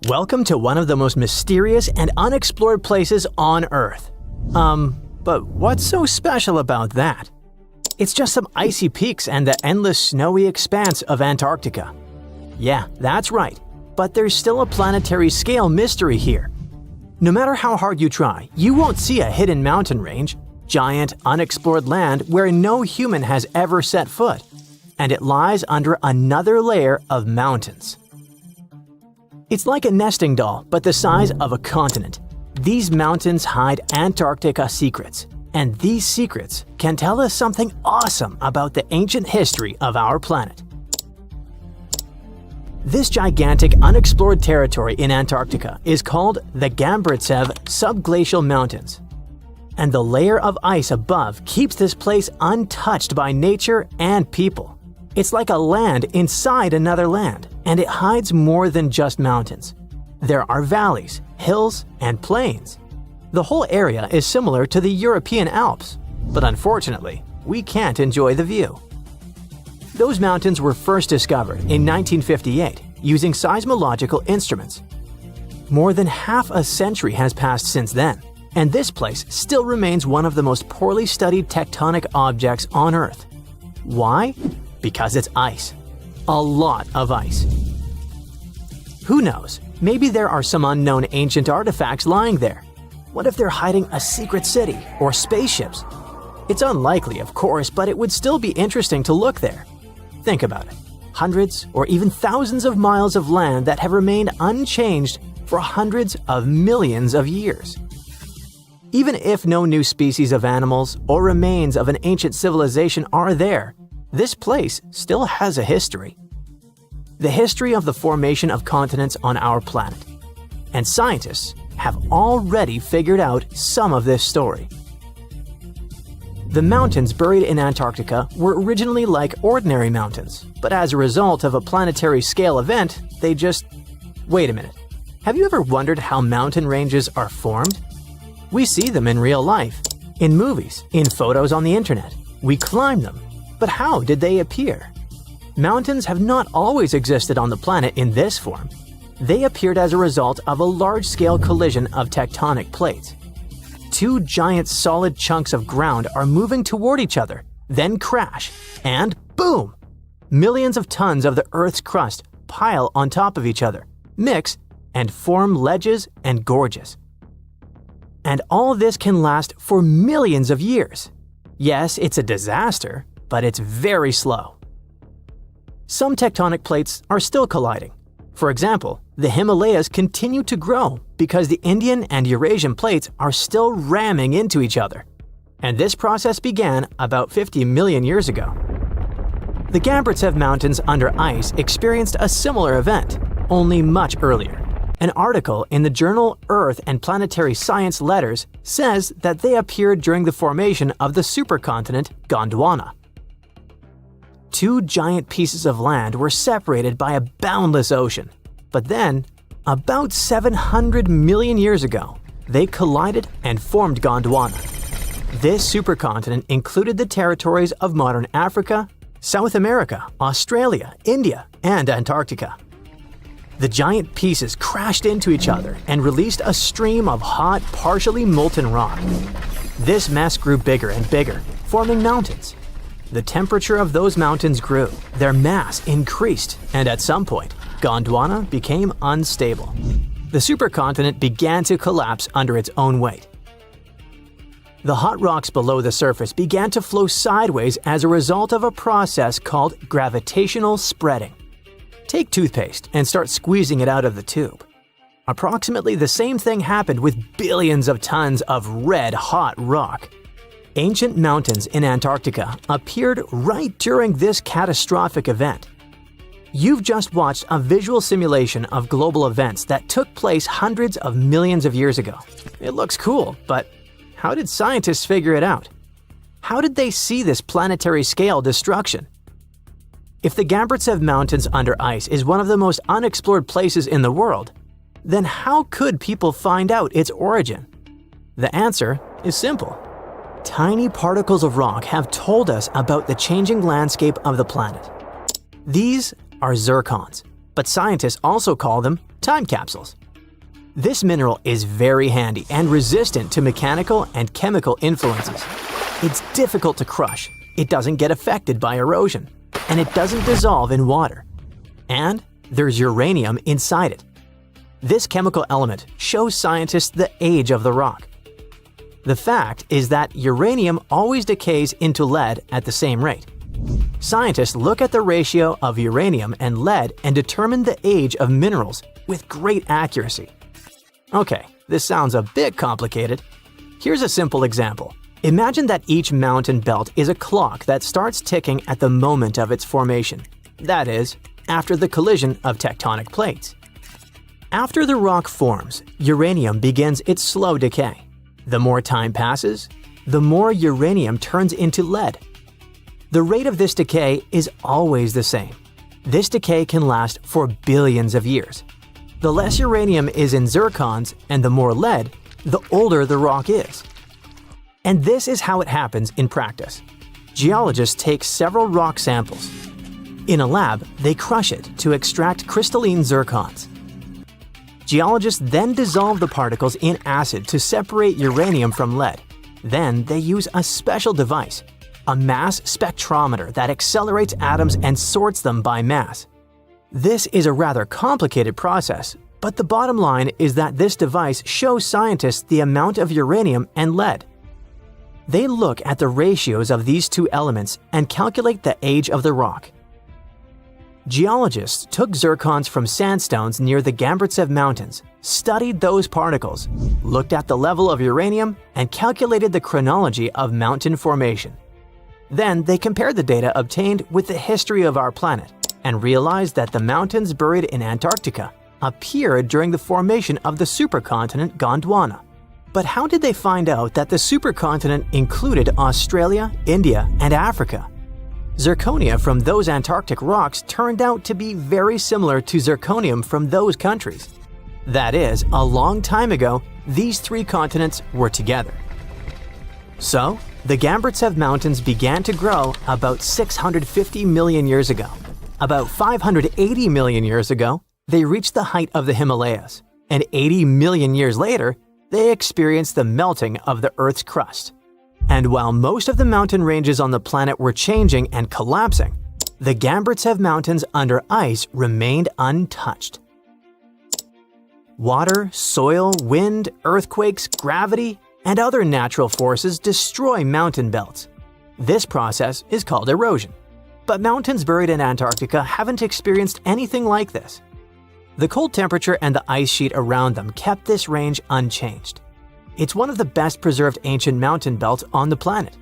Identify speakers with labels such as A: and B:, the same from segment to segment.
A: Welcome to one of the most mysterious and unexplored places on Earth. But what's so special about that? It's just some icy peaks and the endless snowy expanse of Antarctica. Yeah, that's right, but there's still a planetary scale mystery here. No matter how hard you try, you won't see a hidden mountain range, giant, unexplored land where no human has ever set foot, and it lies under another layer of mountains. It's like a nesting doll, but the size of a continent. These mountains hide Antarctica secrets, and these secrets can tell us something awesome about the ancient history of our planet. This gigantic unexplored territory in Antarctica is called the Gambritsev Subglacial Mountains. And the layer of ice above keeps this place untouched by nature and people. It's like a land inside another land, and it hides more than just mountains. There are valleys, hills, and plains. The whole area is similar to the European Alps, but unfortunately, we can't enjoy the view. Those mountains were first discovered in 1958 using seismological instruments. More than half a century has passed since then, and this place still remains one of the most poorly studied tectonic objects on Earth. Why? Because it's ice. A lot of ice. Who knows? Maybe there are some unknown ancient artifacts lying there. What if they're hiding a secret city or spaceships? It's unlikely, of course, but it would still be interesting to look there. Think about it. Hundreds or even thousands of miles of land that have remained unchanged for hundreds of millions of years. Even if no new species of animals or remains of an ancient civilization are there, this place still has a history. The history of the formation of continents on our planet. And scientists have already figured out some of this story. The mountains buried in Antarctica were originally like ordinary mountains, but as a result of a planetary scale event, they just… Wait a minute. Have you ever wondered how mountain ranges are formed? We see them in real life, in movies, in photos on the internet. We climb them. But how did they appear? Mountains have not always existed on the planet in this form. They appeared as a result of a large-scale collision of tectonic plates. Two giant solid chunks of ground are moving toward each other, then crash, and boom! Millions of tons of the Earth's crust pile on top of each other, mix, and form ledges and gorges. And all this can last for millions of years. Yes, it's a disaster, but it's very slow. Some tectonic plates are still colliding. For example, the Himalayas continue to grow because the Indian and Eurasian plates are still ramming into each other. And this process began about 50 million years ago. The Gambritsev Mountains under ice experienced a similar event, only much earlier. An article in the journal Earth and Planetary Science Letters says that they appeared during the formation of the supercontinent Gondwana. Two giant pieces of land were separated by a boundless ocean. But then, about 700 million years ago, they collided and formed Gondwana. This supercontinent included the territories of modern Africa, South America, Australia, India, and Antarctica. The giant pieces crashed into each other and released a stream of hot, partially molten rock. This mess grew bigger and bigger, forming mountains. The temperature of those mountains grew, their mass increased, and at some point, Gondwana became unstable. The supercontinent began to collapse under its own weight. The hot rocks below the surface began to flow sideways as a result of a process called gravitational spreading. Take toothpaste and start squeezing it out of the tube. Approximately the same thing happened with billions of tons of red-hot rock. Ancient mountains in Antarctica appeared right during this catastrophic event. You've just watched a visual simulation of global events that took place hundreds of millions of years ago. It looks cool, but how did scientists figure it out? How did they see this planetary scale destruction? If the Gambritsev Mountains under ice is one of the most unexplored places in the world, then how could people find out its origin? The answer is simple. Tiny particles of rock have told us about the changing landscape of the planet. These are zircons. but scientists also call them time capsules. This mineral is very handy and resistant to mechanical and chemical influences. It's difficult to crush, it doesn't get affected by erosion, and it doesn't dissolve in water. And there's uranium inside it. This chemical element shows scientists the age of the rock. The fact is that uranium always decays into lead at the same rate. Scientists look at the ratio of uranium and lead and determine the age of minerals with great accuracy. Okay, this sounds a bit complicated. Here's a simple example. Imagine that each mountain belt is a clock that starts ticking at the moment of its formation. That is, after the collision of tectonic plates. After the rock forms, uranium begins its slow decay. The more time passes, the more uranium turns into lead. The rate of this decay is always the same. This decay can last for billions of years. The less uranium is in zircons and the more lead, the older the rock is. And this is how it happens in practice. Geologists take several rock samples. In a lab, they crush it to extract crystalline zircons. Geologists then dissolve the particles in acid to separate uranium from lead. Then they use a special device, a mass spectrometer that accelerates atoms and sorts them by mass. This is a rather complicated process, but the bottom line is that this device shows scientists the amount of uranium and lead. They look at the ratios of these two elements and calculate the age of the rock. Geologists took zircons from sandstones near the Gambrtsev Mountains, studied those particles, looked at the level of uranium, and calculated the chronology of mountain formation. Then they compared the data obtained with the history of our planet and realized that the mountains buried in Antarctica appeared during the formation of the supercontinent Gondwana. But how did they find out that the supercontinent included Australia, India, and Africa? Zirconia from those Antarctic rocks turned out to be very similar to zirconium from those countries. That is, a long time ago, these three continents were together. So, the Gambrtsev Mountains began to grow about 650 million years ago. About 580 million years ago, they reached the height of the Himalayas, and 80 million years later, they experienced the melting of the Earth's crust. And while most of the mountain ranges on the planet were changing and collapsing, the Gambrtsev Mountains under ice remained untouched. Water, soil, wind, earthquakes, gravity, and other natural forces destroy mountain belts. This process is called erosion. But mountains buried in Antarctica haven't experienced anything like this. The cold temperature and the ice sheet around them kept this range unchanged. It's one of the best preserved ancient mountain belts on the planet.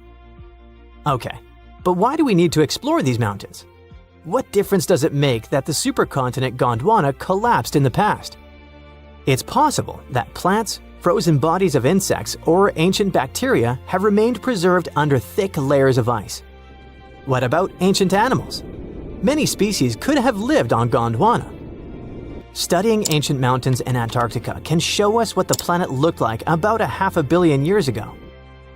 A: Okay, but why do we need to explore these mountains? What difference does it make that the supercontinent Gondwana collapsed in the past? It's possible that plants, frozen bodies of insects, or ancient bacteria have remained preserved under thick layers of ice. What about ancient animals? Many species could have lived on Gondwana. Studying ancient mountains in Antarctica can show us what the planet looked like about 500 million years ago.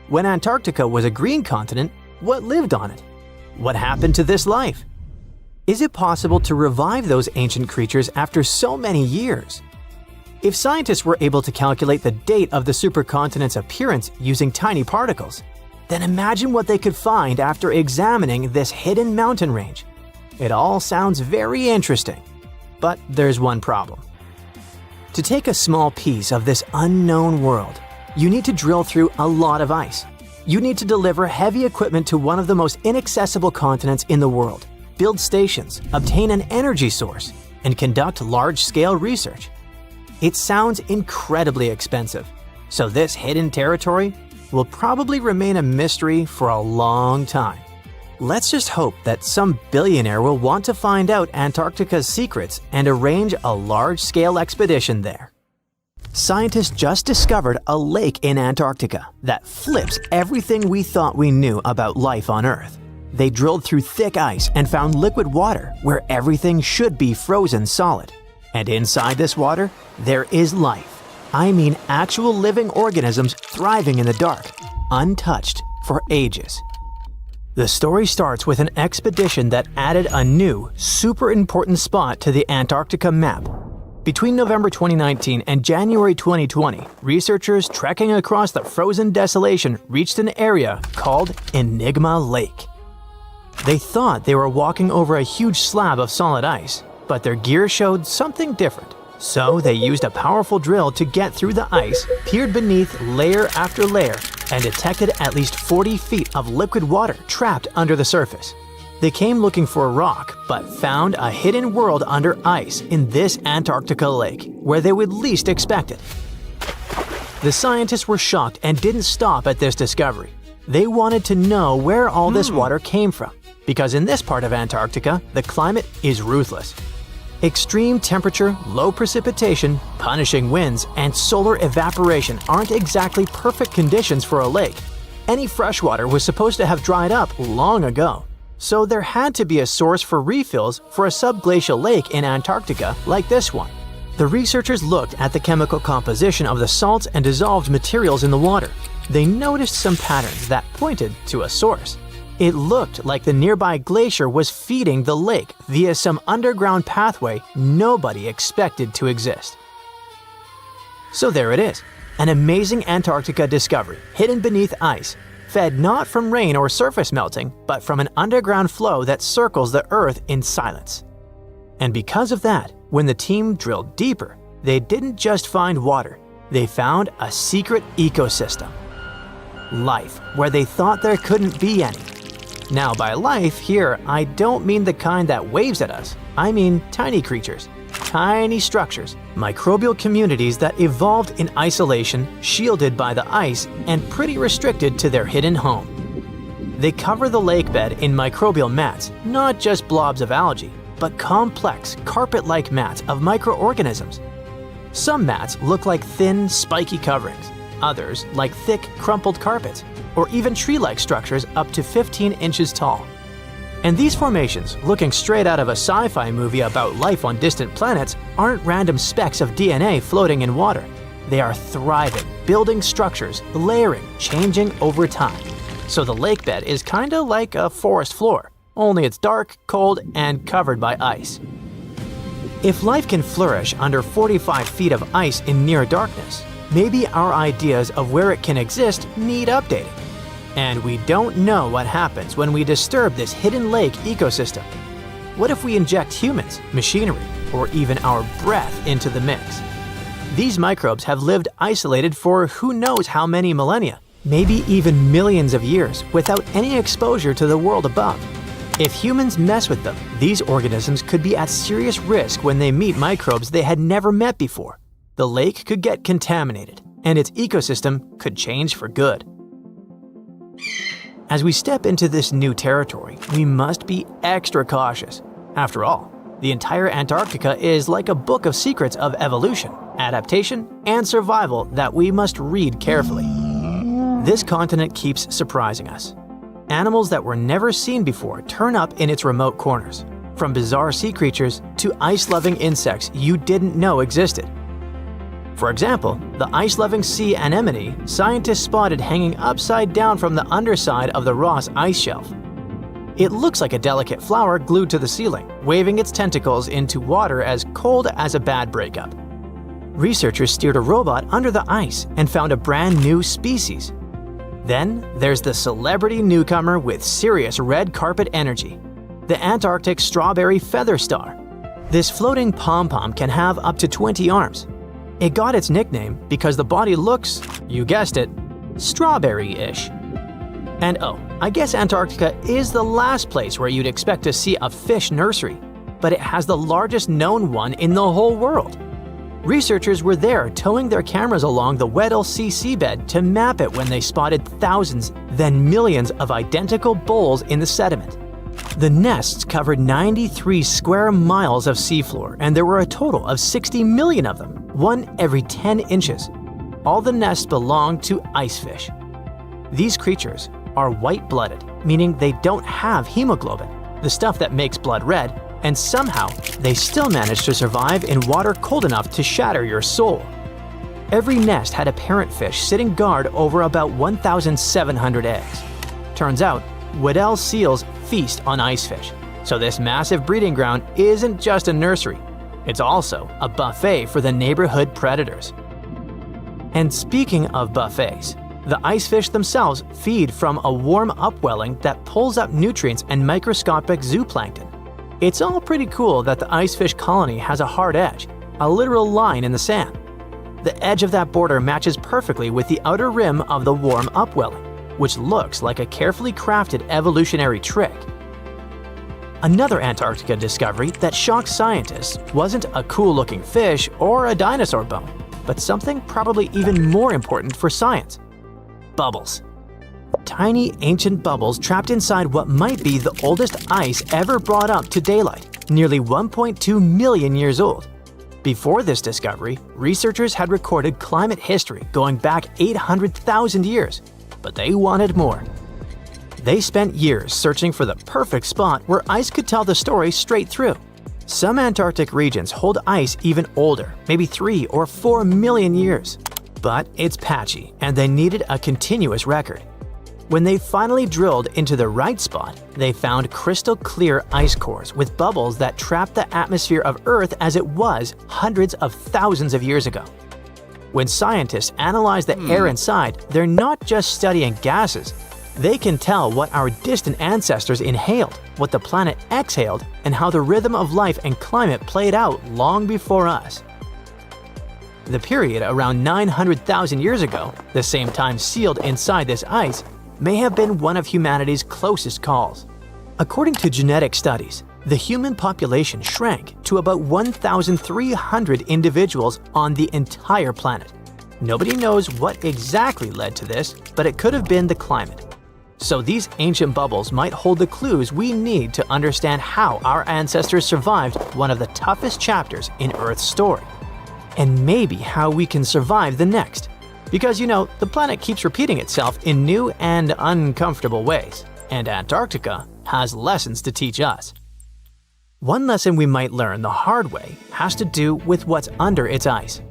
A: When Antarctica was a green continent, what lived on it? What happened to this life? Is it possible to revive those ancient creatures after so many years? If scientists were able to calculate the date of the supercontinent's appearance using tiny particles, then imagine what they could find after examining this hidden mountain range. It all sounds very interesting. But there's one problem. To take a small piece of this unknown world, you need to drill through a lot of ice. You need to deliver heavy equipment to one of the most inaccessible continents in the world, build stations, obtain an energy source, and conduct large-scale research. It sounds incredibly expensive, so this hidden territory will probably remain a mystery for a long time. Let's just hope that some billionaire will want to find out Antarctica's secrets and arrange a large-scale expedition there. Scientists just discovered a lake in Antarctica that flips everything we thought we knew about life on Earth. They drilled through thick ice and found liquid water where everything should be frozen solid. And inside this water, there is life. I mean actual living organisms thriving in the dark, untouched for ages. The story starts with an expedition that added a new, super important spot to the Antarctica map. Between November 2019 and January 2020, researchers trekking across the frozen desolation reached an area called Enigma Lake. They thought they were walking over a huge slab of solid ice, but their gear showed something different. So they used a powerful drill to get through the ice, peered beneath layer after layer, and detected at least 40 feet of liquid water trapped under the surface. They came looking for a rock, but found a hidden world under ice in this Antarctica lake, where they would least expect it. The scientists were shocked and didn't stop at this discovery. They wanted to know where all this water came from, because in this part of Antarctica, the climate is ruthless. Extreme temperature, low precipitation, punishing winds, and solar evaporation aren't exactly perfect conditions for a lake. Any fresh water was supposed to have dried up long ago. So there had to be a source for refills for a subglacial lake in Antarctica like this one. The researchers looked at the chemical composition of the salts and dissolved materials in the water. They noticed some patterns that pointed to a source. It looked like the nearby glacier was feeding the lake via some underground pathway nobody expected to exist. So there it is, an amazing Antarctica discovery hidden beneath ice, fed not from rain or surface melting, but from an underground flow that circles the Earth in silence. And because of that, when the team drilled deeper, they didn't just find water, they found a secret ecosystem. Life, where they thought there couldn't be any. Now by life here, I don't mean the kind that waves at us. I mean tiny creatures, tiny structures, microbial communities that evolved in isolation, shielded by the ice, and pretty restricted to their hidden home. They cover the lake bed in microbial mats, not just blobs of algae, but complex, carpet-like mats of microorganisms. Some mats look like thin, spiky coverings, others like thick, crumpled carpets, or even tree-like structures up to 15 inches tall. And these formations, looking straight out of a sci-fi movie about life on distant planets, aren't random specks of DNA floating in water. They are thriving, building structures, layering, changing over time. So the lake bed is kinda like a forest floor, only it's dark, cold, and covered by ice. If life can flourish under 45 feet of ice in near darkness, maybe our ideas of where it can exist need updating. And we don't know what happens when we disturb this hidden lake ecosystem. What if we inject humans, machinery, or even our breath into the mix? These microbes have lived isolated for who knows how many millennia, maybe even millions of years, without any exposure to the world above. If humans mess with them, these organisms could be at serious risk when they meet microbes they had never met before. The lake could get contaminated, and its ecosystem could change for good. As we step into this new territory, we must be extra cautious. After all, the entire Antarctica is like a book of secrets of evolution, adaptation, and survival that we must read carefully. This continent keeps surprising us. Animals that were never seen before turn up in its remote corners, from bizarre sea creatures to ice-loving insects you didn't know existed. For example, the ice-loving sea anemone scientists spotted hanging upside down from the underside of the Ross ice shelf. It looks like a delicate flower glued to the ceiling, waving its tentacles into water as cold as a bad breakup. Researchers steered a robot under the ice and found a brand new species. Then there's the celebrity newcomer with serious red carpet energy, the Antarctic strawberry feather star. This floating pom-pom can have up to 20 arms. It got its nickname because the body looks, you guessed it, strawberry-ish. And oh, I guess Antarctica is the last place where you'd expect to see a fish nursery, but it has the largest known one in the whole world. Researchers were there towing their cameras along the Weddell Sea seabed to map it when they spotted thousands, then millions of identical bowls in the sediment. The nests covered 93 square miles of seafloor, and there were a total of 60 million of them, one every 10 inches. All the nests belong to icefish. These creatures are white-blooded, meaning they don't have hemoglobin, the stuff that makes blood red, and somehow they still manage to survive in water cold enough to shatter your soul. Every nest had a parent fish sitting guard over about 1,700 eggs. Turns out, Weddell seals feast on icefish, so this massive breeding ground isn't just a nursery, it's also a buffet for the neighborhood predators. And speaking of buffets, the icefish themselves feed from a warm upwelling that pulls up nutrients and microscopic zooplankton. It's all pretty cool that the icefish colony has a hard edge, a literal line in the sand. The edge of that border matches perfectly with the outer rim of the warm upwelling, which looks like a carefully crafted evolutionary trick. Another Antarctica discovery that shocked scientists wasn't a cool-looking fish or a dinosaur bone, but something probably even more important for science: bubbles. Tiny ancient bubbles trapped inside what might be the oldest ice ever brought up to daylight, nearly 1.2 million years old. Before this discovery, researchers had recorded climate history going back 800,000 years, but they wanted more. They spent years searching for the perfect spot where ice could tell the story straight through. Some Antarctic regions hold ice even older, maybe 3 or 4 million years. But it's patchy, and they needed a continuous record. When they finally drilled into the right spot, they found crystal clear ice cores with bubbles that trapped the atmosphere of Earth as it was hundreds of thousands of years ago. When scientists analyze the air inside, they're not just studying gases. They can tell what our distant ancestors inhaled, what the planet exhaled, and how the rhythm of life and climate played out long before us. The period around 900,000 years ago, the same time sealed inside this ice, may have been one of humanity's closest calls. According to genetic studies, the human population shrank to about 1,300 individuals on the entire planet. Nobody knows what exactly led to this, but it could have been the climate. So these ancient bubbles might hold the clues we need to understand how our ancestors survived one of the toughest chapters in Earth's story. And maybe how we can survive the next. Because, the planet keeps repeating itself in new and uncomfortable ways, and Antarctica has lessons to teach us. One lesson we might learn the hard way has to do with what's under its ice.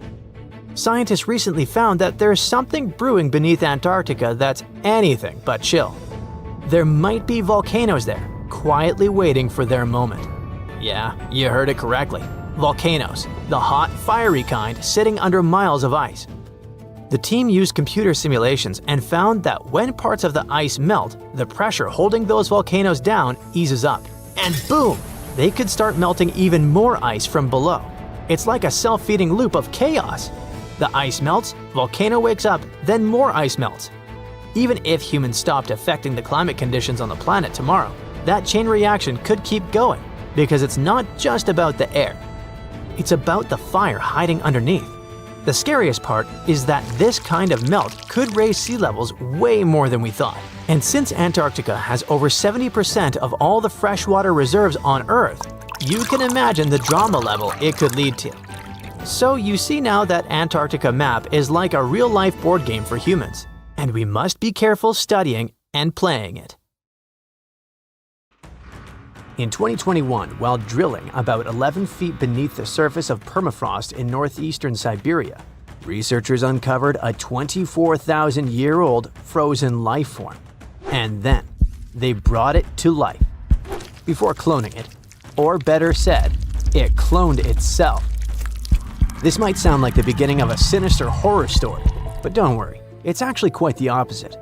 A: Scientists recently found that there's something brewing beneath Antarctica that's anything but chill. There might be volcanoes there, quietly waiting for their moment. Yeah, you heard it correctly. Volcanoes, the hot, fiery kind sitting under miles of ice. The team used computer simulations and found that when parts of the ice melt, the pressure holding those volcanoes down eases up. And boom! They could start melting even more ice from below. It's like a self-feeding loop of chaos. The ice melts, volcano wakes up, then more ice melts. Even if humans stopped affecting the climate conditions on the planet tomorrow, that chain reaction could keep going, because it's not just about the air. It's about the fire hiding underneath. The scariest part is that this kind of melt could raise sea levels way more than we thought. And since Antarctica has over 70% of all the freshwater reserves on Earth, you can imagine the drama level it could lead to. So you see now that Antarctica map is like a real-life board game for humans, and we must be careful studying and playing it. In 2021, while drilling about 11 feet beneath the surface of permafrost in northeastern Siberia, researchers uncovered a 24,000-year-old frozen life form. And then, they brought it to life. Before cloning it, or better said, it cloned itself. This might sound like the beginning of a sinister horror story, but don't worry, it's actually quite the opposite.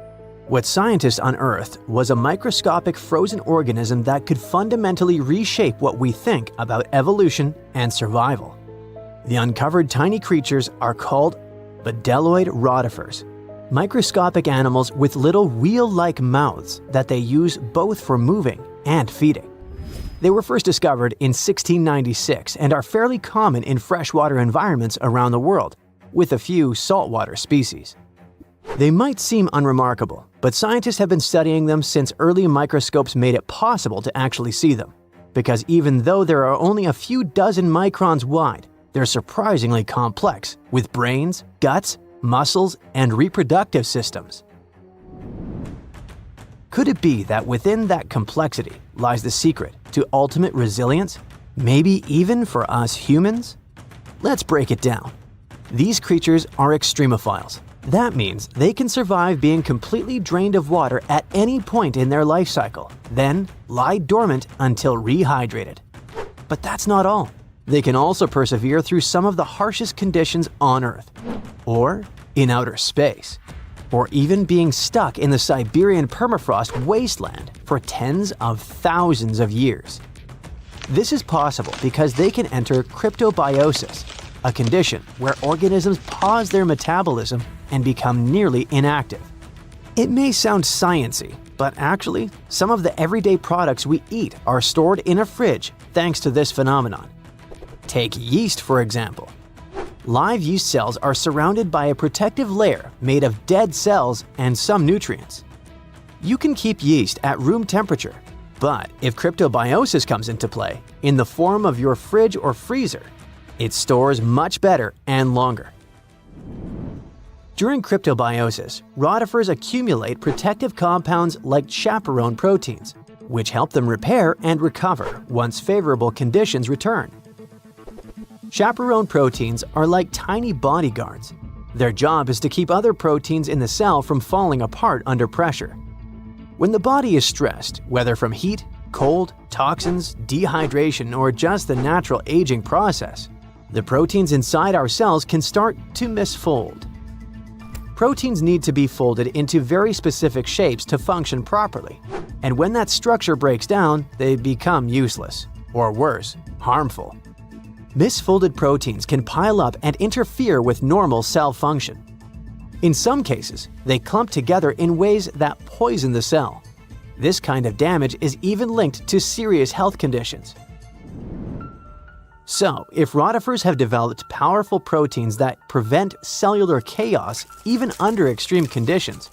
A: What scientists unearthed was a microscopic frozen organism that could fundamentally reshape what we think about evolution and survival. The uncovered tiny creatures are called bdelloid rotifers, microscopic animals with little wheel-like mouths that they use both for moving and feeding. They were first discovered in 1696 and are fairly common in freshwater environments around the world, with a few saltwater species. They might seem unremarkable, but scientists have been studying them since early microscopes made it possible to actually see them. Because even though there are only a few dozen microns wide, they're surprisingly complex, with brains, guts, muscles, and reproductive systems. Could it be that within that complexity lies the secret to ultimate resilience, maybe even for us humans? Let's break it down. These creatures are extremophiles, That means they can survive being completely drained of water at any point in their life cycle, then lie dormant until rehydrated. But that's not all. They can also persevere through some of the harshest conditions on Earth, or in outer space, or even being stuck in the Siberian permafrost wasteland for tens of thousands of years. This is possible because they can enter cryptobiosis, a condition where organisms pause their metabolism and become nearly inactive. It may sound sciencey, but actually, some of the everyday products we eat are stored in a fridge thanks to this phenomenon. Take yeast, for example. Live yeast cells are surrounded by a protective layer made of dead cells and some nutrients. You can keep yeast at room temperature, but if cryptobiosis comes into play, in the form of your fridge or freezer, it stores much better and longer. During cryptobiosis, rotifers accumulate protective compounds like chaperone proteins, which help them repair and recover once favorable conditions return. Chaperone proteins are like tiny bodyguards. Their job is to keep other proteins in the cell from falling apart under pressure. When the body is stressed, whether from heat, cold, toxins, dehydration, or just the natural aging process, the proteins inside our cells can start to misfold. Proteins need to be folded into very specific shapes to function properly, and when that structure breaks down, they become useless, or worse, harmful. Misfolded proteins can pile up and interfere with normal cell function. In some cases, they clump together in ways that poison the cell. This kind of damage is even linked to serious health conditions. So, if rotifers have developed powerful proteins that prevent cellular chaos even under extreme conditions,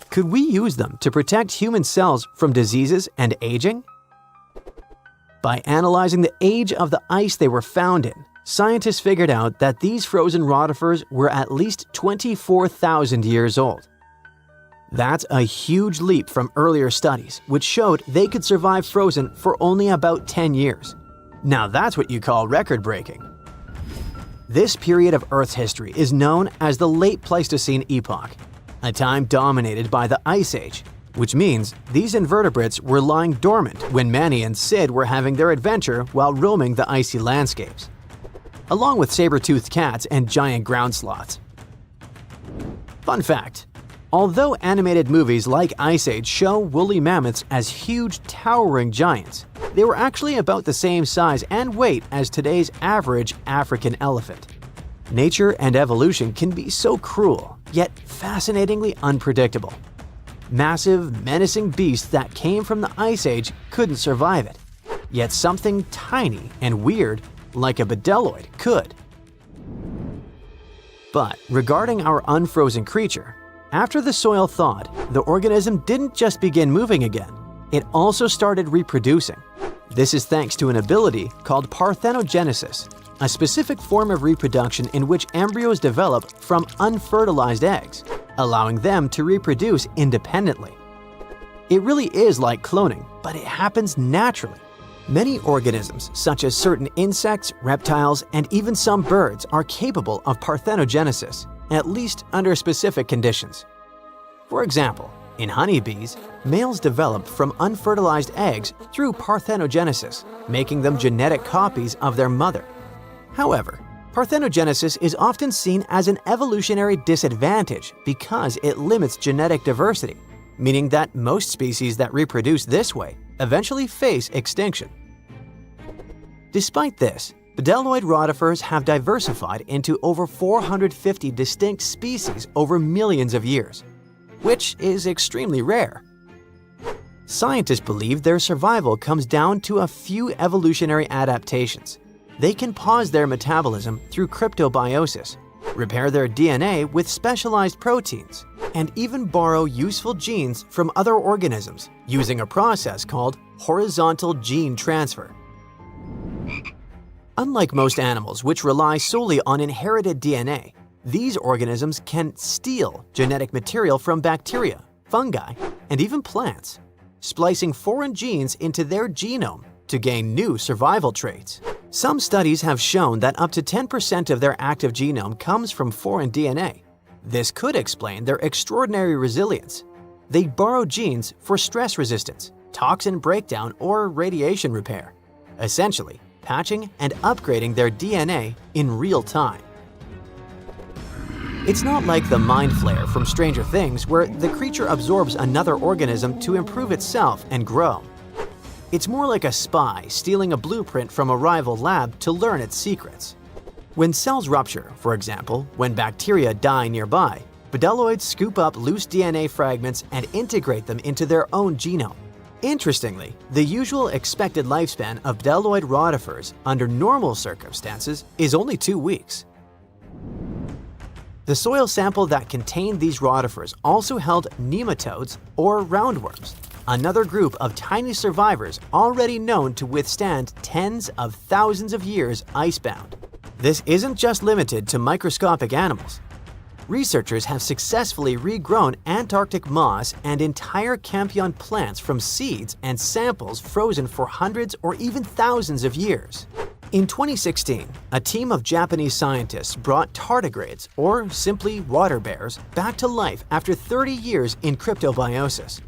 A: could we use them to protect human cells from diseases and aging? By analyzing the age of the ice they were found in, scientists figured out that these frozen rotifers were at least 24,000 years old. That's a huge leap from earlier studies, which showed they could survive frozen for only about 10 years. Now that's what you call record-breaking. This period of Earth's history is known as the Late Pleistocene Epoch, a time dominated by the Ice Age, which means these invertebrates were lying dormant when Manny and Sid were having their adventure while roaming the icy landscapes, along with saber-toothed cats and giant ground sloths. Fun fact: although animated movies like Ice Age show woolly mammoths as huge, towering giants, they were actually about the same size and weight as today's average African elephant. Nature and evolution can be so cruel, yet fascinatingly unpredictable. Massive, menacing beasts that came from the Ice Age couldn't survive it, yet something tiny and weird, like a bedeloid, could. But regarding our unfrozen creature, after the soil thawed, the organism didn't just begin moving again, it also started reproducing. This is thanks to an ability called parthenogenesis, a specific form of reproduction in which embryos develop from unfertilized eggs, allowing them to reproduce independently. It really is like cloning, but it happens naturally. Many organisms, such as certain insects, reptiles, and even some birds, are capable of parthenogenesis, at least under specific conditions. For example, in honeybees, males develop from unfertilized eggs through parthenogenesis, making them genetic copies of their mother. However, parthenogenesis is often seen as an evolutionary disadvantage because it limits genetic diversity, meaning that most species that reproduce this way eventually face extinction. Despite this, bedeloid rotifers have diversified into over 450 distinct species over millions of years, which is extremely rare. Scientists believe their survival comes down to a few evolutionary adaptations. They can pause their metabolism through cryptobiosis, repair their DNA with specialized proteins, and even borrow useful genes from other organisms using a process called horizontal gene transfer. Unlike most animals which rely solely on inherited DNA, these organisms can steal genetic material from bacteria, fungi, and even plants, splicing foreign genes into their genome to gain new survival traits. Some studies have shown that up to 10% of their active genome comes from foreign DNA. This could explain their extraordinary resilience. They borrow genes for stress resistance, toxin breakdown, or radiation repair, essentially patching and upgrading their DNA in real time. It's not like the mind flare from Stranger Things, where the creature absorbs another organism to improve itself and grow. It's more like a spy stealing a blueprint from a rival lab to learn its secrets. When cells rupture, for example, when bacteria die nearby, bdelloids scoop up loose DNA fragments and integrate them into their own genome. Interestingly, the usual expected lifespan of bdelloid rotifers under normal circumstances is only 2 weeks. The soil sample that contained these rotifers also held nematodes, or roundworms, another group of tiny survivors already known to withstand tens of thousands of years icebound. This isn't just limited to microscopic animals. Researchers have successfully regrown Antarctic moss and entire Campion plants from seeds and samples frozen for hundreds or even thousands of years. In 2016, a team of Japanese scientists brought tardigrades, or simply water bears, back to life after 30 years in cryptobiosis.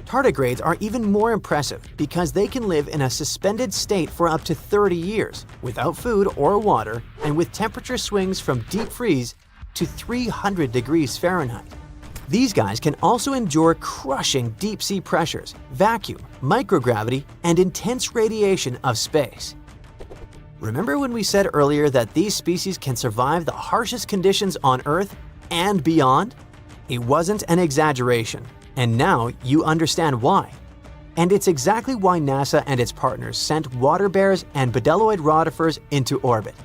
A: Tardigrades are even more impressive because they can live in a suspended state for up to 30 years, without food or water, and with temperature swings from deep freeze to 300 degrees Fahrenheit. These guys can also endure crushing deep-sea pressures, vacuum, microgravity, and intense radiation of space. Remember when we said earlier that these species can survive the harshest conditions on Earth and beyond? It wasn't an exaggeration, and now you understand why. And it's exactly why NASA and its partners sent water bears and bdelloid rotifers into orbit.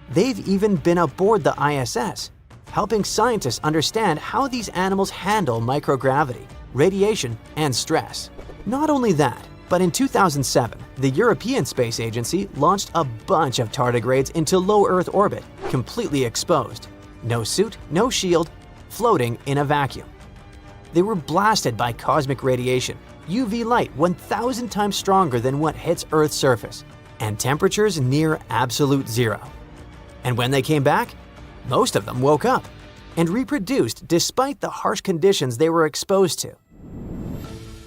A: They've even been aboard the ISS, helping scientists understand how these animals handle microgravity, radiation, and stress. Not only that, but in 2007, the European Space Agency launched a bunch of tardigrades into low Earth orbit, completely exposed. No suit, no shield, floating in a vacuum. They were blasted by cosmic radiation, UV light 1,000 times stronger than what hits Earth's surface, and temperatures near absolute zero. And when they came back, most of them woke up and reproduced despite the harsh conditions they were exposed to.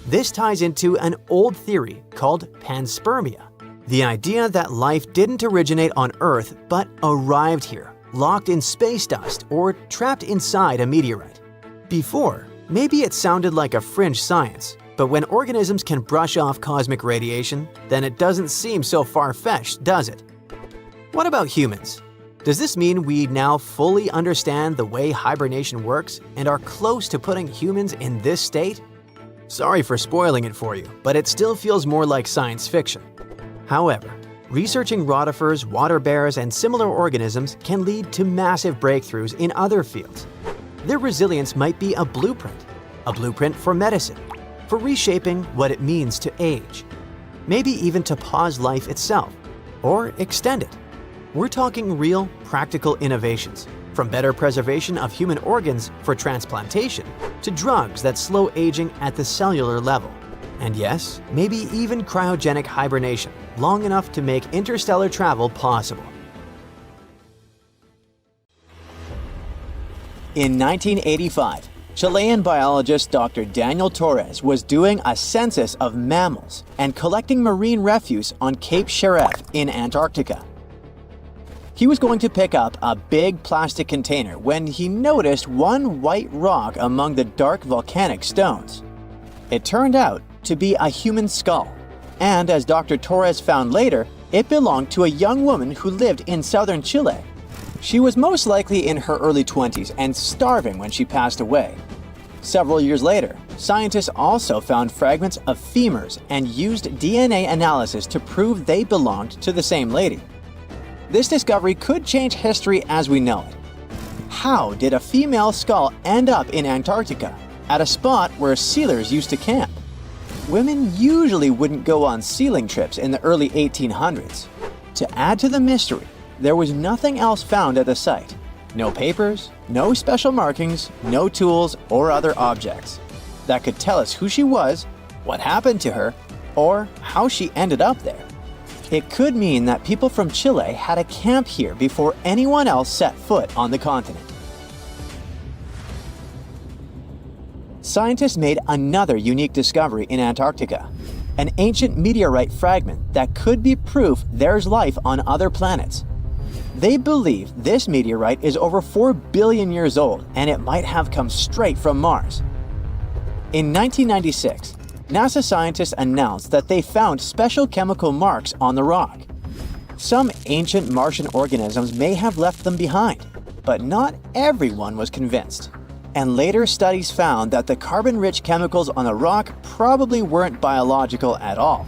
A: This ties into an old theory called panspermia, the idea that life didn't originate on Earth but arrived here, locked in space dust or trapped inside a meteorite. Before, maybe it sounded like a fringe science, but when organisms can brush off cosmic radiation, then it doesn't seem so far-fetched, does it? What about humans? Does this mean we now fully understand the way hibernation works and are close to putting humans in this state? Sorry for spoiling it for you, but it still feels more like science fiction. However, researching rotifers, water bears, and similar organisms can lead to massive breakthroughs in other fields. Their resilience might be a blueprint for medicine, for reshaping what it means to age, maybe even to pause life itself, or extend it. We're talking real, practical innovations, from better preservation of human organs for transplantation to drugs that slow aging at the cellular level. And yes, maybe even cryogenic hibernation, long enough to make interstellar travel possible. In 1985, Chilean biologist Dr. Daniel Torres was doing a census of mammals and collecting marine refuse on Cape Shipwreck in Antarctica. He was going to pick up a big plastic container when he noticed one white rock among the dark volcanic stones. It turned out to be a human skull, and as Dr. Torres found later, it belonged to a young woman who lived in southern Chile. She was most likely in her early 20s and starving when she passed away. Several years later, scientists also found fragments of femurs and used DNA analysis to prove they belonged to the same lady. This discovery could change history as we know it. How did a female skull end up in Antarctica, at a spot where sealers used to camp? Women usually wouldn't go on sealing trips in the early 1800s. To add to the mystery, there was nothing else found at the site. No papers, no special markings, no tools or other objects that could tell us who she was, what happened to her, or how she ended up there. It could mean that people from Chile had a camp here before anyone else set foot on the continent. scientists made another unique discovery in Antarctica, an ancient meteorite fragment that could be proof there's life on other planets. They believe this meteorite is over 4 billion years old and it might have come straight from Mars. In 1996, NASA scientists announced that they found special chemical marks on the rock. Some ancient Martian organisms may have left them behind, but not everyone was convinced. And later studies found that the carbon-rich chemicals on the rock probably weren't biological at all.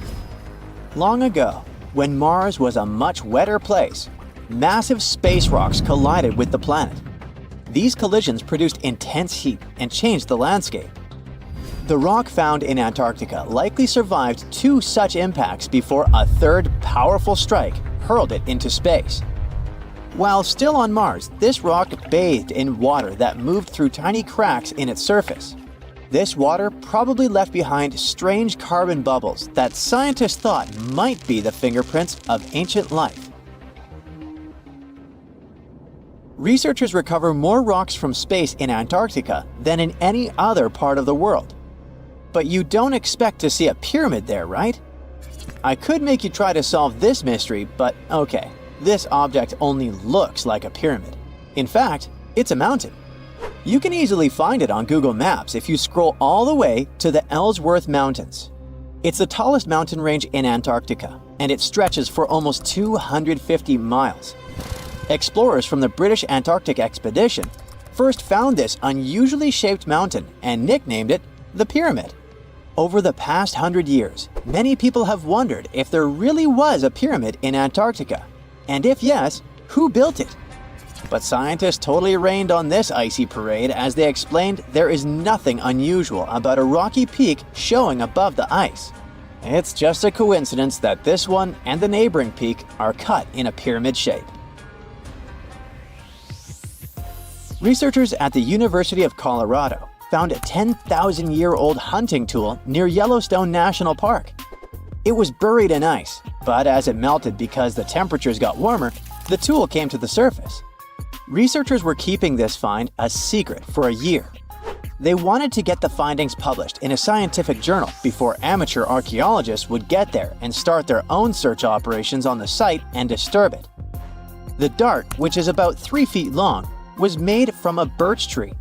A: Long ago, when Mars was a much wetter place, massive space rocks collided with the planet. These collisions produced intense heat and changed the landscape. The rock found in Antarctica likely survived 2 such impacts before a third powerful strike hurled it into space. While still on Mars, this rock bathed in water that moved through tiny cracks in its surface. This water probably left behind strange carbon bubbles that scientists thought might be the fingerprints of ancient life. Researchers recover more rocks from space in Antarctica than in any other part of the world. But you don't expect to see a pyramid there, right? I could make you try to solve this mystery, but okay, this object only looks like a pyramid. In fact, it's a mountain. You can easily find it on Google Maps if you scroll all the way to the Ellsworth Mountains. It's the tallest mountain range in Antarctica, and it stretches for almost 250 miles. Explorers from the British Antarctic Expedition first found this unusually shaped mountain and nicknamed it the Pyramid. Over the past 100 years, many people have wondered if there really was a pyramid in Antarctica, and if yes, who built it? But scientists totally rained on this icy parade as they explained there is nothing unusual about a rocky peak showing above the ice. It's just a coincidence that this one and the neighboring peak are cut in a pyramid shape. Researchers at the University of Colorado found a 10,000-year-old hunting tool near Yellowstone National Park. It was buried in ice, but as it melted because the temperatures got warmer, the tool came to the surface. Researchers were keeping this find a secret for a year. They wanted to get the findings published in a scientific journal before amateur archaeologists would get there and start their own search operations on the site and disturb it. The dart, which is about 3 feet long, was made from a birch tree,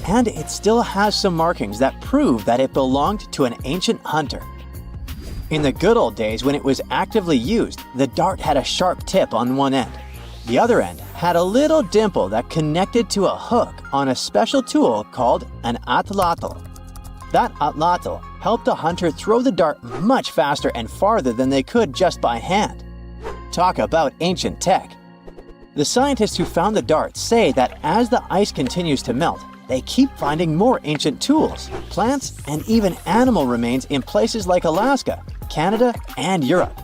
A: and it still has some markings that prove that it belonged to an ancient hunter. In the good old days when it was actively used, the dart had a sharp tip on one end. The other end had a little dimple that connected to a hook on a special tool called an atlatl. That atlatl helped a hunter throw the dart much faster and farther than they could just by hand. Talk about ancient tech. The scientists who found the dart say that as the ice continues to melt, they keep finding more ancient tools, plants, and even animal remains in places like Alaska, Canada, and Europe.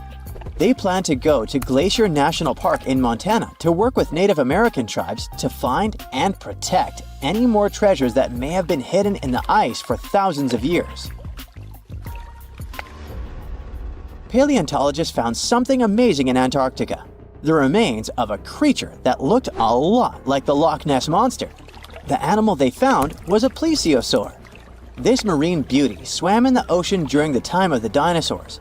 A: They plan to go to Glacier National Park in Montana to work with Native American tribes to find and protect any more treasures that may have been hidden in the ice for thousands of years. Paleontologists found something amazing in Antarctica: the remains of a creature that looked a lot like the Loch Ness Monster. The animal they found was a plesiosaur. This marine beauty swam in the ocean during the time of the dinosaurs.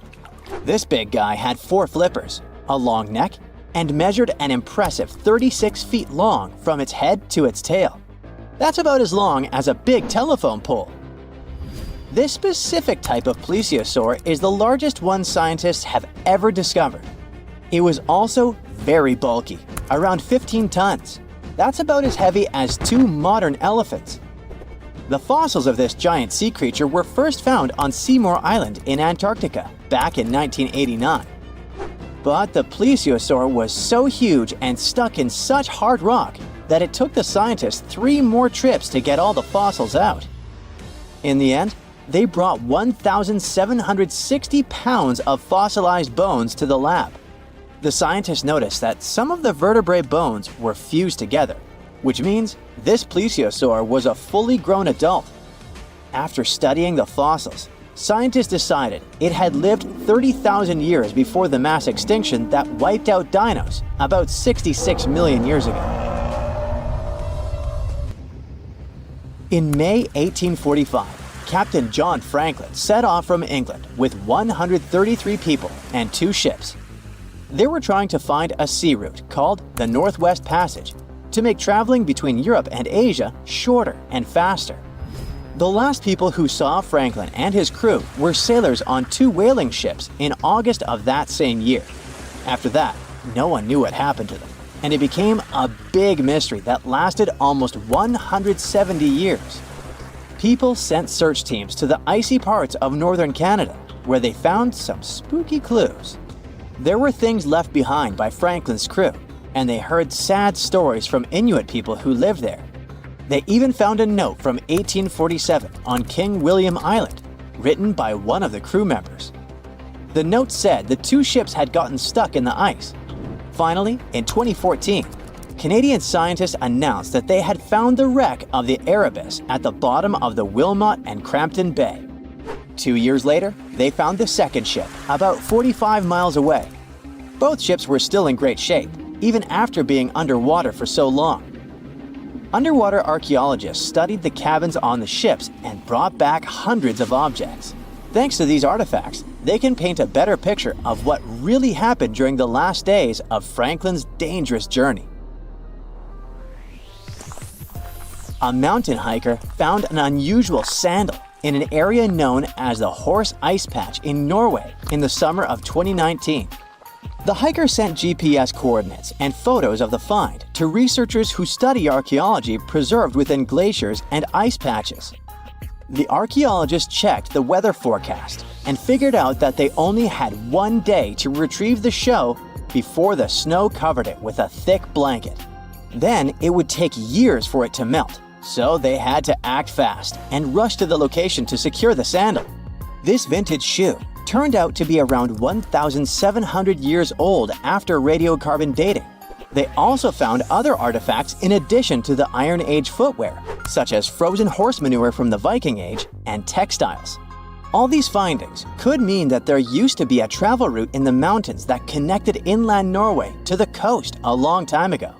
A: This big guy had 4 flippers, a long neck, and measured an impressive 36 feet long from its head to its tail. That's about as long as a big telephone pole. This specific type of plesiosaur is the largest one scientists have ever discovered. It was also very bulky, around 15 tons. That's about as heavy as 2 modern elephants. The fossils of this giant sea creature were first found on Seymour Island in Antarctica back in 1989. But the plesiosaur was so huge and stuck in such hard rock that it took the scientists 3 more trips to get all the fossils out. In the end, they brought 1,760 pounds of fossilized bones to the lab. The scientists noticed that some of the vertebrae bones were fused together, which means this plesiosaur was a fully grown adult. After studying the fossils, scientists decided it had lived 30,000 years before the mass extinction that wiped out dinos about 66 million years ago. In May 1845, Captain John Franklin set off from England with 133 people and 2 ships. They were trying to find a sea route called the Northwest Passage to make traveling between Europe and Asia shorter and faster. The last people who saw Franklin and his crew were sailors on 2 whaling ships in August of that same year. After that, no one knew what happened to them, and it became a big mystery that lasted almost 170 years. People sent search teams to the icy parts of northern Canada, where they found some spooky clues. There were things left behind by Franklin's crew, and they heard sad stories from Inuit people who lived there. They even found a note from 1847 on King William Island, written by one of the crew members. The note said the 2 ships had gotten stuck in the ice. Finally, in 2014, Canadian scientists announced that they had found the wreck of the Erebus at the bottom of the Wilmot and Crampton Bay. 2 years later, they found the second ship, about 45 miles away. Both ships were still in great shape, even after being underwater for so long. Underwater archaeologists studied the cabins on the ships and brought back hundreds of objects. Thanks to these artifacts, they can paint a better picture of what really happened during the last days of Franklin's dangerous journey. A mountain hiker found an unusual sandal in an area known as the Horse Ice Patch in Norway in the summer of 2019. The hiker sent GPS coordinates and photos of the find to researchers who study archaeology preserved within glaciers and ice patches. The archaeologists checked the weather forecast and figured out that they only had 1 day to retrieve the show before the snow covered it with a thick blanket. Then it would take years for it to melt, so they had to act fast and rush to the location to secure the sandal. This vintage shoe turned out to be around 1,700 years old after radiocarbon dating. They also found other artifacts in addition to the Iron Age footwear, such as frozen horse manure from the Viking Age and textiles. All these findings could mean that there used to be a travel route in the mountains that connected inland Norway to the coast a long time ago.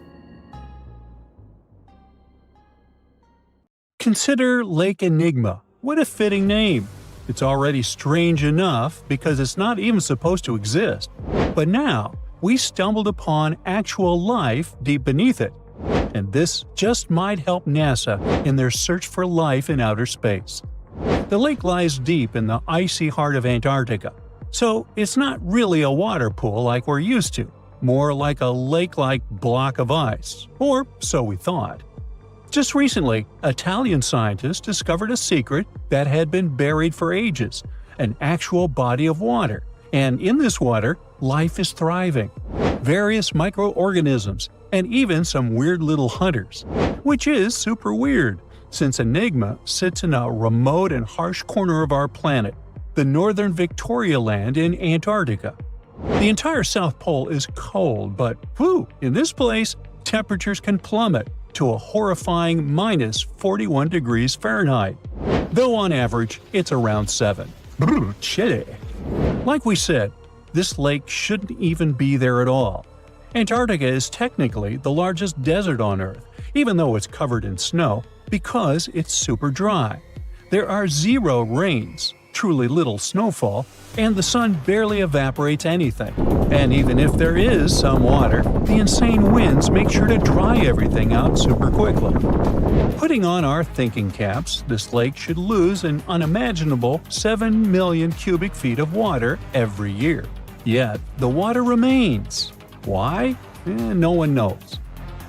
B: Consider Lake Enigma. What a fitting name. It's already strange enough because it's not even supposed to exist. But now, we stumbled upon actual life deep beneath it. And this just might help NASA in their search for life in outer space. The lake lies deep in the icy heart of Antarctica, so it's not really a water pool like we're used to, more like a lake-like block of ice, or so we thought. Just recently, Italian scientists discovered a secret that had been buried for ages, an actual body of water, and in this water, life is thriving. Various microorganisms, and even some weird little hunters. Which is super weird, since Enigma sits in a remote and harsh corner of our planet, the northern Victoria Land in Antarctica. The entire South Pole is cold, but in this place, temperatures can plummet to a horrifying minus 41 degrees Fahrenheit, though on average it's around 7. Chilly. Like we said, this lake shouldn't even be there at all. Antarctica is technically the largest desert on Earth, even though it's covered in snow, because it's super dry. There are 0 rains, truly little snowfall, and the sun barely evaporates anything. And even if there is some water, the insane winds make sure to dry everything out super quickly. Putting on our thinking caps, this lake should lose an unimaginable 7 million cubic feet of water every year. Yet, the water remains. Why? No one knows.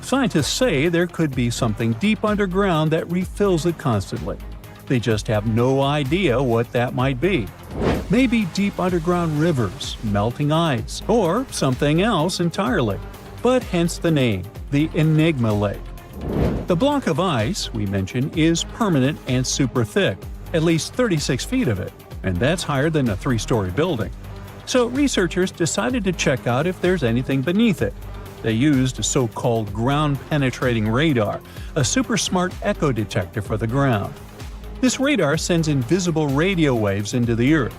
B: Scientists say there could be something deep underground that refills it constantly. They just have no idea what that might be. Maybe deep underground rivers, melting ice, or something else entirely. But hence the name, the Enigma Lake. The block of ice, we mentioned, is permanent and super thick, at least 36 feet of it, and that's higher than a 3-story building. So researchers decided to check out if there's anything beneath it. They used a so-called ground-penetrating radar, a super smart echo detector for the ground. This radar sends invisible radio waves into the Earth.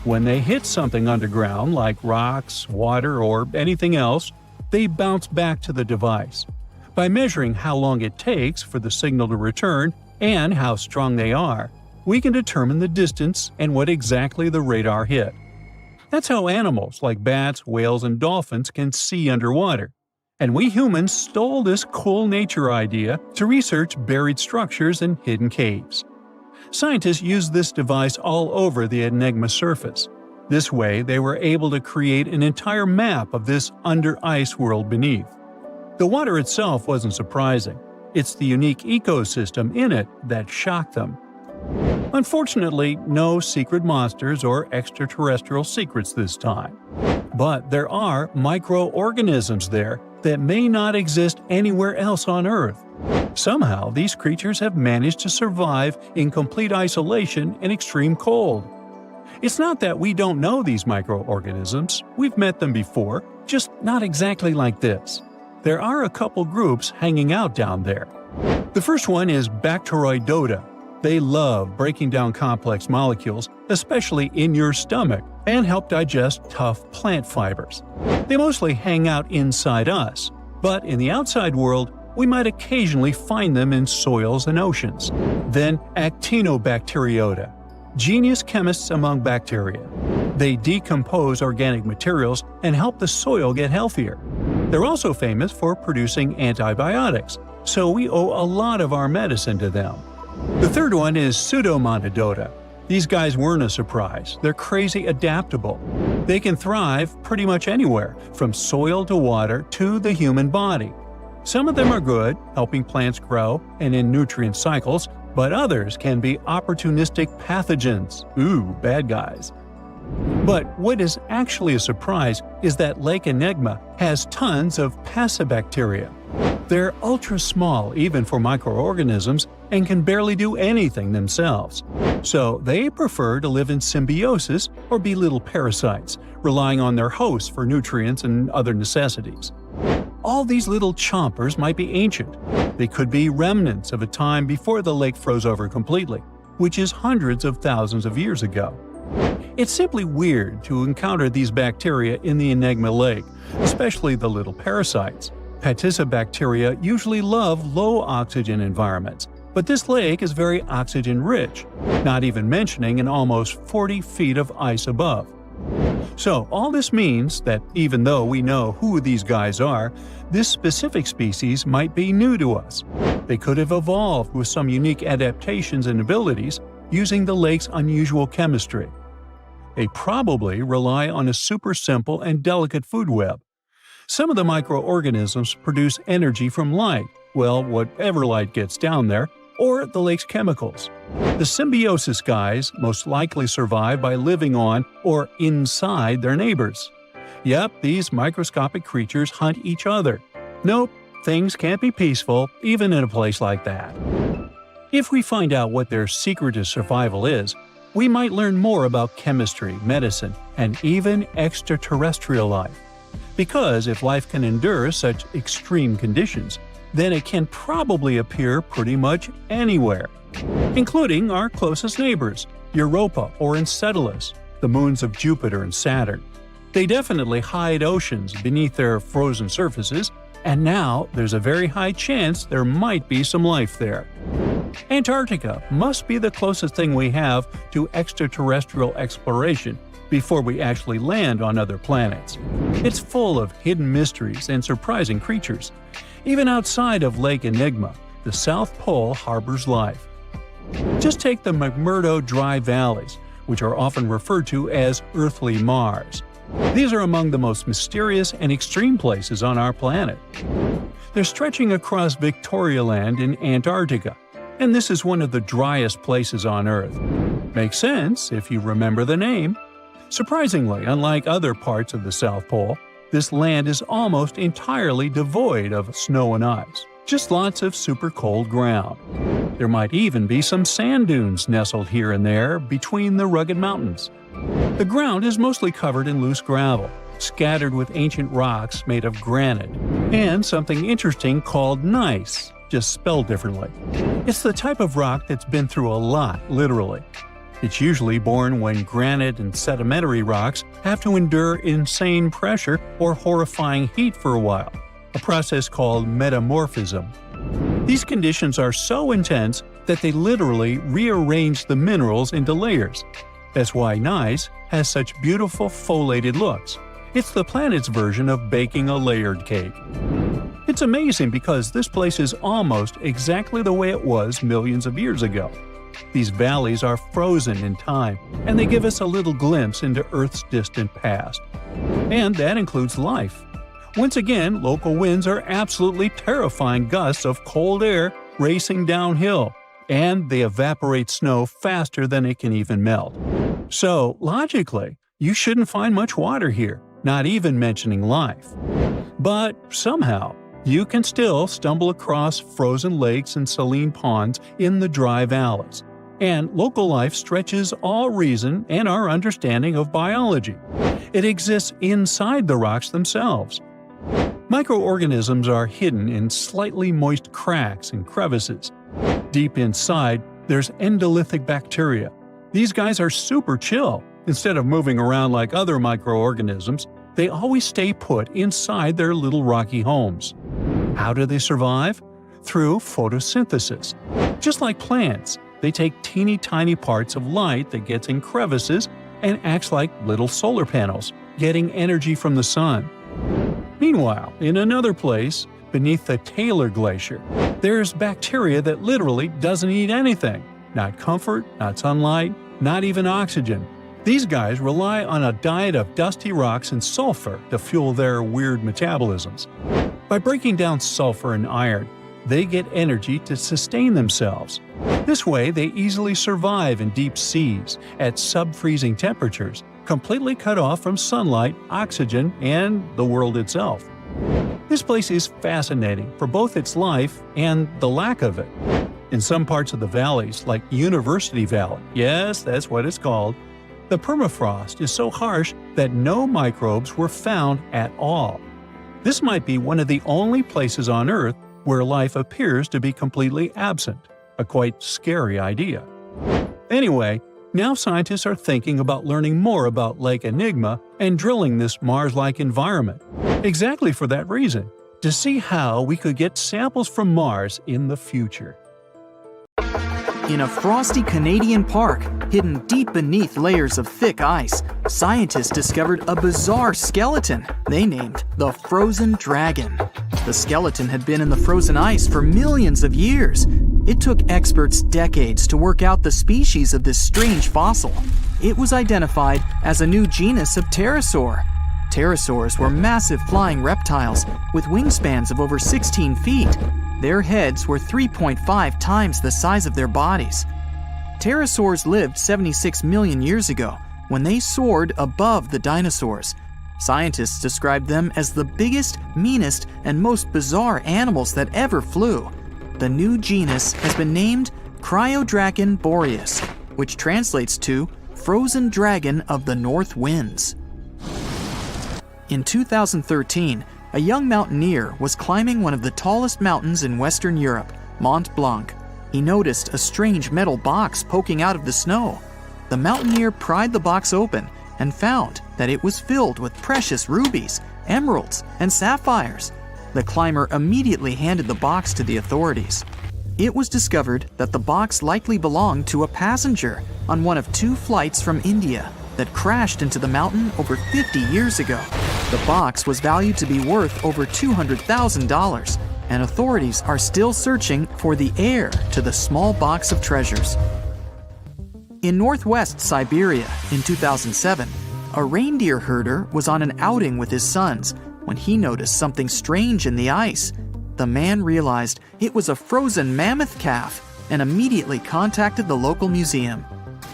B: When they hit something underground, like rocks, water, or anything else, they bounce back to the device. By measuring how long it takes for the signal to return and how strong they are, we can determine the distance and what exactly the radar hit. That's how animals like bats, whales, and dolphins can see underwater. And we humans stole this cool nature idea to research buried structures and hidden caves. Scientists used this device all over the Enigma surface. This way, they were able to create an entire map of this under-ice world beneath. The water itself wasn't surprising. It's the unique ecosystem in it that shocked them. Unfortunately, no secret monsters or extraterrestrial secrets this time. But there are microorganisms there that may not exist anywhere else on Earth. Somehow, these creatures have managed to survive in complete isolation and extreme cold. It's not that we don't know these microorganisms, we've met them before, just not exactly like this. There are a couple groups hanging out down there. The first one is Bacteroidota. They love breaking down complex molecules, especially in your stomach, and help digest tough plant fibers. They mostly hang out inside us, but in the outside world, we might occasionally find them in soils and oceans. Then Actinobacteriota, genius chemists among bacteria. They decompose organic materials and help the soil get healthier. They're also famous for producing antibiotics, so we owe a lot of our medicine to them. The third one is Pseudomonadota. These guys weren't a surprise. They're crazy adaptable. They can thrive pretty much anywhere, from soil to water to the human body. Some of them are good, helping plants grow and in nutrient cycles, but others can be opportunistic pathogens. Ooh, bad guys. But what is actually a surprise is that Lake Enigma has tons of passibacteria. They're ultra-small even for microorganisms and can barely do anything themselves. So they prefer to live in symbiosis or be little parasites, relying on their hosts for nutrients and other necessities. All these little chompers might be ancient. They could be remnants of a time before the lake froze over completely, which is hundreds of thousands of years ago. It's simply weird to encounter these bacteria in the Enigma Lake, especially the little parasites. Passibacteria usually love low-oxygen environments, but this lake is very oxygen-rich, not even mentioning an almost 40 feet of ice above. So all this means that even though we know who these guys are, this specific species might be new to us. They could have evolved with some unique adaptations and abilities using the lake's unusual chemistry. They probably rely on a super simple and delicate food web. Some of the microorganisms produce energy from light, well, whatever light gets down there, or the lake's chemicals. The symbiosis guys most likely survive by living on or inside their neighbors. Yep, these microscopic creatures hunt each other. Nope, things can't be peaceful even in a place like that. If we find out what their secret to survival is, we might learn more about chemistry, medicine, and even extraterrestrial life. Because if life can endure such extreme conditions, then it can probably appear pretty much anywhere, including our closest neighbors, Europa or Enceladus, the moons of Jupiter and Saturn. They definitely hide oceans beneath their frozen surfaces, and now there's a very high chance there might be some life there. Antarctica must be the closest thing we have to extraterrestrial exploration before we actually land on other planets. It's full of hidden mysteries and surprising creatures. Even outside of Lake Enigma, the South Pole harbors life. Just take the McMurdo Dry Valleys, which are often referred to as Earthly Mars. These are among the most mysterious and extreme places on our planet. They're stretching across Victoria Land in Antarctica, and this is one of the driest places on Earth. Makes sense if you remember the name. Surprisingly, unlike other parts of the South Pole, this land is almost entirely devoid of snow and ice, just lots of super cold ground. There might even be some sand dunes nestled here and there between the rugged mountains. The ground is mostly covered in loose gravel, scattered with ancient rocks made of granite, and something interesting called gneiss, just spelled differently. It's the type of rock that's been through a lot, literally. It's usually born when granite and sedimentary rocks have to endure insane pressure or horrifying heat for a while, a process called metamorphism. These conditions are so intense that they literally rearrange the minerals into layers. That's why gneiss has such beautiful foliated looks. It's the planet's version of baking a layered cake. It's amazing because this place is almost exactly the way it was millions of years ago. These valleys are frozen in time, and they give us a little glimpse into Earth's distant past. And that includes life. Once again, local winds are absolutely terrifying gusts of cold air racing downhill, and they evaporate snow faster than it can even melt. So, logically, you shouldn't find much water here, not even mentioning life. But somehow, you can still stumble across frozen lakes and saline ponds in the dry valleys. And local life stretches all reason and our understanding of biology. It exists inside the rocks themselves. Microorganisms are hidden in slightly moist cracks and crevices. Deep inside, there's endolithic bacteria. These guys are super chill. Instead of moving around like other microorganisms, they always stay put inside their little rocky homes. How do they survive? Through photosynthesis. Just like plants, they take teeny tiny parts of light that gets in crevices and acts like little solar panels, getting energy from the sun. Meanwhile, in another place, beneath the Taylor Glacier, there's bacteria that literally doesn't eat anything. Not comfort, not sunlight, not even oxygen. These guys rely on a diet of dusty rocks and sulfur to fuel their weird metabolisms. By breaking down sulfur and iron, they get energy to sustain themselves. This way, they easily survive in deep seas at sub-freezing temperatures, completely cut off from sunlight, oxygen, and the world itself. This place is fascinating for both its life and the lack of it. In some parts of the valleys, like University Valley, yes, that's what it's called, the permafrost is so harsh that no microbes were found at all. This might be one of the only places on Earth where life appears to be completely absent, a quite scary idea. Anyway, now scientists are thinking about learning more about Lake Enigma and drilling this Mars-like environment. Exactly for that reason, to see how we could get samples from Mars in the future.
C: In a frosty Canadian park, hidden deep beneath layers of thick ice, scientists discovered a bizarre skeleton they named the Frozen Dragon. The skeleton had been in the frozen ice for millions of years. It took experts decades to work out the species of this strange fossil. It was identified as a new genus of pterosaur. Pterosaurs were massive flying reptiles with wingspans of over 16 feet. Their heads were 3.5 times the size of their bodies. Pterosaurs lived 76 million years ago, when they soared above the dinosaurs. Scientists described them as the biggest, meanest, and most bizarre animals that ever flew. The new genus has been named Cryodragon boreas, which translates to Frozen Dragon of the North Winds. In 2013, a young mountaineer was climbing one of the tallest mountains in Western Europe, Mont Blanc. He noticed a strange metal box poking out of the snow. The mountaineer pried the box open and found that it was filled with precious rubies, emeralds, and sapphires. The climber immediately handed the box to the authorities. It was discovered that the box likely belonged to a passenger on one of 2 flights from India that crashed into the mountain over 50 years ago. The box was valued to be worth over $200,000, and authorities are still searching for the heir to the small box of treasures. In northwest Siberia in 2007, a reindeer herder was on an outing with his sons when he noticed something strange in the ice. The man realized it was a frozen mammoth calf and immediately contacted the local museum.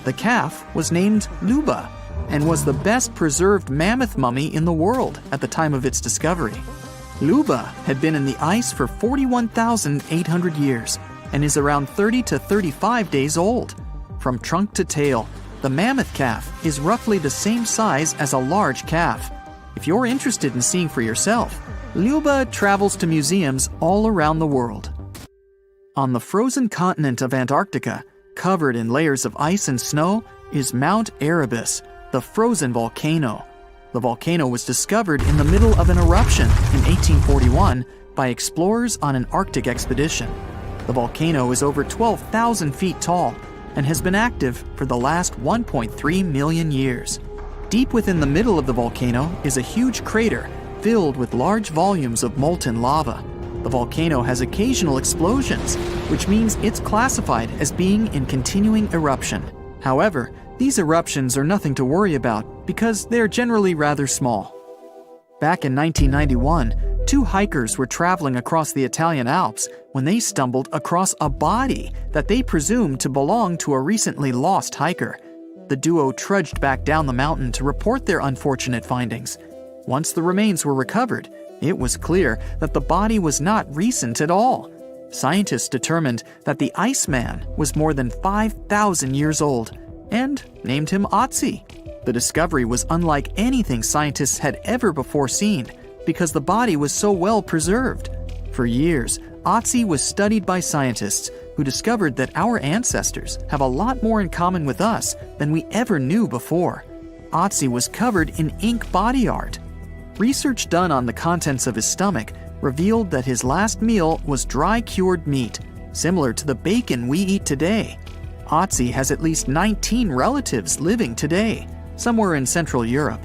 C: The calf was named Luba and was the best preserved mammoth mummy in the world at the time of its discovery. Luba had been in the ice for 41,800 years and is around 30 to 35 days old. From trunk to tail, the mammoth calf is roughly the same size as a large calf. If you're interested in seeing for yourself, Luba travels to museums all around the world. On the frozen continent of Antarctica, covered in layers of ice and snow, is Mount Erebus, the frozen volcano. The volcano was discovered in the middle of an eruption in 1841 by explorers on an Arctic expedition. The volcano is over 12,000 feet tall and has been active for the last 1.3 million years. Deep within the middle of the volcano is a huge crater filled with large volumes of molten lava. The volcano has occasional explosions, which means it's classified as being in continuing eruption. However, these eruptions are nothing to worry about because they're generally rather small. Back in 1991, two hikers were traveling across the Italian Alps when they stumbled across a body that they presumed to belong to a recently lost hiker. The duo trudged back down the mountain to report their unfortunate findings. Once the remains were recovered, it was clear that the body was not recent at all. Scientists determined that the Iceman was more than 5,000 years old and named him Otzi. The discovery was unlike anything scientists had ever before seen because the body was so well preserved. For years, Otzi was studied by scientists who discovered that our ancestors have a lot more in common with us than we ever knew before. Otzi was covered in ink body art. Research done on the contents of his stomach revealed that his last meal was dry-cured meat, similar to the bacon we eat today. Otzi has at least 19 relatives living today, somewhere in Central Europe.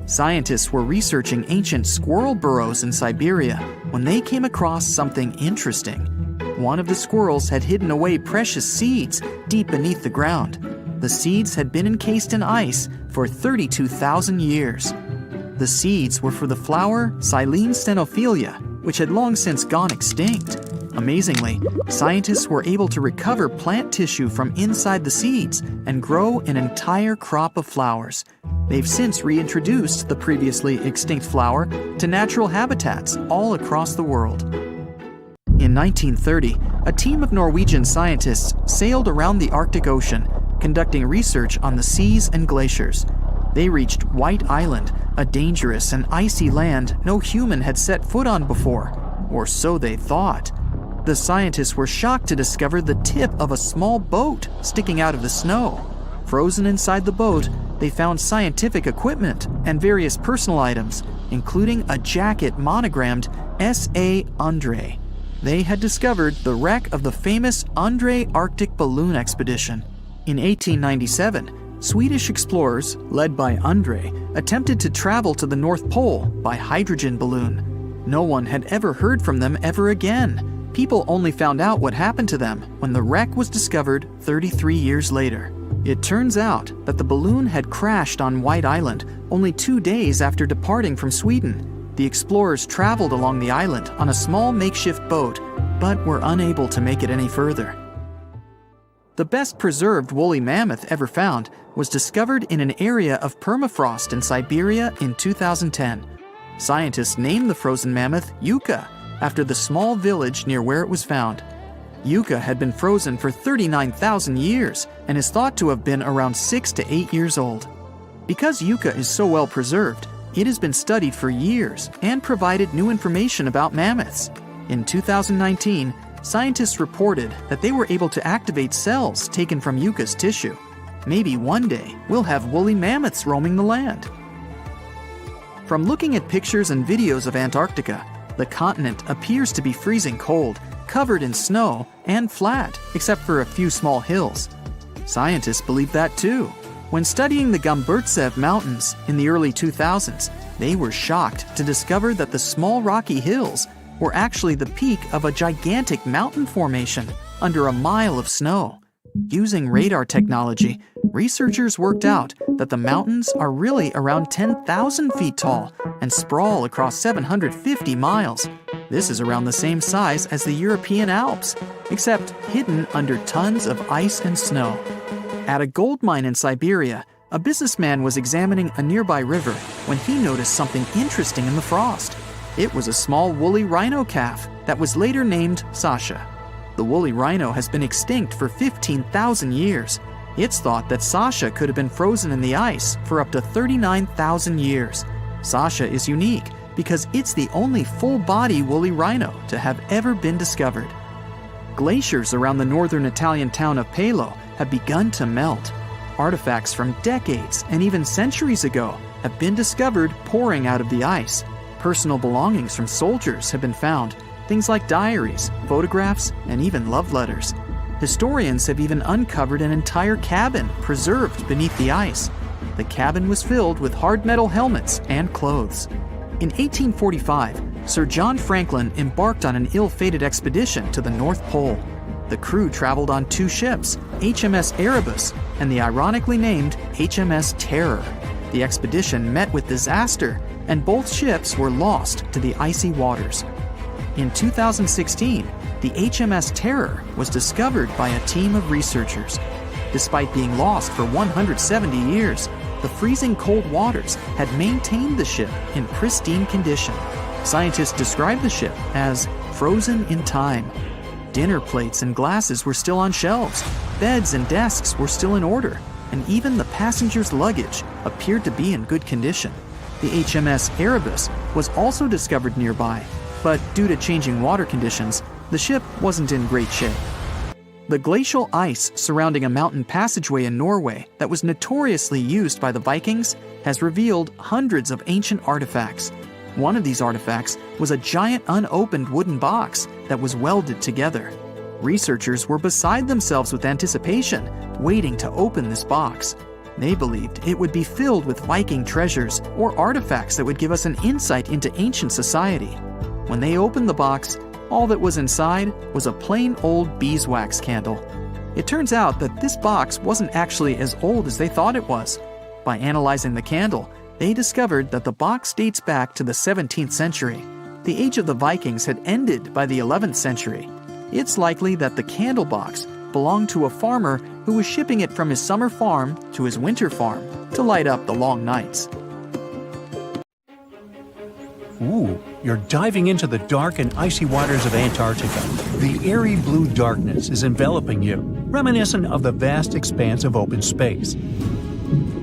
C: Scientists were researching ancient squirrel burrows in Siberia when they came across something interesting. One of the squirrels had hidden away precious seeds deep beneath the ground. The seeds had been encased in ice for 32,000 years. The seeds were for the flower Silene stenophilia, which had long since gone extinct. Amazingly, scientists were able to recover plant tissue from inside the seeds and grow an entire crop of flowers. They've since reintroduced the previously extinct flower to natural habitats all across the world. In 1930, a team of Norwegian scientists sailed around the Arctic Ocean, conducting research on the seas and glaciers. They reached White Island, a dangerous and icy land no human had set foot on before, or so they thought. The scientists were shocked to discover the tip of a small boat sticking out of the snow. Frozen inside the boat, they found scientific equipment and various personal items, including a jacket monogrammed S.A. Andre. They had discovered the wreck of the famous Andre Arctic balloon expedition. In 1897, Swedish explorers, led by Andre, attempted to travel to the North Pole by hydrogen balloon. No one had ever heard from them ever again. People only found out what happened to them when the wreck was discovered 33 years later. It turns out that the balloon had crashed on White Island only 2 days after departing from Sweden. The explorers traveled along the island on a small makeshift boat, but were unable to make it any further. The best preserved woolly mammoth ever found was discovered in an area of permafrost in Siberia in 2010. Scientists named the frozen mammoth Yucca, after the small village near where it was found. Yucca had been frozen for 39,000 years and is thought to have been around 6 to 8 years old. Because Yucca is so well preserved, it has been studied for years and provided new information about mammoths. In 2019, scientists reported that they were able to activate cells taken from Yucca's tissue. Maybe one day we'll have woolly mammoths roaming the land. From looking at pictures and videos of Antarctica, the continent appears to be freezing cold, covered in snow, and flat, except for a few small hills. Scientists believe that too. When studying the Gamburtsev Mountains in the early 2000s, they were shocked to discover that the small rocky hills were actually the peak of a gigantic mountain formation under a mile of snow. Using radar technology, researchers worked out that the mountains are really around 10,000 feet tall and sprawl across 750 miles. This is around the same size as the European Alps, except hidden under tons of ice and snow. At a gold mine in Siberia, a businessman was examining a nearby river when he noticed something interesting in the frost. It was a small woolly rhino calf that was later named Sasha. The woolly rhino has been extinct for 15,000 years. It's thought that Sasha could have been frozen in the ice for up to 39,000 years. Sasha is unique because it's the only full-body woolly rhino to have ever been discovered. Glaciers around the northern Italian town of Palo have begun to melt. Artifacts from decades and even centuries ago have been discovered pouring out of the ice. Personal belongings from soldiers have been found, things like diaries, photographs, and even love letters. Historians have even uncovered an entire cabin preserved beneath the ice. The cabin was filled with hard metal helmets and clothes. In 1845, Sir John Franklin embarked on an ill-fated expedition to the North Pole. The crew traveled on 2 ships, HMS Erebus and the ironically named HMS Terror. The expedition met with disaster, and both ships were lost to the icy waters. In 2016, the HMS Terror was discovered by a team of researchers. Despite being lost for 170 years, the freezing cold waters had maintained the ship in pristine condition. Scientists describe the ship as frozen in time. Dinner plates and glasses were still on shelves, beds and desks were still in order, and even the passengers' luggage appeared to be in good condition. The HMS Erebus was also discovered nearby, but due to changing water conditions, the ship wasn't in great shape. The glacial ice surrounding a mountain passageway in Norway that was notoriously used by the Vikings has revealed hundreds of ancient artifacts. One of these artifacts was a giant unopened wooden box that was welded together. Researchers were beside themselves with anticipation, waiting to open this box. They believed it would be filled with Viking treasures or artifacts that would give us an insight into ancient society. When they opened the box, all that was inside was a plain old beeswax candle. It turns out that this box wasn't actually as old as they thought it was. By analyzing the candle, they discovered that the box dates back to the 17th century. The age of the Vikings had ended by the 11th century. It's likely that the candle box belonged to a farmer who was shipping it from his summer farm to his winter farm to light up the long nights.
B: Ooh, you're diving into the dark and icy waters of Antarctica. The eerie blue darkness is enveloping you, reminiscent of the vast expanse of open space.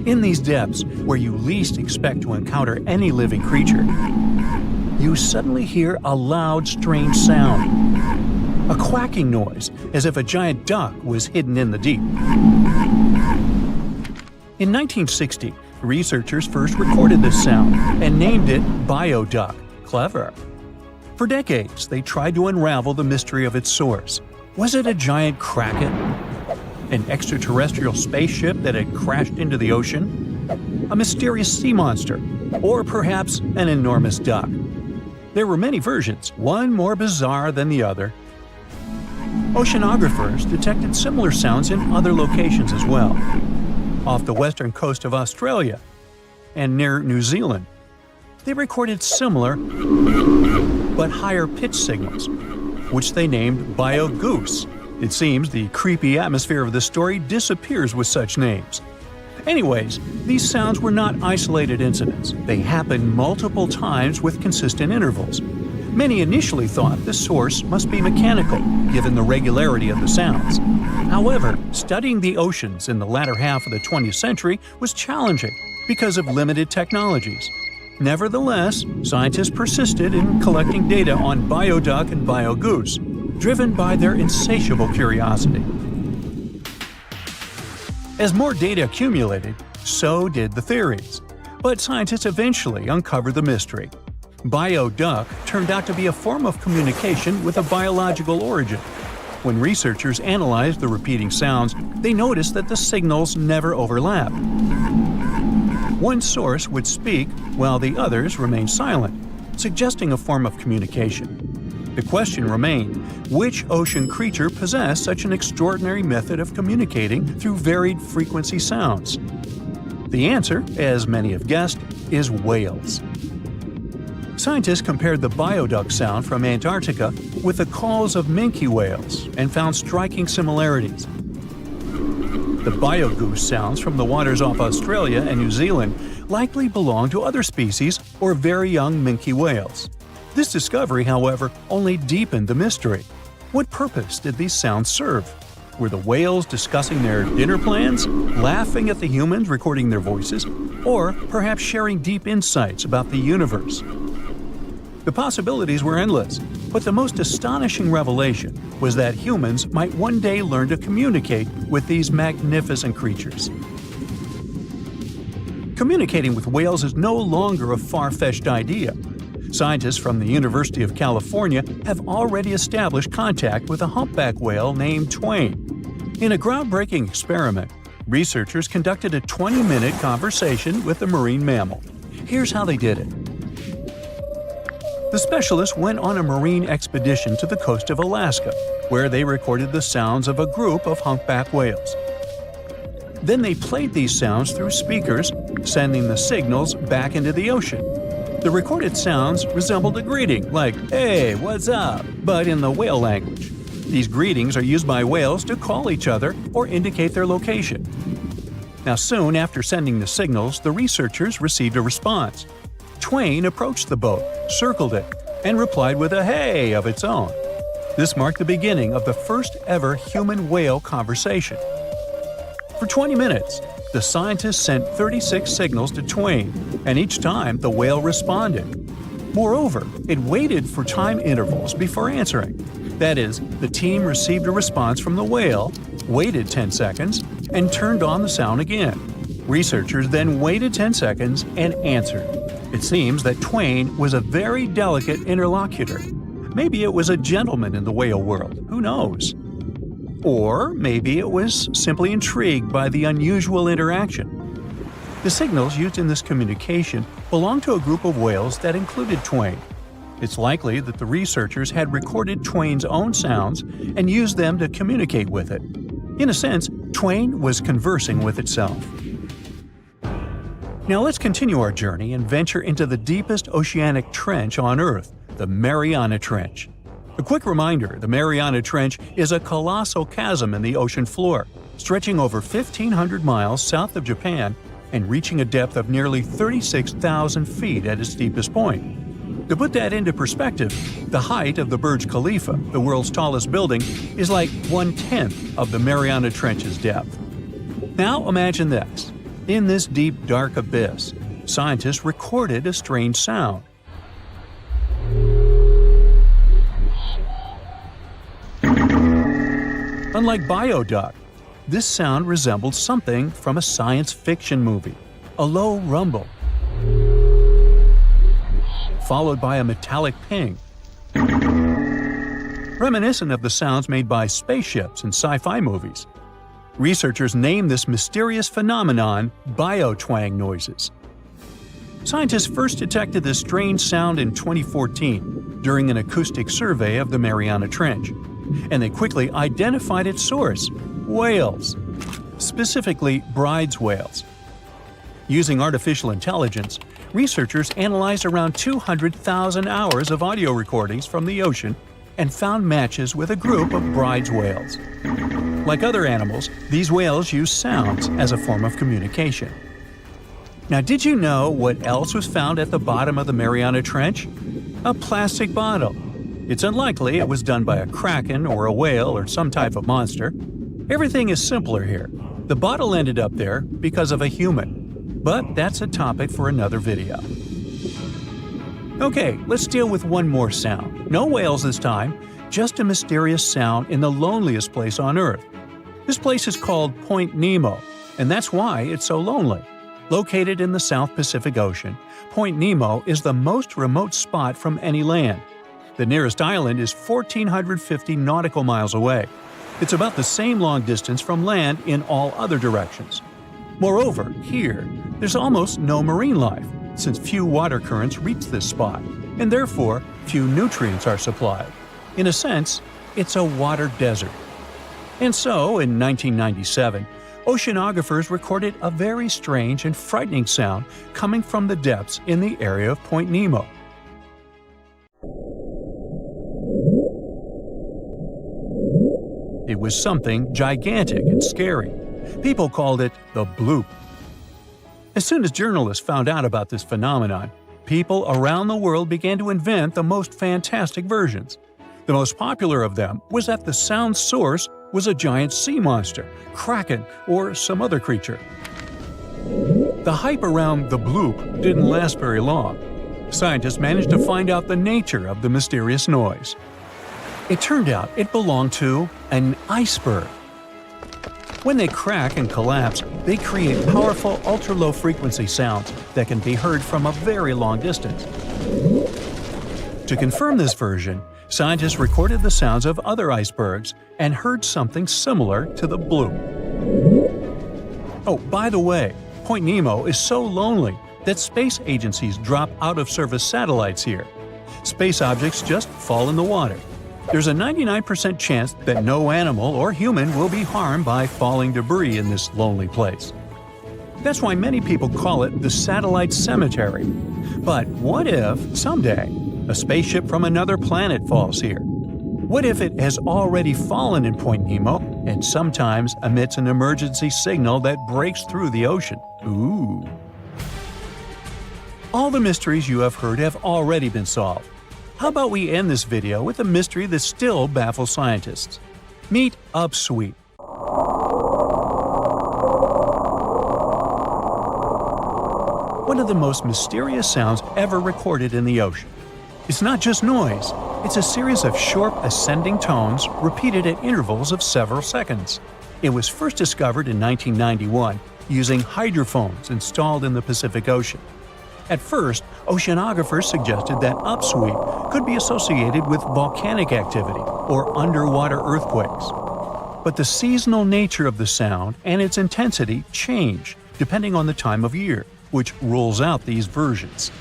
B: In these depths, where you least expect to encounter any living creature, you suddenly hear a loud, strange sound. A quacking noise, as if a giant duck was hidden in the deep. In 1960, researchers first recorded this sound and named it bioduck. Clever. For decades, they tried to unravel the mystery of its source. Was it a giant kraken? An extraterrestrial spaceship that had crashed into the ocean? A mysterious sea monster? Or perhaps an enormous duck? There were many versions, one more bizarre than the other. Oceanographers detected similar sounds in other locations as well. Off the western coast of Australia and near New Zealand, they recorded similar but higher pitch signals, which they named bio-goose. It seems the creepy atmosphere of the story disappears with such names. Anyways, these sounds were not isolated incidents. They happened multiple times with consistent intervals. Many initially thought the source must be mechanical, given the regularity of the sounds. However, studying the oceans in the latter half of the 20th century was challenging because of limited technologies. Nevertheless, scientists persisted in collecting data on bioduck and biogoose, driven by their insatiable curiosity. As more data accumulated, so did the theories. But scientists eventually uncovered the mystery. Bioduck turned out to be a form of communication with a biological origin. When researchers analyzed the repeating sounds, they noticed that the signals never overlapped. One source would speak while the others remained silent, suggesting a form of communication. The question remained, which ocean creature possessed such an extraordinary method of communicating through varied frequency sounds? The answer, as many have guessed, is whales. Scientists compared the bioduck sound from Antarctica with the calls of minke whales and found striking similarities. The biogoose sounds from the waters off Australia and New Zealand likely belong to other species or very young minke whales. This discovery, however, only deepened the mystery. What purpose did these sounds serve? Were the whales discussing their dinner plans, laughing at the humans recording their voices, or perhaps sharing deep insights about the universe? The possibilities were endless, but the most astonishing revelation was that humans might one day learn to communicate with these magnificent creatures. Communicating with whales is no longer a far-fetched idea. Scientists from the University of California have already established contact with a humpback whale named Twain. In a groundbreaking experiment, researchers conducted a 20-minute conversation with the marine mammal. Here's how they did it. The specialists went on a marine expedition to the coast of Alaska, where they recorded the sounds of a group of humpback whales. Then they played these sounds through speakers, sending the signals back into the ocean. The recorded sounds resembled a greeting, like, "Hey, what's up?" but in the whale language. These greetings are used by whales to call each other or indicate their location. Now, soon after sending the signals, the researchers received a response. Twain approached the boat, circled it, and replied with a "hey" of its own. This marked the beginning of the first ever human-whale conversation. For 20 minutes, the scientists sent 36 signals to Twain, and each time the whale responded. Moreover, it waited for time intervals before answering. That is, the team received a response from the whale, waited 10 seconds, and turned on the sound again. Researchers then waited 10 seconds and answered. It seems that Twain was a very delicate interlocutor. Maybe it was a gentleman in the whale world, who knows? Or maybe it was simply intrigued by the unusual interaction. The signals used in this communication belonged to a group of whales that included Twain. It's likely that the researchers had recorded Twain's own sounds and used them to communicate with it. In a sense, Twain was conversing with itself. Now let's continue our journey and venture into the deepest oceanic trench on Earth, the Mariana Trench. A quick reminder, the Mariana Trench is a colossal chasm in the ocean floor, stretching over 1,500 miles south of Japan and reaching a depth of nearly 36,000 feet at its deepest point. To put that into perspective, the height of the Burj Khalifa, the world's tallest building, is like 1/10 of the Mariana Trench's depth. Now imagine this. In this deep, dark abyss, scientists recorded a strange sound. Unlike bioduct, this sound resembled something from a science fiction movie, a low rumble, followed by a metallic ping, reminiscent of the sounds made by spaceships in sci-fi movies. Researchers named this mysterious phenomenon biotwang noises. Scientists first detected this strange sound in 2014 during an acoustic survey of the Mariana Trench, and they quickly identified its source: whales, specifically Bride's whales. Using artificial intelligence, researchers analyzed around 200,000 hours of audio recordings from the ocean and found matches with a group of Bride's whales. Like other animals, these whales use sounds as a form of communication. Now, did you know what else was found at the bottom of the Mariana Trench? A plastic bottle. It's unlikely it was done by a kraken or a whale or some type of monster. Everything is simpler here. The bottle ended up there because of a human. But that's a topic for another video. Okay, let's deal with one more sound. No whales this time, just a mysterious sound in the loneliest place on Earth. This place is called Point Nemo, and that's why it's so lonely. Located in the South Pacific Ocean, Point Nemo is the most remote spot from any land. The nearest island is 1,450 nautical miles away. It's about the same long distance from land in all other directions. Moreover, here, there's almost no marine life, since few water currents reach this spot, and therefore few nutrients are supplied. In a sense, it's a water desert. And so, in 1997, oceanographers recorded a very strange and frightening sound coming from the depths in the area of Point Nemo. It was something gigantic and scary. People called it the bloop. As soon as journalists found out about this phenomenon, people around the world began to invent the most fantastic versions. The most popular of them was that the sound source was a giant sea monster, kraken, or some other creature. The hype around the bloop didn't last very long. Scientists managed to find out the nature of the mysterious noise. It turned out it belonged to an iceberg. When they crack and collapse, they create powerful ultra-low frequency sounds that can be heard from a very long distance. To confirm this version, scientists recorded the sounds of other icebergs and heard something similar to the bloop. Oh, by the way, Point Nemo is so lonely that space agencies drop out-of-service satellites here. Space objects just fall in the water. There's a 99% chance that no animal or human will be harmed by falling debris in this lonely place. That's why many people call it the satellite cemetery. But what if, someday, a spaceship from another planet falls here? What if it has already fallen in Point Nemo and sometimes emits an emergency signal that breaks through the ocean? Ooh. All the mysteries you have heard have already been solved. How about we end this video with a mystery that still baffles scientists? Meet Upsweep. One of the most mysterious sounds ever recorded in the ocean. It's not just noise, it's a series of short ascending tones repeated at intervals of several seconds. It was first discovered in 1991 using hydrophones installed in the Pacific Ocean. At first, oceanographers suggested that upsweep could be associated with volcanic activity or underwater earthquakes. But the seasonal nature of the sound and its intensity change depending on the time of year, which rules out these versions.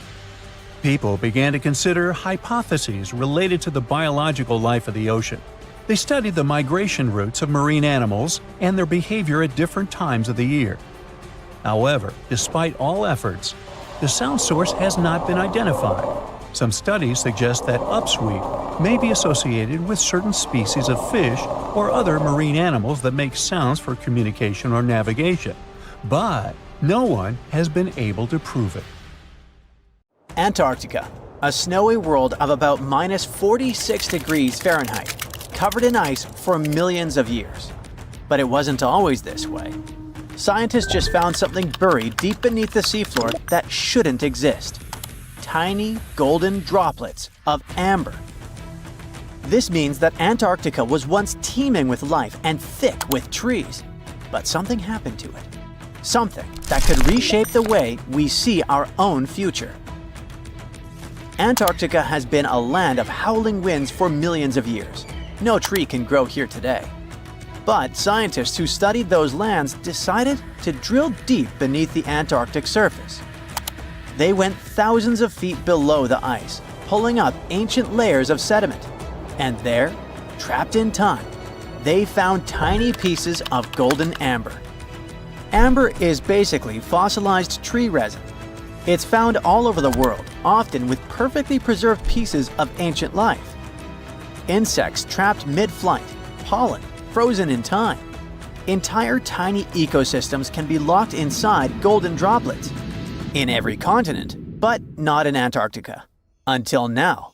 B: People began to consider hypotheses related to the biological life of the ocean. They studied the migration routes of marine animals and their behavior at different times of the year. However, despite all efforts, the sound source has not been identified. Some studies suggest that upsweep may be associated with certain species of fish or other marine animals that make sounds for communication or navigation, but no one has been able to prove it.
A: Antarctica, a snowy world of about minus 46 degrees Fahrenheit, covered in ice for millions of years. But it wasn't always this way. Scientists just found something buried deep beneath the seafloor that shouldn't exist. Tiny golden droplets of amber. This means that Antarctica was once teeming with life and thick with trees. But something happened to it. Something that could reshape the way we see our own future. Antarctica has been a land of howling winds for millions of years. No tree can grow here today. But scientists who studied those lands decided to drill deep beneath the Antarctic surface. They went thousands of feet below the ice, pulling up ancient layers of sediment. And there, trapped in time, they found tiny pieces of golden amber. Amber is basically fossilized tree resin. It's found all over the world, often with perfectly preserved pieces of ancient life. Insects trapped mid-flight, pollen frozen in time. Entire tiny ecosystems can be locked inside golden droplets. In every continent, but not in Antarctica. Until now.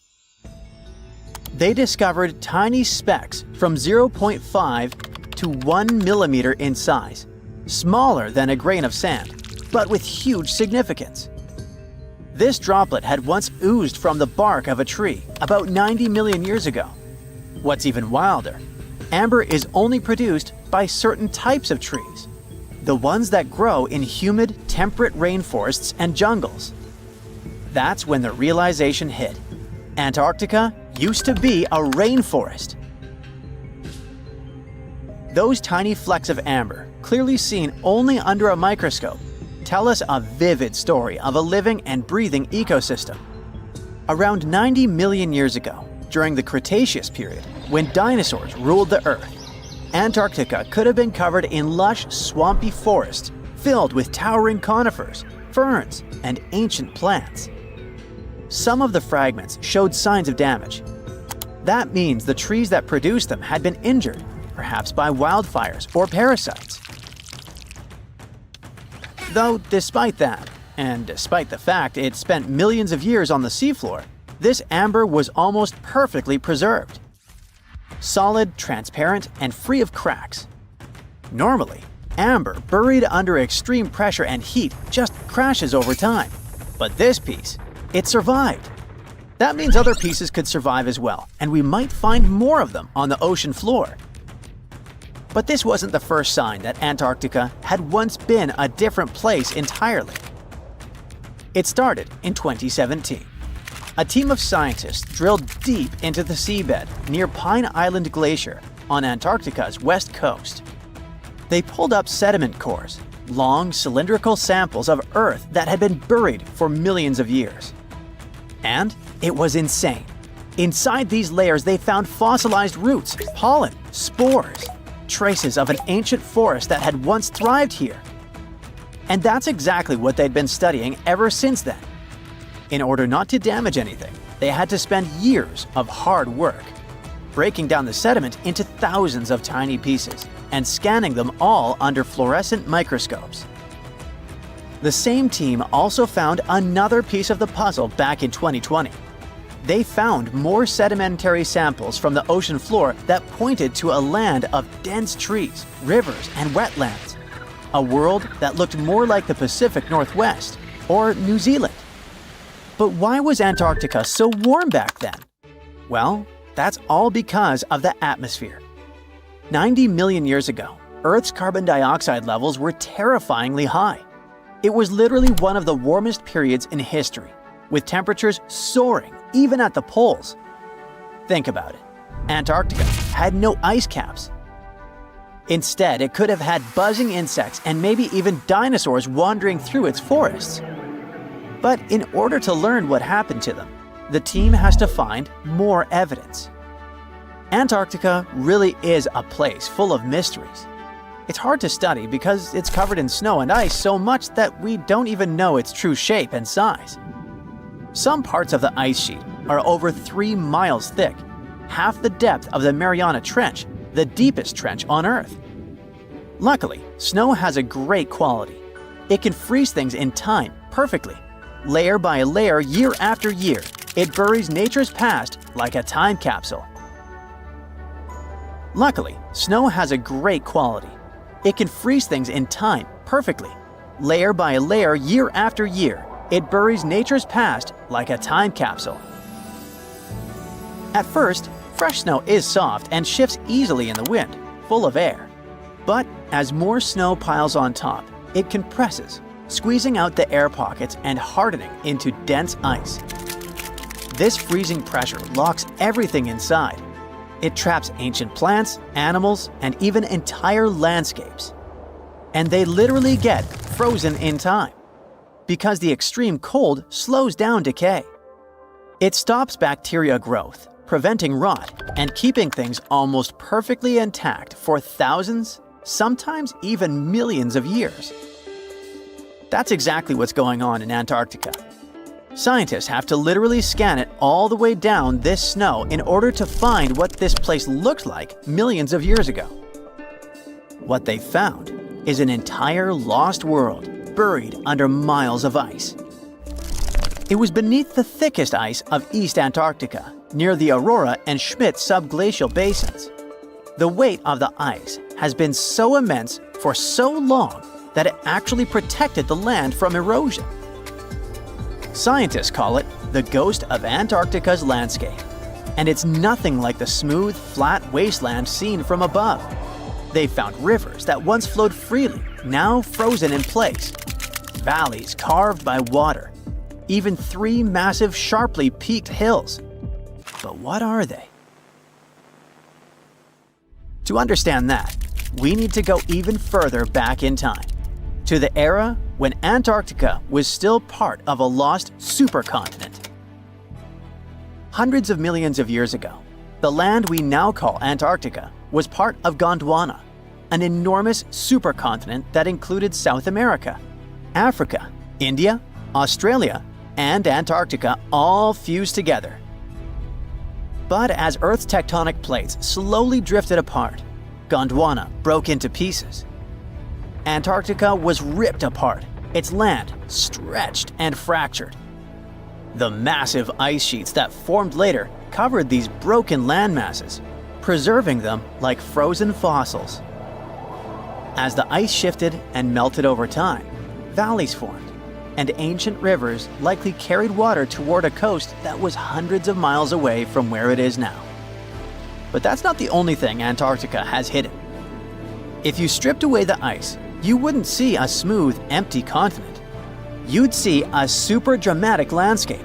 A: They discovered tiny specks from 0.5 to 1 millimeter in size, smaller than a grain of sand, but with huge significance. This droplet had once oozed from the bark of a tree about 90 million years ago. What's even wilder, amber is only produced by certain types of trees, the ones that grow in humid, temperate rainforests and jungles. That's when the realization hit. Antarctica used to be a rainforest. Those tiny flecks of amber, clearly seen only under a microscope, tell us a vivid story of a living and breathing ecosystem. Around 90 million years ago, during the Cretaceous period, when dinosaurs ruled the Earth, Antarctica could have been covered in lush, swampy forests filled with towering conifers, ferns, and ancient plants. Some of the fragments showed signs of damage. That means the trees that produced them had been injured, perhaps by wildfires or parasites. Though despite that, and despite the fact it spent millions of years on the seafloor, this amber was almost perfectly preserved. Solid, transparent, and free of cracks. Normally, amber buried under extreme pressure and heat just crashes over time. But this piece, it survived. That means other pieces could survive as well, and we might find more of them on the ocean floor. But this wasn't the first sign that Antarctica had once been a different place entirely. It started in 2017. a team of scientists drilled deep into the seabed near Pine Island Glacier on Antarctica's west coast. They pulled up sediment cores, long cylindrical samples of Earth that had been buried for millions of years. And it was insane. Inside these layers they found fossilized roots, pollen, spores, traces of an ancient forest that had once thrived here. And that's exactly what they'd been studying ever since then. In order not to damage anything, they had to spend years of hard work, breaking down the sediment into thousands of tiny pieces and scanning them all under fluorescent microscopes. The same team also found another piece of the puzzle back in 2020. They found more sedimentary samples from the ocean floor that pointed to a land of dense trees, rivers, and wetlands. A world that looked more like the Pacific Northwest or New Zealand. But why was Antarctica so warm back then? Well, that's all because of the atmosphere. 90 million years ago, Earth's carbon dioxide levels were terrifyingly high. It was literally one of the warmest periods in history, with temperatures soaring even at the poles. Think about it. Antarctica had no ice caps. Instead, it could have had buzzing insects and maybe even dinosaurs wandering through its forests. But in order to learn what happened to them, the team has to find more evidence. Antarctica really is a place full of mysteries. It's hard to study because it's covered in snow and ice so much that we don't even know its true shape and size. Some parts of the ice sheet are over 3 miles thick, half the depth of the Mariana Trench, the deepest trench on Earth. Luckily, snow has a great quality. It can freeze things in time perfectly. Layer by layer, year after year, it buries nature's past like a time capsule. Luckily, snow has a great quality. It can freeze things in time perfectly. Layer by layer, year after year, it buries nature's past like a time capsule. At first, fresh snow is soft and shifts easily in the wind, full of air. But as more snow piles on top, it compresses, squeezing out the air pockets and hardening into dense ice. This freezing pressure locks everything inside. It traps ancient plants, animals, and even entire landscapes. And they literally get frozen in time, because the extreme cold slows down decay. It stops bacteria growth, preventing rot, and keeping things almost perfectly intact for thousands, sometimes even millions of years. That's exactly what's going on in Antarctica. Scientists have to literally scan it all the way down this snow in order to find what this place looked like millions of years ago. What they found is an entire lost world buried under miles of ice. It was beneath the thickest ice of East Antarctica, near the Aurora and Schmidt subglacial basins. The weight of the ice has been so immense for so long that it actually protected the land from erosion. Scientists call it the ghost of Antarctica's landscape, and it's nothing like the smooth, flat wasteland seen from above. They found rivers that once flowed freely, now frozen in place, valleys carved by water, even 3 massive, sharply peaked hills. But what are they? To understand that, we need to go even further back in time, to the era when Antarctica was still part of a lost supercontinent. Hundreds of millions of years ago, the land we now call Antarctica was part of Gondwana, an enormous supercontinent that included South America, Africa, India, Australia, and Antarctica all fused together. But as Earth's tectonic plates slowly drifted apart, Gondwana broke into pieces. Antarctica was ripped apart, its land stretched and fractured. The massive ice sheets that formed later covered these broken landmasses, preserving them like frozen fossils. As the ice shifted and melted over time, valleys formed, and ancient rivers likely carried water toward a coast that was hundreds of miles away from where it is now. But that's not the only thing Antarctica has hidden. If you stripped away the ice, you wouldn't see a smooth, empty continent. You'd see a super dramatic landscape.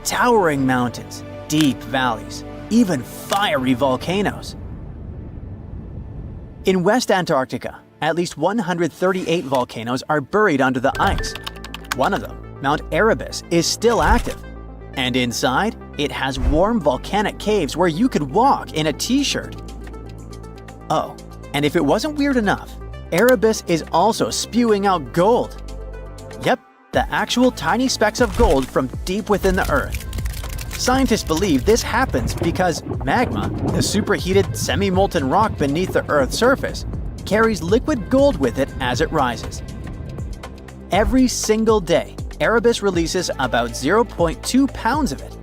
A: towering mountains, deep valleys, even fiery volcanoes. In West Antarctica, at least 138 volcanoes are buried under the ice. One of them, Mount Erebus, is still active. And inside, it has warm volcanic caves where you could walk in a t-shirt. Oh, and if it wasn't weird enough, Erebus is also spewing out gold. Yep, the actual tiny specks of gold from deep within the Earth. Scientists believe this happens because magma, the superheated semi-molten rock beneath the Earth's surface, carries liquid gold with it as it rises. Every single day, Erebus releases about 0.2 pounds of it.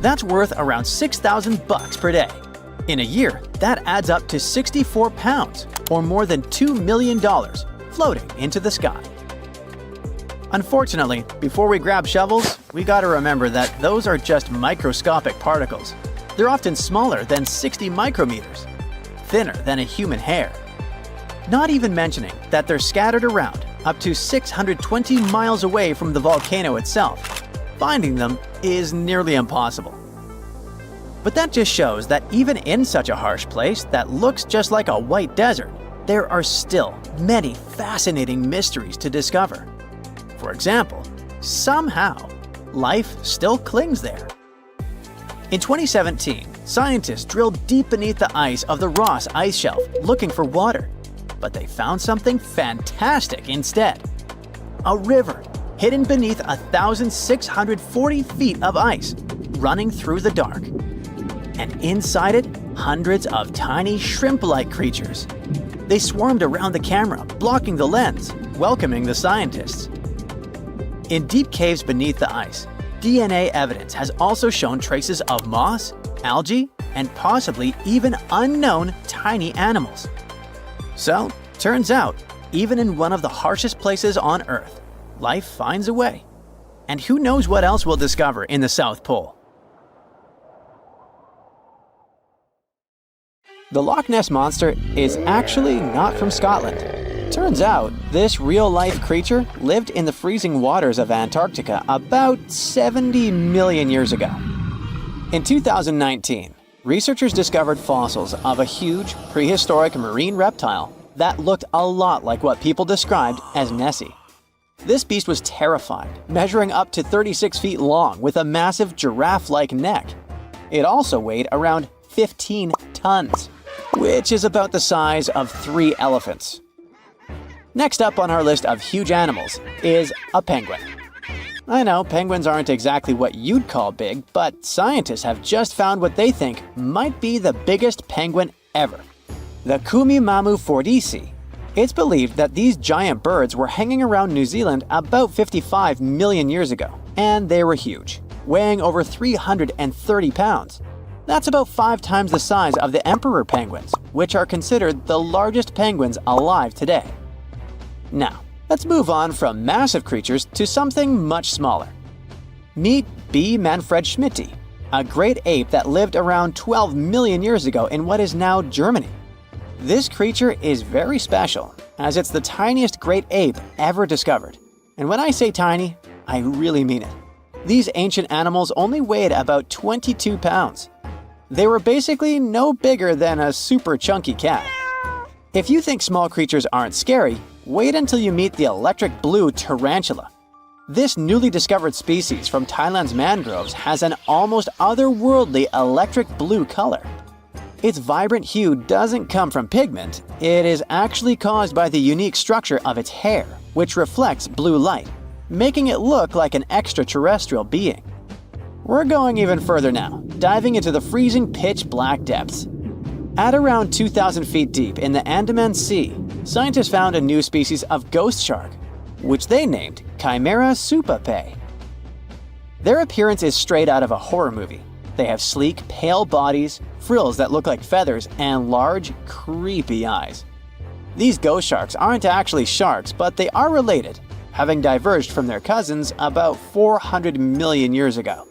A: That's worth around $6,000 per day. In a year, that adds up to 64 pounds, or more than $2 million, floating into the sky. Unfortunately, before we grab shovels, we gotta remember that those are just microscopic particles. They're often smaller than 60 micrometers, thinner than a human hair. Not even mentioning that they're scattered around up to 620 miles away from the volcano itself. Finding them is nearly impossible. But that just shows that even in such a harsh place that looks just like a white desert, there are still many fascinating mysteries to discover. For example, somehow, life still clings there. In 2017, scientists drilled deep beneath the ice of the Ross Ice Shelf looking for water. But they found something fantastic instead. A river hidden beneath 1,640 feet of ice, running through the dark. And inside it, hundreds of tiny shrimp-like creatures. They swarmed around the camera, blocking the lens, welcoming the scientists. In deep caves beneath the ice, DNA evidence has also shown traces of moss, algae, and possibly even unknown tiny animals. So, turns out, even in one of the harshest places on Earth, life finds a way. And who knows what else we'll discover in the South Pole? The Loch Ness Monster is actually not from Scotland. Turns out, this real-life creature lived in the freezing waters of Antarctica about 70 million years ago. In 2019, researchers discovered fossils of a huge, prehistoric marine reptile that looked a lot like what people described as Nessie. This beast was terrifying, measuring up to 36 feet long with a massive giraffe-like neck. It also weighed around 15 tons, which is about the size of 3 elephants. Next up on our list of huge animals is a penguin. I know penguins aren't exactly what you'd call big, but scientists have just found what they think might be the biggest penguin ever, the Kumimamu fordyce. It's believed that these giant birds were hanging around New Zealand about 55 million years ago, and they were huge, weighing over 330 pounds. That's about 5 times the size of the emperor penguins, which are considered the largest penguins alive today. Now, let's move on from massive creatures to something much smaller. Meet B. manfredschmidti, a great ape that lived around 12 million years ago in what is now Germany. This creature is very special, as it's the tiniest great ape ever discovered. And when I say tiny, I really mean it. These ancient animals only weighed about 22 pounds. They were basically no bigger than a super chunky cat. If you think small creatures aren't scary, wait until you meet the electric blue tarantula. This newly discovered species from Thailand's mangroves has an almost otherworldly electric blue color. Its vibrant hue doesn't come from pigment, it is actually caused by the unique structure of its hair, which reflects blue light, making it look like an extraterrestrial being. We're going even further now, diving into the freezing pitch-black depths. At around 2,000 feet deep in the Andaman Sea, scientists found a new species of ghost shark, which they named Chimera supape. Their appearance is straight out of a horror movie. They have sleek, pale bodies, frills that look like feathers, and large, creepy eyes. These ghost sharks aren't actually sharks, but they are related, having diverged from their cousins about 400 million years ago.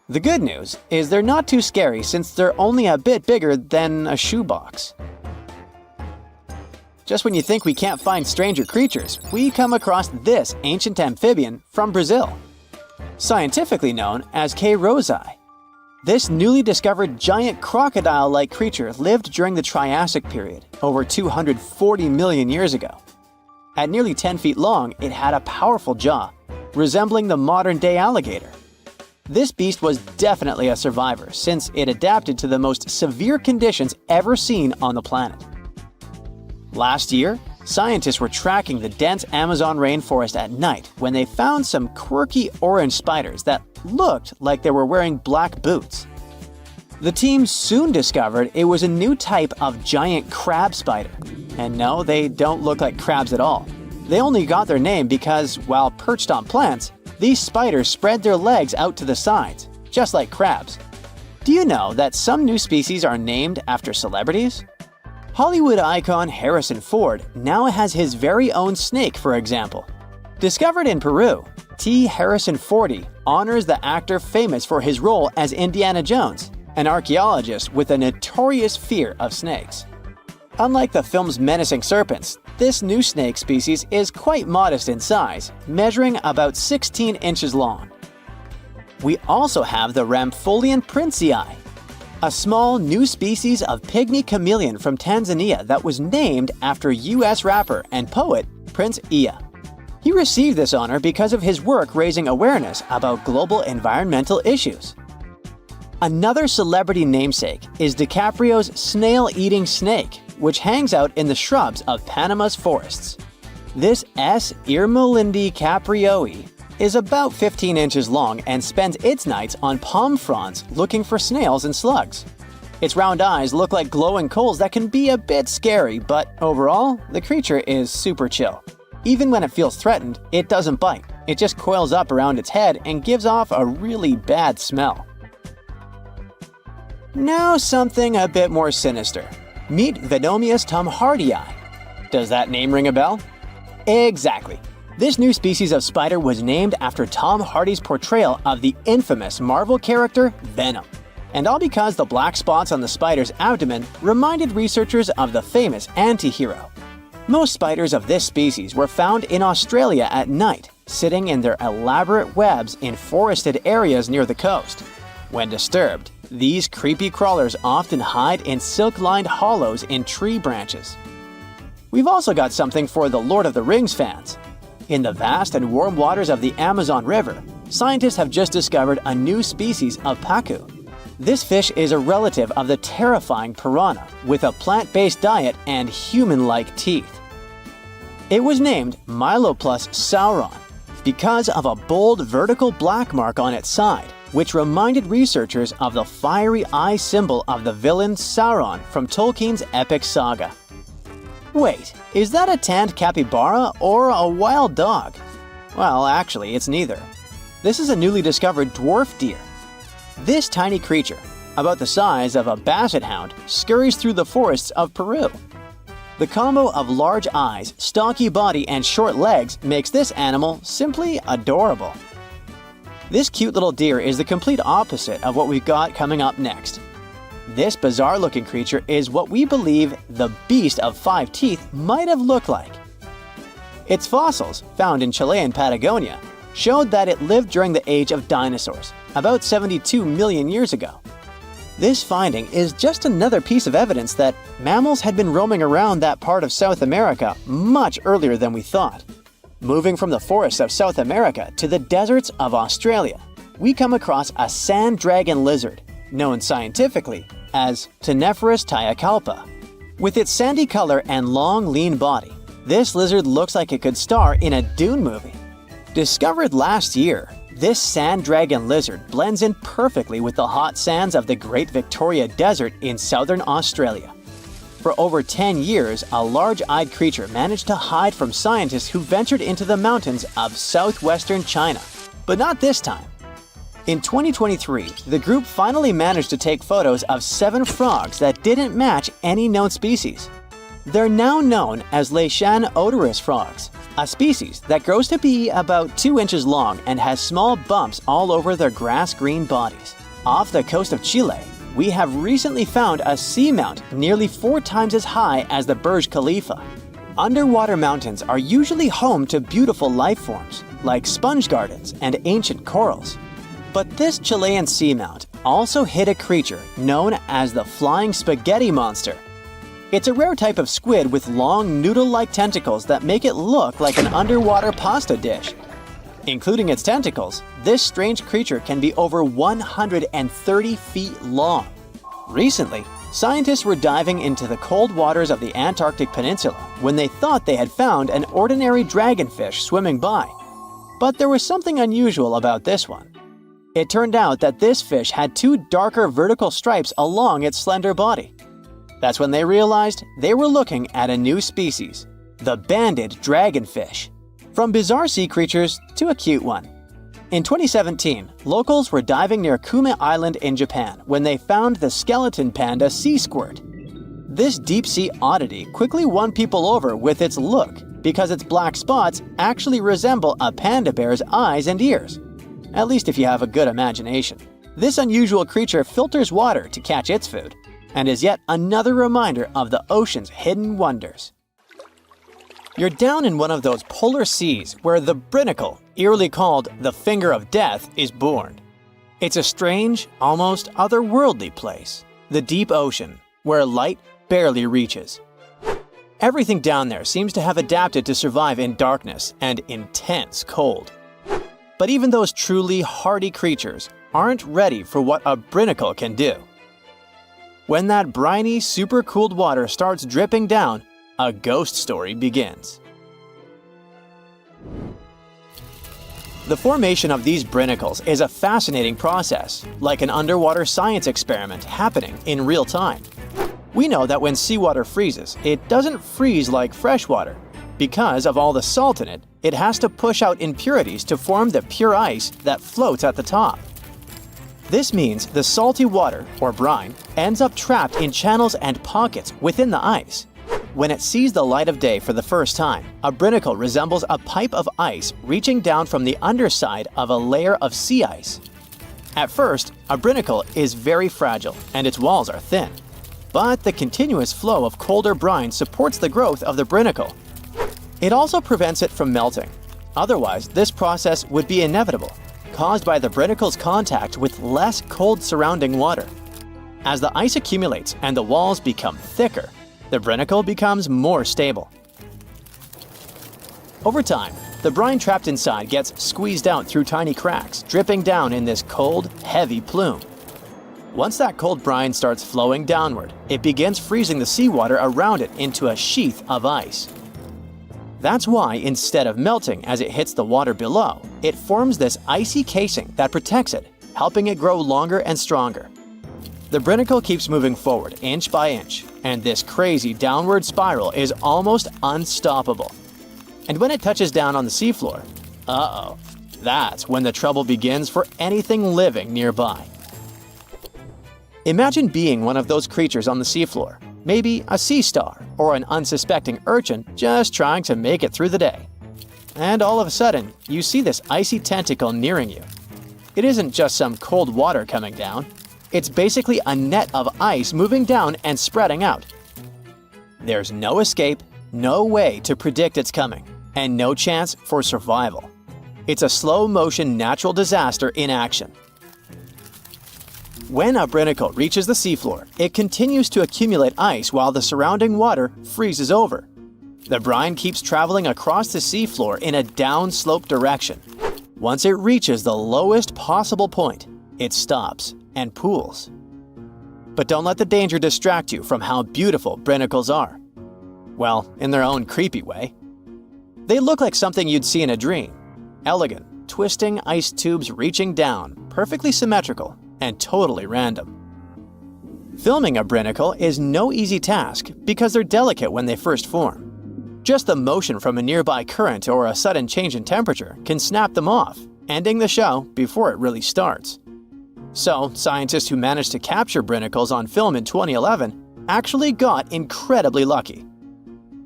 A: The good news is they're not too scary since they're only a bit bigger than a shoebox. Just when you think we can't find stranger creatures, we come across this ancient amphibian from Brazil. scientifically known as K. rosei. This newly discovered giant crocodile-like creature lived during the Triassic period, over 240 million years ago. At nearly 10 feet long, it had a powerful jaw, resembling the modern-day alligator. This beast was definitely a survivor, since it adapted to the most severe conditions ever seen on the planet. Last year, scientists were tracking the dense Amazon rainforest at night when they found some quirky orange spiders that looked like they were wearing black boots. The team soon discovered it was a new type of giant crab spider. And no, they don't look like crabs at all. They only got their name because, while perched on plants, these spiders spread their legs out to the sides, just like crabs. Do you know that some new species are named after celebrities? Hollywood icon Harrison Ford now has his very own snake, for example. Discovered in Peru, T. Harrison Fordy honors the actor famous for his role as Indiana Jones, an archaeologist with a notorious fear of snakes. Unlike the film's menacing serpents, this new snake species is quite modest in size, measuring about 16 inches long. We also have the Rampholion princei, a small new species of pygmy chameleon from Tanzania that was named after US rapper and poet Prince Iya. He received this honor because of his work raising awareness about global environmental issues. Another celebrity namesake is DiCaprio's snail-eating snake, which hangs out in the shrubs of Panama's forests. This S. irmelindi caprioi is about 15 inches long and spends its nights on palm fronds looking for snails and slugs. Its round eyes look like glowing coals that can be a bit scary, but overall, the creature is super chill. Even when it feels threatened, it doesn't bite. It just coils up around its head and gives off a really bad smell. Now something a bit more sinister. Meet Venomius tomhardii. Does that name ring a bell? Exactly. This new species of spider was named after Tom Hardy's portrayal of the infamous Marvel character Venom. And all because the black spots on the spider's abdomen reminded researchers of the famous anti-hero. Most spiders of this species were found in Australia at night, sitting in their elaborate webs in forested areas near the coast. When disturbed, these creepy crawlers often hide in silk-lined hollows in tree branches. We've also got something for the Lord of the Rings fans. In the vast and warm waters of the Amazon River, scientists have just discovered a new species of pacu. This fish is a relative of the terrifying piranha, with a plant-based diet and human-like teeth. It was named Miloplus sauron because of a bold vertical black mark on its side, which reminded researchers of the fiery eye symbol of the villain Sauron from Tolkien's epic saga. Wait, is that a tanned capybara or a wild dog? Well, actually, it's neither. This is a newly discovered dwarf deer. This tiny creature, about the size of a basset hound, scurries through the forests of Peru. The combo of large eyes, stocky body, and short legs makes this animal simply adorable. This cute little deer is the complete opposite of what we've got coming up next. This bizarre-looking creature is what we believe the beast of 5 teeth might have looked like. Its fossils, found in Chilean Patagonia, showed that it lived during the age of dinosaurs, about 72 million years ago. This finding is just another piece of evidence that mammals had been roaming around that part of South America much earlier than we thought. Moving from the forests of South America to the deserts of Australia, we come across a sand dragon lizard, known scientifically as Cteniferus tyakalpa. With its sandy color and long, lean body, this lizard looks like it could star in a Dune movie. Discovered last year, this sand dragon lizard blends in perfectly with the hot sands of the Great Victoria Desert in southern Australia. For over 10 years, a large-eyed creature managed to hide from scientists who ventured into the mountains of southwestern China. But not this time. In 2023, the group finally managed to take photos of 7 frogs that didn't match any known species. They're now known as Leishan odorous frogs, a species that grows to be about 2 inches long and has small bumps all over their grass-green bodies. Off the coast of Chile, we have recently found a seamount nearly 4 times as high as the Burj Khalifa. Underwater mountains are usually home to beautiful life forms, like sponge gardens and ancient corals. But this Chilean seamount also hid a creature known as the flying spaghetti monster. It's a rare type of squid with long noodle-like tentacles that make it look like an underwater pasta dish. Including its tentacles, this strange creature can be over 130 feet long. Recently, scientists were diving into the cold waters of the Antarctic Peninsula when they thought they had found an ordinary dragonfish swimming by. But there was something unusual about this one. It turned out that this fish had two darker vertical stripes along its slender body. That's when they realized they were looking at a new species, the banded dragonfish. From bizarre sea creatures to a cute one. In 2017, locals were diving near Kume Island in Japan when they found the skeleton panda sea squirt. This deep-sea oddity quickly won people over with its look because its black spots actually resemble a panda bear's eyes and ears. At least if you have a good imagination. This unusual creature filters water to catch its food, and is yet another reminder of the ocean's hidden wonders. You're down in one of those polar seas where the Brinicle, eerily called the Finger of Death, is born. It's a strange, almost otherworldly place, the deep ocean, where light barely reaches. Everything down there seems to have adapted to survive in darkness and intense cold. But even those truly hardy creatures aren't ready for what a Brinicle can do. When that briny, super-cooled water starts dripping down, a ghost story begins. The formation of these Brinicles is a fascinating process, like an underwater science experiment happening in real time. We know that when seawater freezes, it doesn't freeze like fresh water. Because of all the salt in it, it has to push out impurities to form the pure ice that floats at the top. This means the salty water, or brine, ends up trapped in channels and pockets within the ice. When it sees the light of day for the first time, a Brinicle resembles a pipe of ice reaching down from the underside of a layer of sea ice. At first, a Brinicle is very fragile and its walls are thin. But the continuous flow of colder brine supports the growth of the Brinicle. It also prevents it from melting. Otherwise, this process would be inevitable, caused by the Brinicle's contact with less cold surrounding water. As the ice accumulates and the walls become thicker, the Brinicle becomes more stable. Over time, the brine trapped inside gets squeezed out through tiny cracks, dripping down in this cold, heavy plume. Once that cold brine starts flowing downward, it begins freezing the seawater around it into a sheath of ice. That's why, instead of melting as it hits the water below, it forms this icy casing that protects it, helping it grow longer and stronger. The Brinicle keeps moving forward inch by inch, and this crazy downward spiral is almost unstoppable. And when it touches down on the seafloor, that's when the trouble begins for anything living nearby. Imagine being one of those creatures on the seafloor, maybe a sea star or an unsuspecting urchin just trying to make it through the day. And all of a sudden, you see this icy tentacle nearing you. It isn't just some cold water coming down. It's basically a net of ice moving down and spreading out. There's no escape, no way to predict its coming, and no chance for survival. It's a slow-motion natural disaster in action. When a Brinicle reaches the seafloor, it continues to accumulate ice while the surrounding water freezes over. The brine keeps traveling across the seafloor in a downslope direction. Once it reaches the lowest possible point, it stops and pools. But don't let the danger distract you from how beautiful Brinicles are. Well, in their own creepy way. They look like something you'd see in a dream. Elegant, twisting ice tubes reaching down, perfectly symmetrical, and totally random. Filming a Brinicle is no easy task because they're delicate when they first form. Just the motion from a nearby current or a sudden change in temperature can snap them off, ending the show before it really starts. So, scientists who managed to capture Brinicles on film in 2011 actually got incredibly lucky.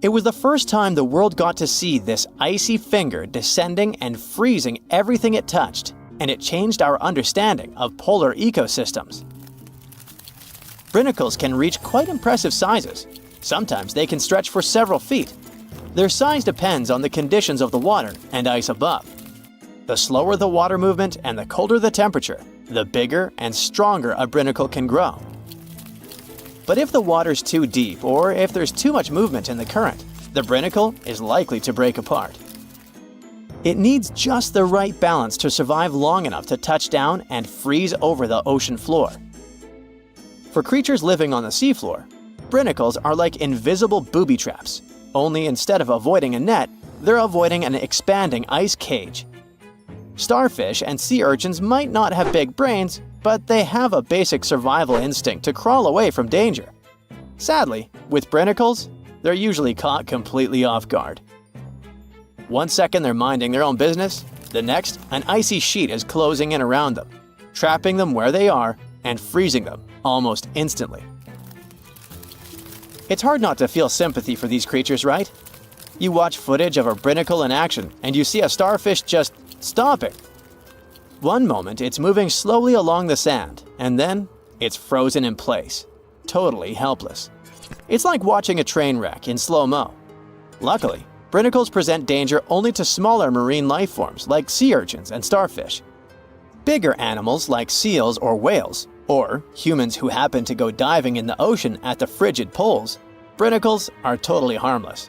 A: It was the first time the world got to see this icy finger descending and freezing everything it touched, and it changed our understanding of polar ecosystems. Brinicles can reach quite impressive sizes. Sometimes they can stretch for several feet. Their size depends on the conditions of the water and ice above. The slower the water movement and the colder the temperature, the bigger and stronger a Brinicle can grow. But if the water's too deep or if there's too much movement in the current, the Brinicle is likely to break apart. It needs just the right balance to survive long enough to touch down and freeze over the ocean floor. For creatures living on the seafloor, Brinicles are like invisible booby traps, only instead of avoiding a net, they're avoiding an expanding ice cage. Starfish and sea urchins might not have big brains, but they have a basic survival instinct to crawl away from danger. Sadly, with Brinicles, they're usually caught completely off guard. One second they're minding their own business, the next, an icy sheet is closing in around them, trapping them where they are and freezing them almost instantly. It's hard not to feel sympathy for these creatures, right? You watch footage of a Brinicle in action and you see a starfish just stopping. One moment it's moving slowly along the sand, and then it's frozen in place, totally helpless. It's like watching a train wreck in slow-mo. Luckily, Brinicles present danger only to smaller marine life forms like sea urchins and starfish. Bigger animals like seals or whales, or humans who happen to go diving in the ocean at the frigid poles, Brinicles are totally harmless.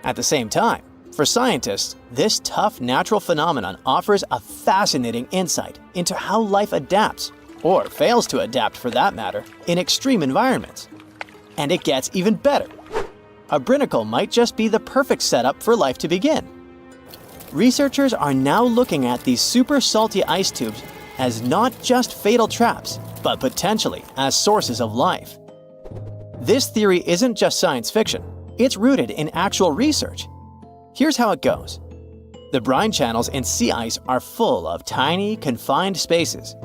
A: At the same time, for scientists, this tough natural phenomenon offers a fascinating insight into how life adapts, or fails to adapt for that matter, in extreme environments. And it gets even better. A Brinicle might just be the perfect setup for life to begin. Researchers are now looking at these super salty ice tubes as not just fatal traps, but potentially as sources of life. This theory isn't just science fiction, it's rooted in actual research. Here's how it goes. The brine channels in sea ice are full of tiny, confined spaces.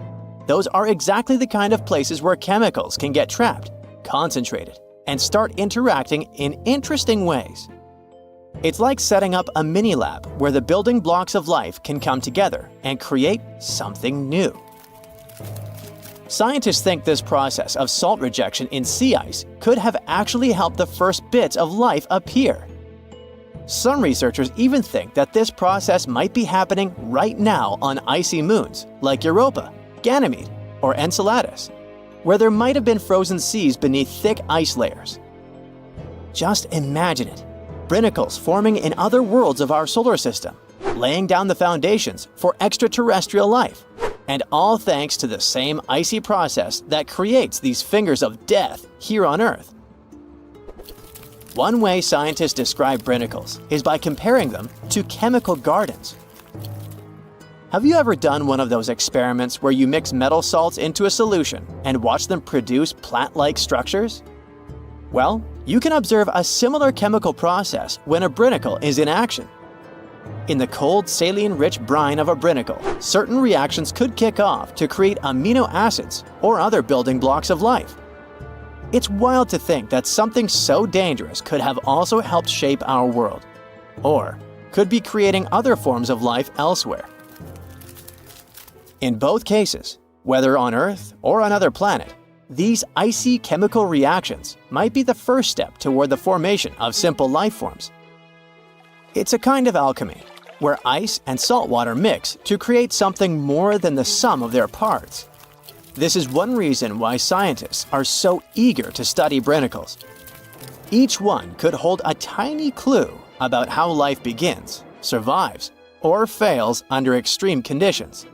A: Those are exactly the kind of places where chemicals can get trapped, concentrated, and start interacting in interesting ways. It's like setting up a mini-lab where the building blocks of life can come together and create something new. Scientists think this process of salt rejection in sea ice could have actually helped the first bits of life appear. Some researchers even think that this process might be happening right now on icy moons like Europa, Ganymede, or Enceladus, where there might have been frozen seas beneath thick ice layers. Just imagine it. Brinicles forming in other worlds of our solar system, laying down the foundations for extraterrestrial life, and all thanks to the same icy process that creates these fingers of death here on Earth. One way scientists describe Brinicles is by comparing them to chemical gardens. Have you ever done one of those experiments where you mix metal salts into a solution and watch them produce plant-like structures? Well, you can observe a similar chemical process when a Brinicle is in action. In the cold, saline-rich brine of a Brinicle, certain reactions could kick off to create amino acids or other building blocks of life. It's wild to think that something so dangerous could have also helped shape our world, or could be creating other forms of life elsewhere. In both cases, whether on Earth or another planet, these icy chemical reactions might be the first step toward the formation of simple life forms. It's a kind of alchemy, where ice and salt water mix to create something more than the sum of their parts. This is one reason why scientists are so eager to study Brinicles. Each one could hold a tiny clue about how life begins, survives, or fails under extreme conditions.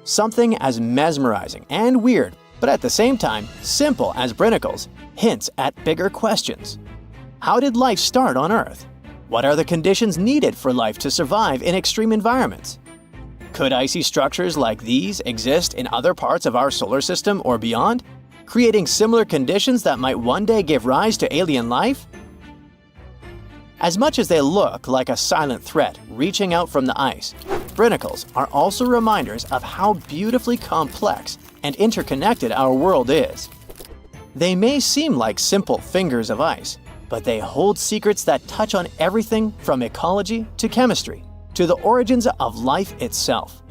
A: Something as mesmerizing and weird, but at the same time simple as Brinicles, hints at bigger questions. How did life start on Earth? What are the conditions needed for life to survive in extreme environments? Could icy structures like these exist in other parts of our solar system or beyond, creating similar conditions that might one day give rise to alien life? As much as they look like a silent threat reaching out from the ice, Brinicles are also reminders of how beautifully complex and interconnected our world is. They may seem like simple fingers of ice, but they hold secrets that touch on everything from ecology to chemistry to the origins of life itself.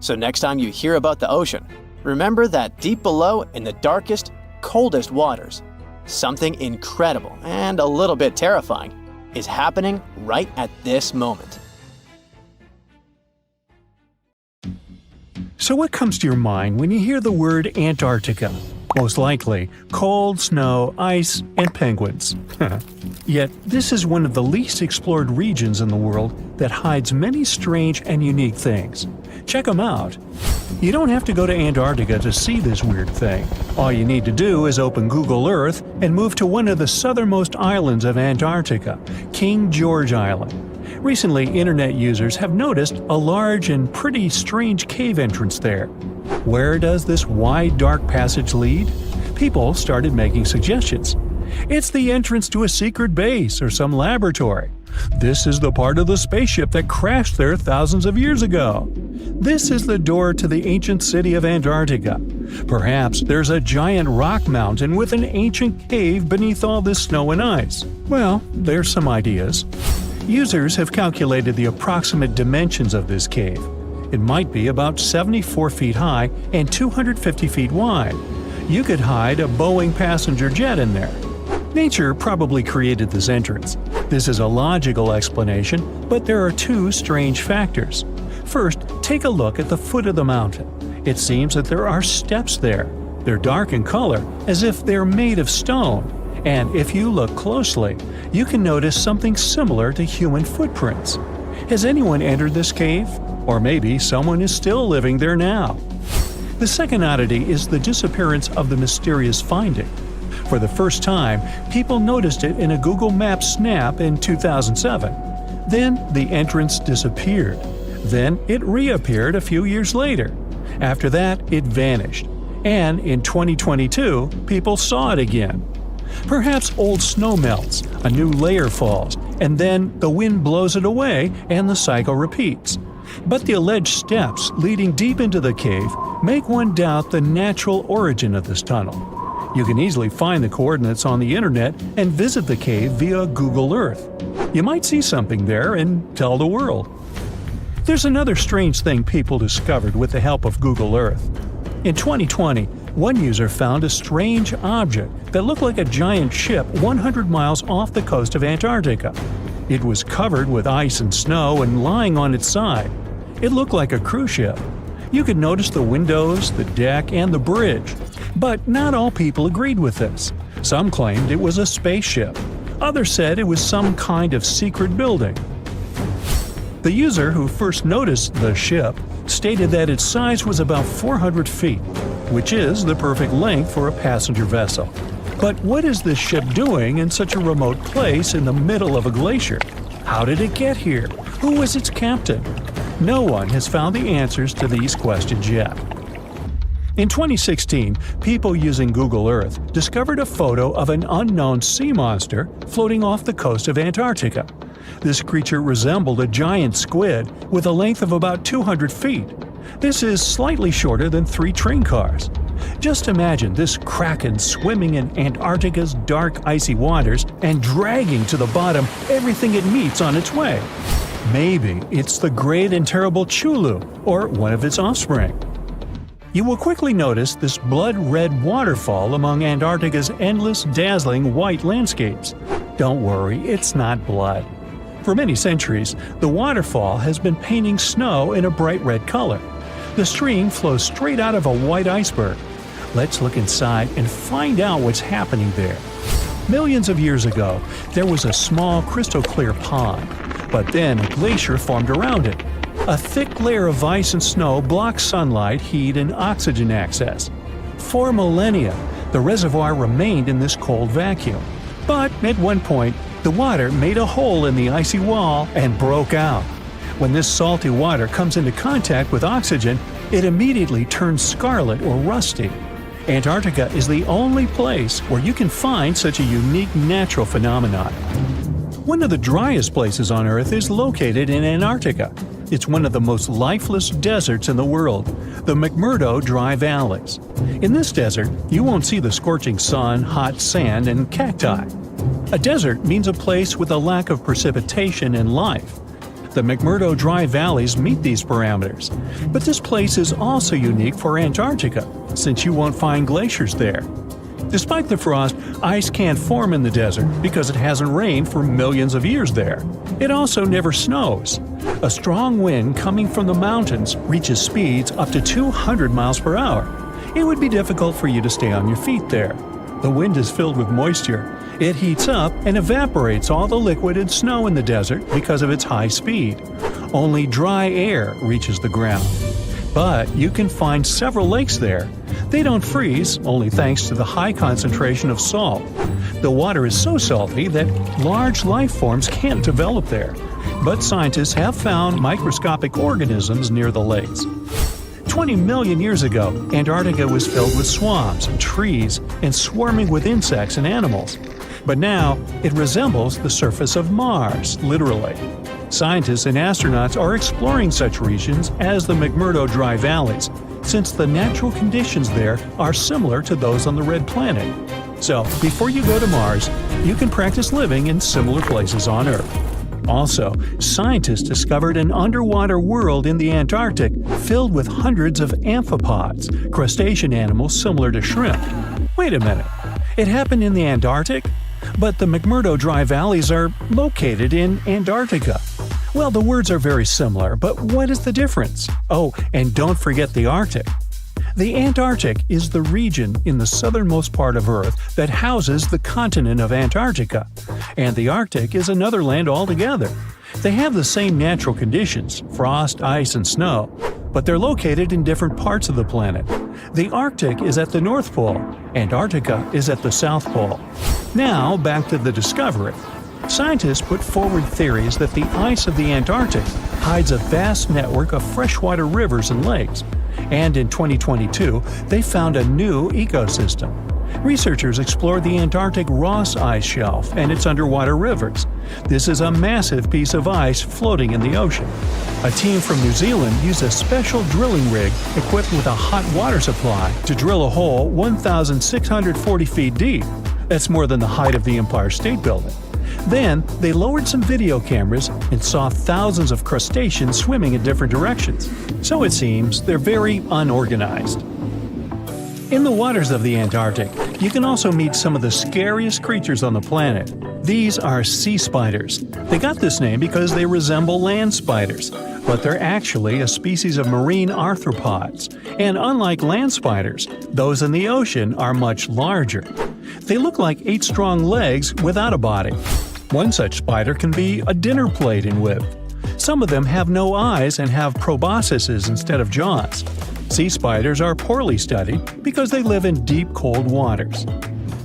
A: So next time you hear about the ocean, remember that deep below in the darkest, coldest waters, something incredible and a little bit terrifying is happening right at this moment.
B: So what comes to your mind when you hear the word Antarctica? Most likely, cold, snow, ice, and penguins. Yet, this is one of the least explored regions in the world that hides many strange and unique things. Check them out. You don't have to go to Antarctica to see this weird thing. All you need to do is open Google Earth and move to one of the southernmost islands of Antarctica, King George Island. Recently, internet users have noticed a large and pretty strange cave entrance there. Where does this wide, dark passage lead? People started making suggestions. It's the entrance to a secret base or some laboratory. This is the part of the spaceship that crashed there thousands of years ago. This is the door to the ancient city of Antarctica. Perhaps there's a giant rock mountain with an ancient cave beneath all this snow and ice. Well, there's some ideas. Users have calculated the approximate dimensions of this cave. It might be about 74 feet high and 250 feet wide. You could hide a Boeing passenger jet in there. Nature probably created this entrance. This is a logical explanation, but there are two strange factors. First, take a look at the foot of the mountain. It seems that there are steps there. They're dark in color, as if they're made of stone. And if you look closely, you can notice something similar to human footprints. Has anyone entered this cave? Or maybe someone is still living there now. The second oddity is the disappearance of the mysterious finding. For the first time, people noticed it in a Google Maps snap in 2007. Then the entrance disappeared. Then it reappeared a few years later. After that, it vanished. And in 2022, people saw it again. Perhaps old snow melts, a new layer falls, and then the wind blows it away and the cycle repeats. But the alleged steps leading deep into the cave make one doubt the natural origin of this tunnel. You can easily find the coordinates on the internet and visit the cave via Google Earth. You might see something there and tell the world. There's another strange thing people discovered with the help of Google Earth. In 2020, one user found a strange object that looked like a giant ship 100 miles off the coast of Antarctica. It was covered with ice and snow and lying on its side. It looked like a cruise ship. You could notice the windows, the deck, and the bridge. But not all people agreed with this. Some claimed it was a spaceship. Others said it was some kind of secret building. The user who first noticed the ship stated that its size was about 400 feet, which is the perfect length for a passenger vessel. But what is this ship doing in such a remote place in the middle of a glacier? How did it get here? Who was its captain? No one has found the answers to these questions yet. In 2016, people using Google Earth discovered a photo of an unknown sea monster floating off the coast of Antarctica. This creature resembled a giant squid with a length of about 200 feet. This is slightly shorter than 3 train cars. Just imagine this kraken swimming in Antarctica's dark, icy waters and dragging to the bottom everything it meets on its way. Maybe it's the great and terrible Chulu, or one of its offspring. You will quickly notice this blood-red waterfall among Antarctica's endless, dazzling white landscapes. Don't worry, it's not blood. For many centuries, the waterfall has been painting snow in a bright red color. The stream flows straight out of a white iceberg. Let's look inside and find out what's happening there. Millions of years ago, there was a small crystal-clear pond, but then a glacier formed around it. A thick layer of ice and snow blocked sunlight, heat, and oxygen access. For millennia, the reservoir remained in this cold vacuum. But at one point, the water made a hole in the icy wall and broke out. When this salty water comes into contact with oxygen, it immediately turns scarlet or rusty. Antarctica is the only place where you can find such a unique natural phenomenon. One of the driest places on Earth is located in Antarctica. It's one of the most lifeless deserts in the world, the McMurdo Dry Valleys. In this desert, you won't see the scorching sun, hot sand, and cacti. A desert means a place with a lack of precipitation and life. The McMurdo Dry Valleys meet these parameters. But this place is also unique for Antarctica, since you won't find glaciers there. Despite the frost, ice can't form in the desert because it hasn't rained for millions of years there. It also never snows. A strong wind coming from the mountains reaches speeds up to 200 miles per hour. It would be difficult for you to stay on your feet there. The wind is filled with moisture. It heats up and evaporates all the liquid and snow in the desert because of its high speed. Only dry air reaches the ground. But you can find several lakes there. They don't freeze, only thanks to the high concentration of salt. The water is so salty that large life forms can't develop there. But scientists have found microscopic organisms near the lakes. 20 million years ago, Antarctica was filled with swamps and trees and swarming with insects and animals. But now, it resembles the surface of Mars, literally. Scientists and astronauts are exploring such regions as the McMurdo Dry Valleys, since the natural conditions there are similar to those on the Red Planet. So, before you go to Mars, you can practice living in similar places on Earth. Also, scientists discovered an underwater world in the Antarctic filled with hundreds of amphipods, crustacean animals similar to shrimp. Wait a minute, it happened in the Antarctic? But the McMurdo Dry Valleys are located in Antarctica. Well, the words are very similar, but what is the difference? Oh, and don't forget the Arctic. The Antarctic is the region in the southernmost part of Earth that houses the continent of Antarctica, and the Arctic is another land altogether. They have the same natural conditions, frost, ice, and snow, but they're located in different parts of the planet. The Arctic is at the North Pole, Antarctica is at the South Pole. Now, back to the discovery. Scientists put forward theories that the ice of the Antarctic hides a vast network of freshwater rivers and lakes. And in 2022, they found a new ecosystem. Researchers explored the Antarctic Ross Ice Shelf and its underwater rivers. This is a massive piece of ice floating in the ocean. A team from New Zealand used a special drilling rig equipped with a hot water supply to drill a hole 1,640 feet deep. That's more than the height of the Empire State Building. Then, they lowered some video cameras and saw thousands of crustaceans swimming in different directions. So it seems they're very unorganized. In the waters of the Antarctic, you can also meet some of the scariest creatures on the planet. These are sea spiders. They got this name because they resemble land spiders, but they're actually a species of marine arthropods. And unlike land spiders, those in the ocean are much larger. They look like 8 strong legs without a body. One such spider can be a dinner plate in width. Some of them have no eyes and have proboscises instead of jaws. Sea spiders are poorly studied because they live in deep, cold waters.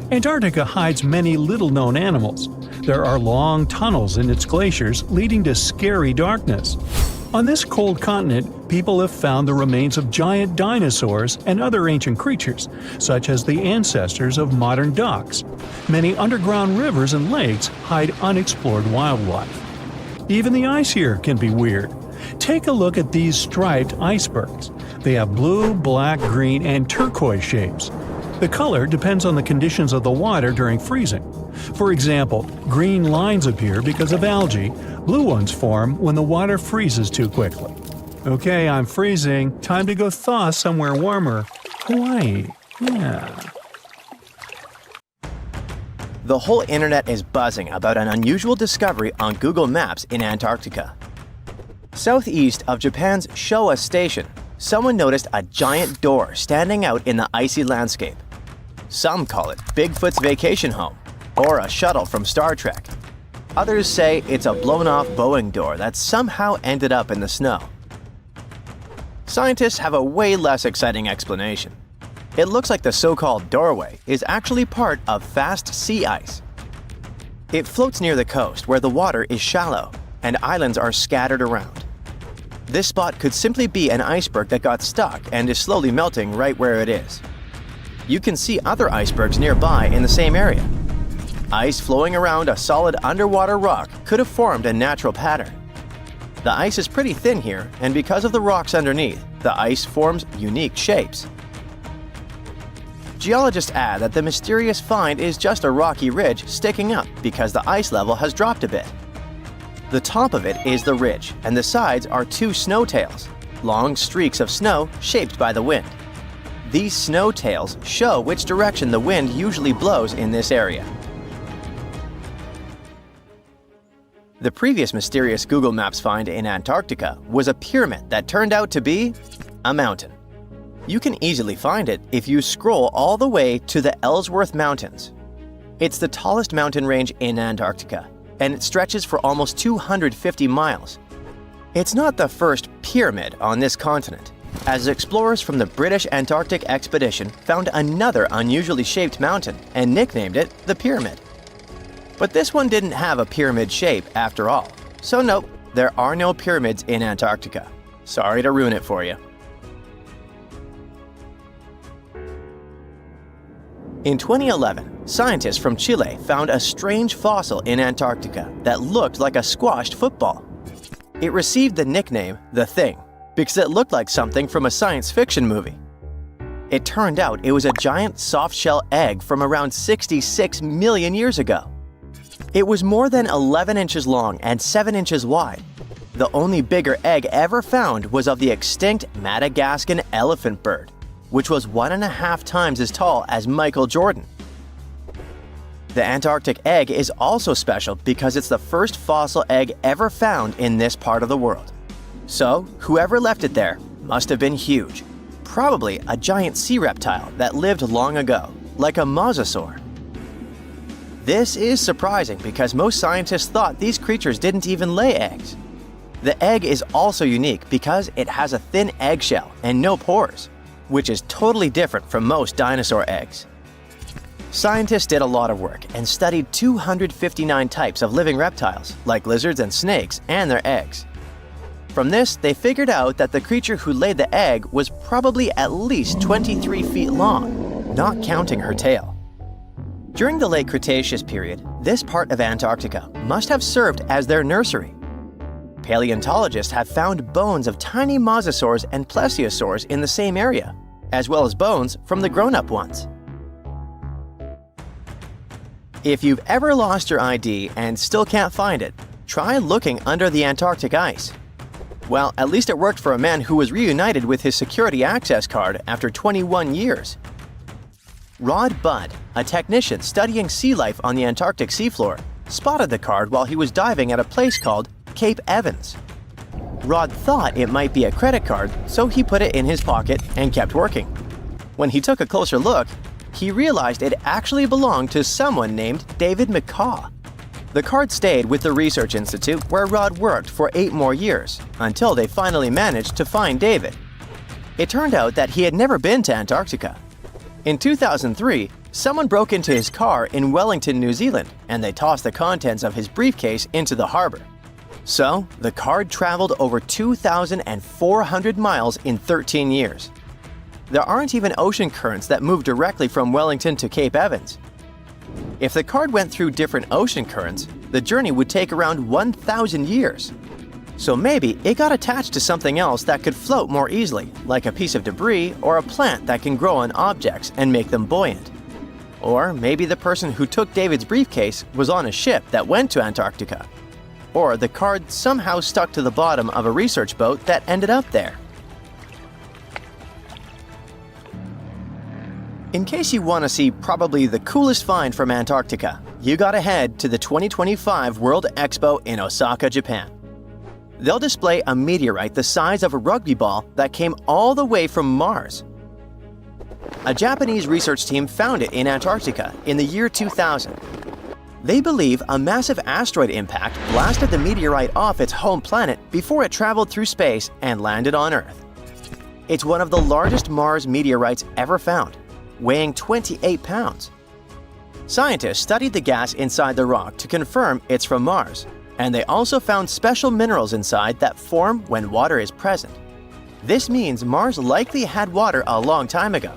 B: Antarctica hides many little-known animals. There are long tunnels in its glaciers leading to scary darkness. On this cold continent, people have found the remains of giant dinosaurs and other ancient creatures, such as the ancestors of modern ducks. Many underground rivers and lakes hide unexplored wildlife. Even the ice here can be weird. Take a look at these striped icebergs. They have blue, black, green, and turquoise shapes. The color depends on the conditions of the water during freezing. For example, green lines appear because of algae. Blue ones form when the water freezes too quickly. Okay, I'm freezing. Time to go thaw somewhere warmer. Hawaii. Yeah.
D: The whole internet is buzzing about an unusual discovery on Google Maps in Antarctica. Southeast of Japan's Showa Station, someone noticed a giant door standing out in the icy landscape. Some call it Bigfoot's vacation home, or a shuttle from Star Trek. Others say it's a blown-off Boeing door that somehow ended up in the snow. Scientists have a way less exciting explanation. It looks like the so-called doorway is actually part of fast sea ice. It floats near the coast where the water is shallow and islands are scattered around. This spot could simply be an iceberg that got stuck and is slowly melting right where it is. You can see other icebergs nearby in the same area. Ice flowing around a solid underwater rock could have formed a natural pattern. The ice is pretty thin here, and because of the rocks underneath, the ice forms unique shapes. Geologists add that the mysterious find is just a rocky ridge sticking up because the ice level has dropped a bit. The top of it is the ridge, and the sides are 2 snow tails, long streaks of snow shaped by the wind. These snow tails show which direction the wind usually blows in this area. The previous mysterious Google Maps find in Antarctica was a pyramid that turned out to be a mountain. You can easily find it if you scroll all the way to the Ellsworth Mountains. It's the tallest mountain range in Antarctica, and it stretches for almost 250 miles. It's not the first pyramid on this continent, as explorers from the British Antarctic Expedition found another unusually shaped mountain and nicknamed it the Pyramid. But this one didn't have a pyramid shape after all, so nope, there are no pyramids in Antarctica. Sorry to ruin it for you. In 2011, scientists from Chile found a strange fossil in Antarctica that looked like a squashed football. It received the nickname The Thing because it looked like something from a science fiction movie. It turned out it was a giant soft-shell egg from around 66 million years ago. It was more than 11 inches long and 7 inches wide. The only bigger egg ever found was of the extinct Madagascan elephant bird, which was 1.5 times as tall as Michael Jordan. The Antarctic egg is also special because it's the first fossil egg ever found in this part of the world. So, whoever left it there must have been huge, probably a giant sea reptile that lived long ago, like a mosasaur. This is surprising because most scientists thought these creatures didn't even lay eggs. The egg is also unique because it has a thin eggshell and no pores, which is totally different from most dinosaur eggs. Scientists did a lot of work and studied 259 types of living reptiles, like lizards and snakes, and their eggs. From this, they figured out that the creature who laid the egg was probably at least 23 feet long, not counting her tail. During the late Cretaceous period, this part of Antarctica must have served as their nursery. Paleontologists have found bones of tiny mosasaurs and plesiosaurs in the same area, as well as bones from the grown-up ones. If you've ever lost your ID and still can't find it, try looking under the Antarctic ice. Well, at least it worked for a man who was reunited with his security access card after 21 years. Rod Budd, a technician studying sea life on the Antarctic seafloor, spotted the card while he was diving at a place called Cape Evans. Rod thought it might be a credit card, so he put it in his pocket and kept working. When he took a closer look, he realized it actually belonged to someone named David McCaw. The card stayed with the research institute where Rod worked for 8 more years, until they finally managed to find David. It turned out that he had never been to Antarctica. In 2003, someone broke into his car in Wellington, New Zealand, and they tossed the contents of his briefcase into the harbor. So, the card traveled over 2,400 miles in 13 years. There aren't even ocean currents that move directly from Wellington to Cape Evans. If the card went through different ocean currents, the journey would take around 1,000 years. So maybe it got attached to something else that could float more easily, like a piece of debris or a plant that can grow on objects and make them buoyant. Or maybe the person who took David's briefcase was on a ship that went to Antarctica. Or the card somehow stuck to the bottom of a research boat that ended up there. In case you want to see probably the coolest find from Antarctica, you gotta head to the 2025 World Expo in Osaka, Japan. They'll display a meteorite the size of a rugby ball that came all the way from Mars. A Japanese research team found it in Antarctica in the year 2000. They believe a massive asteroid impact blasted the meteorite off its home planet before it traveled through space and landed on Earth. It's one of the largest Mars meteorites ever found, weighing 28 pounds. Scientists studied the gas inside the rock to confirm it's from Mars, and they also found special minerals inside that form when water is present. This means Mars likely had water a long time ago.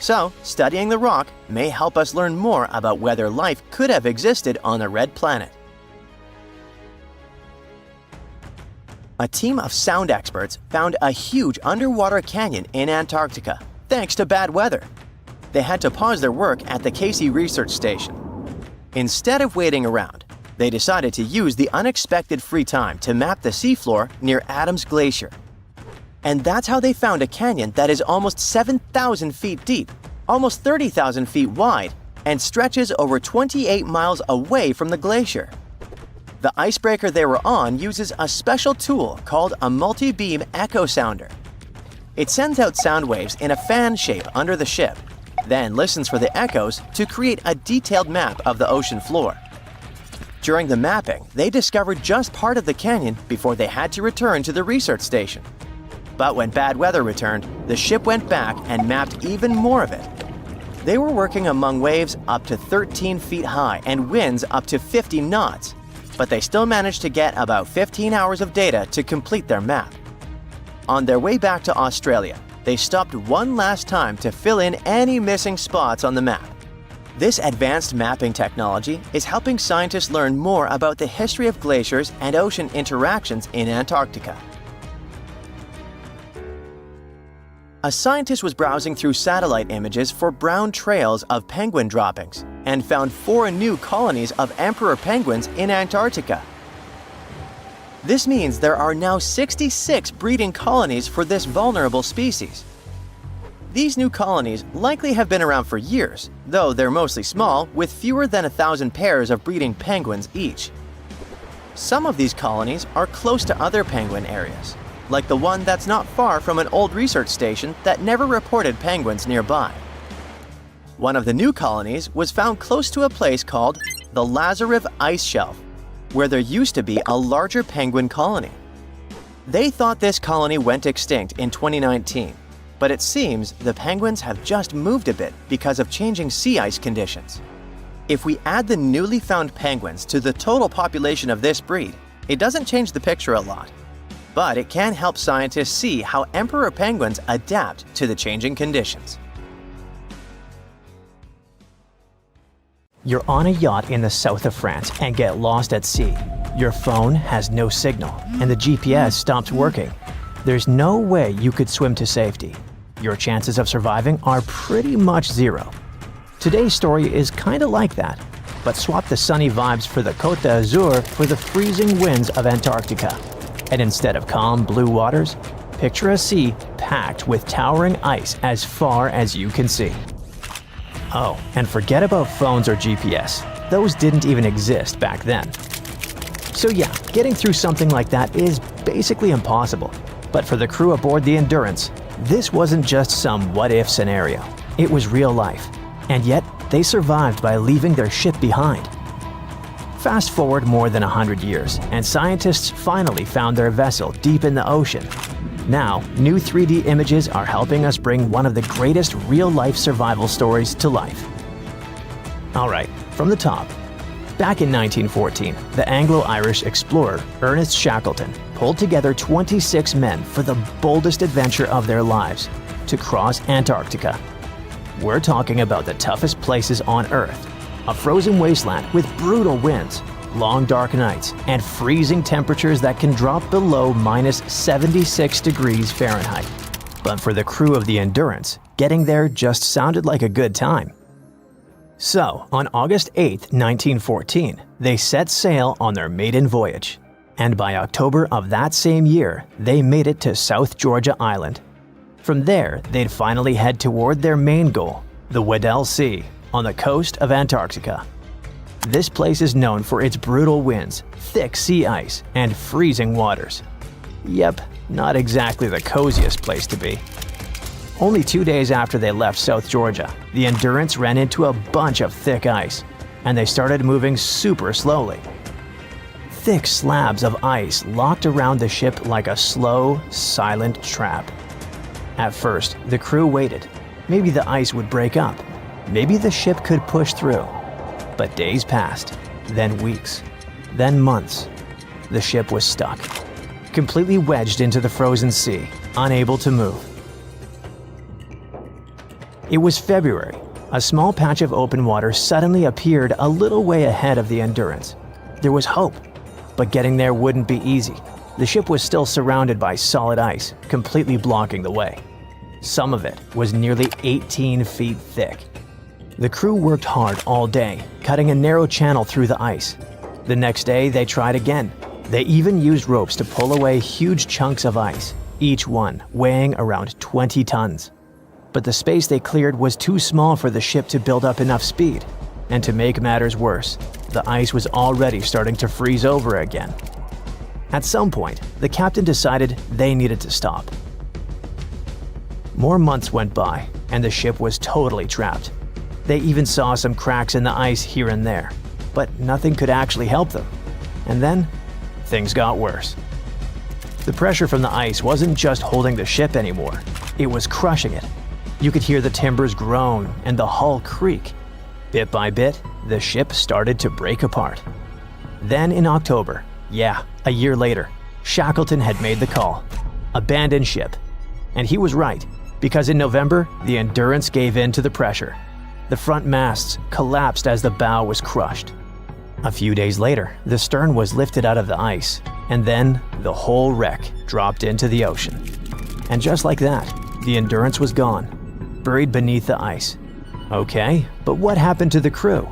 D: So, studying the rock may help us learn more about whether life could have existed on the red planet. A team of sound experts found a huge underwater canyon in Antarctica, thanks to bad weather. They had to pause their work at the Casey Research Station. Instead of waiting around, they decided to use the unexpected free time to map the seafloor near Adams Glacier. And that's how they found a canyon that is almost 7,000 feet deep, almost 30,000 feet wide, and stretches over 28 miles away from the glacier. The icebreaker they were on uses a special tool called a multi-beam echo sounder. It sends out sound waves in a fan shape under the ship, then listens for the echoes to create a detailed map of the ocean floor. During the mapping, they discovered just part of the canyon before they had to return to the research station. But when bad weather returned, the ship went back and mapped even more of it. They were working among waves up to 13 feet high and winds up to 50 knots, but they still managed to get about 15 hours of data to complete their map. On their way back to Australia, they stopped one last time to fill in any missing spots on the map. This advanced mapping technology is helping scientists learn more about the history of glaciers and ocean interactions in Antarctica. A scientist was browsing through satellite images for brown trails of penguin droppings and found 4 new colonies of emperor penguins in Antarctica. This means there are now 66 breeding colonies for this vulnerable species. These new colonies likely have been around for years, though they're mostly small, with fewer than 1,000 pairs of breeding penguins each. Some of these colonies are close to other penguin areas, like the one that's not far from an old research station that never reported penguins nearby. One of the new colonies was found close to a place called the Lazarev Ice Shelf, where there used to be a larger penguin colony. They thought this colony went extinct in 2019, but it seems the penguins have just moved a bit because of changing sea ice conditions. If we add the newly found penguins to the total population of this breed, it doesn't change the picture a lot. But it can help scientists see how emperor penguins adapt to the changing conditions.
A: You're on a yacht in the south of France and get lost at sea. Your phone has no signal and the GPS stops working. There's no way you could swim to safety. Your chances of surviving are pretty much zero. Today's story is kinda like that, but swap the sunny vibes for the Côte d'Azur for the freezing winds of Antarctica. And instead of calm blue waters, picture a sea packed with towering ice as far as you can see. Oh, and forget about phones or GPS. Those didn't even exist back then. So yeah, getting through something like that is basically impossible. But for the crew aboard the Endurance, this wasn't just some what-if scenario. It was real life. And yet, they survived by leaving their ship behind. Fast forward more than 100 years, and scientists finally found their vessel deep in the ocean. Now, new 3D images are helping us bring one of the greatest real-life survival stories to life. Alright, from the top. Back in 1914, the Anglo-Irish explorer Ernest Shackleton pulled together 26 men for the boldest adventure of their lives, to cross Antarctica. We're talking about the toughest places on Earth, a frozen wasteland with brutal winds, long dark nights, and freezing temperatures that can drop below minus 76 degrees Fahrenheit. But for the crew of the Endurance, getting there just sounded like a good time. So, on August 8, 1914, they set sail on their maiden voyage. And by October of that same year, they made it to South Georgia Island. From there, they'd finally head toward their main goal, the Weddell Sea, on the coast of Antarctica. This place is known for its brutal winds, thick sea ice, and freezing waters. Yep, not exactly the coziest place to be. Only 2 days after they left South Georgia, the Endurance ran into a bunch of thick ice, and they started moving super slowly. Thick slabs of ice locked around the ship like a slow, silent trap. At first, the crew waited. Maybe the ice would break up. Maybe the ship could push through. But days passed, then weeks, then months. The ship was stuck, completely wedged into the frozen sea, unable to move. It was February. A small patch of open water suddenly appeared a little way ahead of the Endurance. There was hope, but getting there wouldn't be easy. The ship was still surrounded by solid ice, completely blocking the way. Some of it was nearly 18 feet thick. The crew worked hard all day, cutting a narrow channel through the ice. The next day, they tried again. They even used ropes to pull away huge chunks of ice, each one weighing around 20 tons. But the space they cleared was too small for the ship to build up enough speed. And to make matters worse, the ice was already starting to freeze over again. At some point, the captain decided they needed to stop. More months went by, and the ship was totally trapped. They even saw some cracks in the ice here and there, but nothing could actually help them. And then, things got worse. The pressure from the ice wasn't just holding the ship anymore, it was crushing it. You could hear the timbers groan and the hull creak. Bit by bit, the ship started to break apart. Then in October, a year later, Shackleton had made the call. Abandon ship. And he was right, because in November, the Endurance gave in to the pressure. The front masts collapsed as the bow was crushed. A few days later, the stern was lifted out of the ice, and then the whole wreck dropped into the ocean. And just like that, the Endurance was gone, buried beneath the ice. Okay, but what happened to the crew?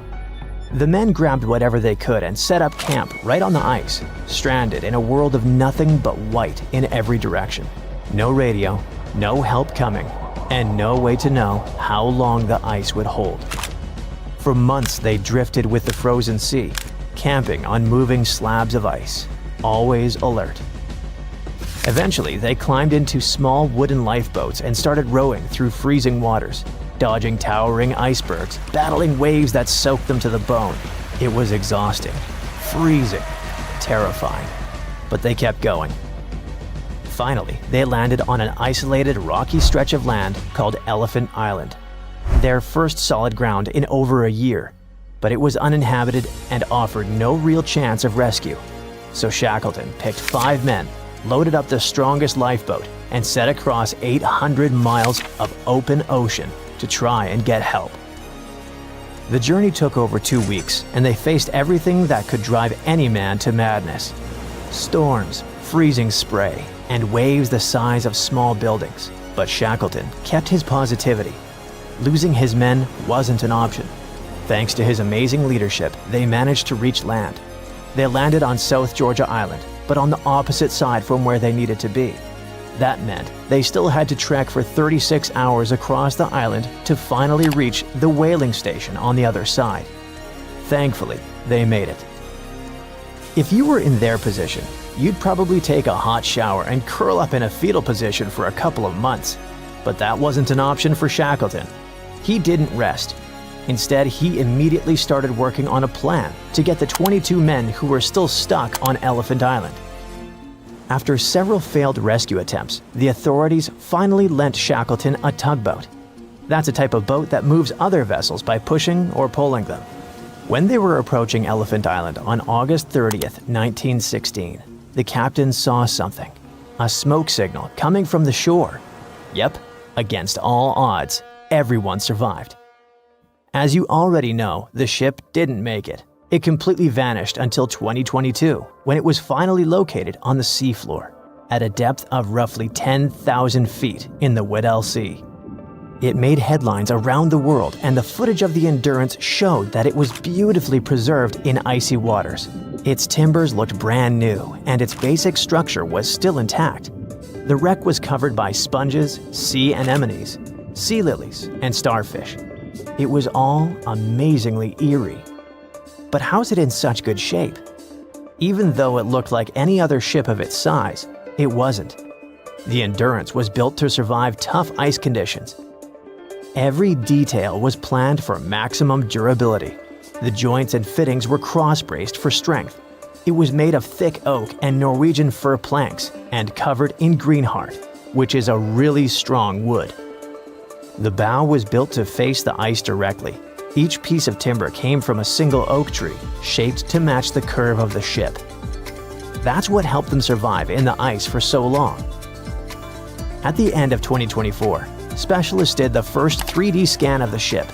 A: The men grabbed whatever they could and set up camp right on the ice, stranded in a world of nothing but white in every direction. No radio, no help coming, and no way to know how long the ice would hold. For months they drifted with the frozen sea, camping on moving slabs of ice, always alert. Eventually, they climbed into small wooden lifeboats and started rowing through freezing waters, dodging towering icebergs, battling waves that soaked them to the bone. It was exhausting, freezing, terrifying, but they kept going. Finally, they landed on an isolated rocky stretch of land called Elephant Island. Their first solid ground in over a year, but it was uninhabited and offered no real chance of rescue. So Shackleton picked 5 men, loaded up the strongest lifeboat, and set across 800 miles of open ocean to try and get help. The journey took over 2 weeks, and they faced everything that could drive any man to madness. Storms, freezing spray, and waves the size of small buildings. But Shackleton kept his positivity. Losing his men wasn't an option. Thanks to his amazing leadership, they managed to reach land. They landed on South Georgia Island, but on the opposite side from where they needed to be. That meant they still had to trek for 36 hours across the island to finally reach the whaling station on the other side. Thankfully, they made it. If you were in their position, you'd probably take a hot shower and curl up in a fetal position for a couple of months. But that wasn't an option for Shackleton. He didn't rest. Instead, he immediately started working on a plan to get the 22 men who were still stuck on Elephant Island. After several failed rescue attempts, the authorities finally lent Shackleton a tugboat. That's a type of boat that moves other vessels by pushing or pulling them. When they were approaching Elephant Island on August 30th, 1916, the captain saw something. A smoke signal coming from the shore. Yep, against all odds, everyone survived. As you already know, the ship didn't make it. It completely vanished until 2022, when it was finally located on the seafloor, at a depth of roughly 10,000 feet in the Weddell Sea. It made headlines around the world, and the footage of the Endurance showed that it was beautifully preserved in icy waters. Its timbers looked brand new, and its basic structure was still intact. The wreck was covered by sponges, sea anemones, sea lilies, and starfish. It was all amazingly eerie. But how's it in such good shape? Even though it looked like any other ship of its size, it wasn't. The Endurance was built to survive tough ice conditions. Every detail was planned for maximum durability. The joints and fittings were cross-braced for strength. It was made of thick oak and Norwegian fir planks and covered in greenheart, which is a really strong wood. The bow was built to face the ice directly. Each piece of timber came from a single oak tree, shaped to match the curve of the ship. That's what helped them survive in the ice for so long. At the end of 2024, specialists did the first 3D scan of the ship.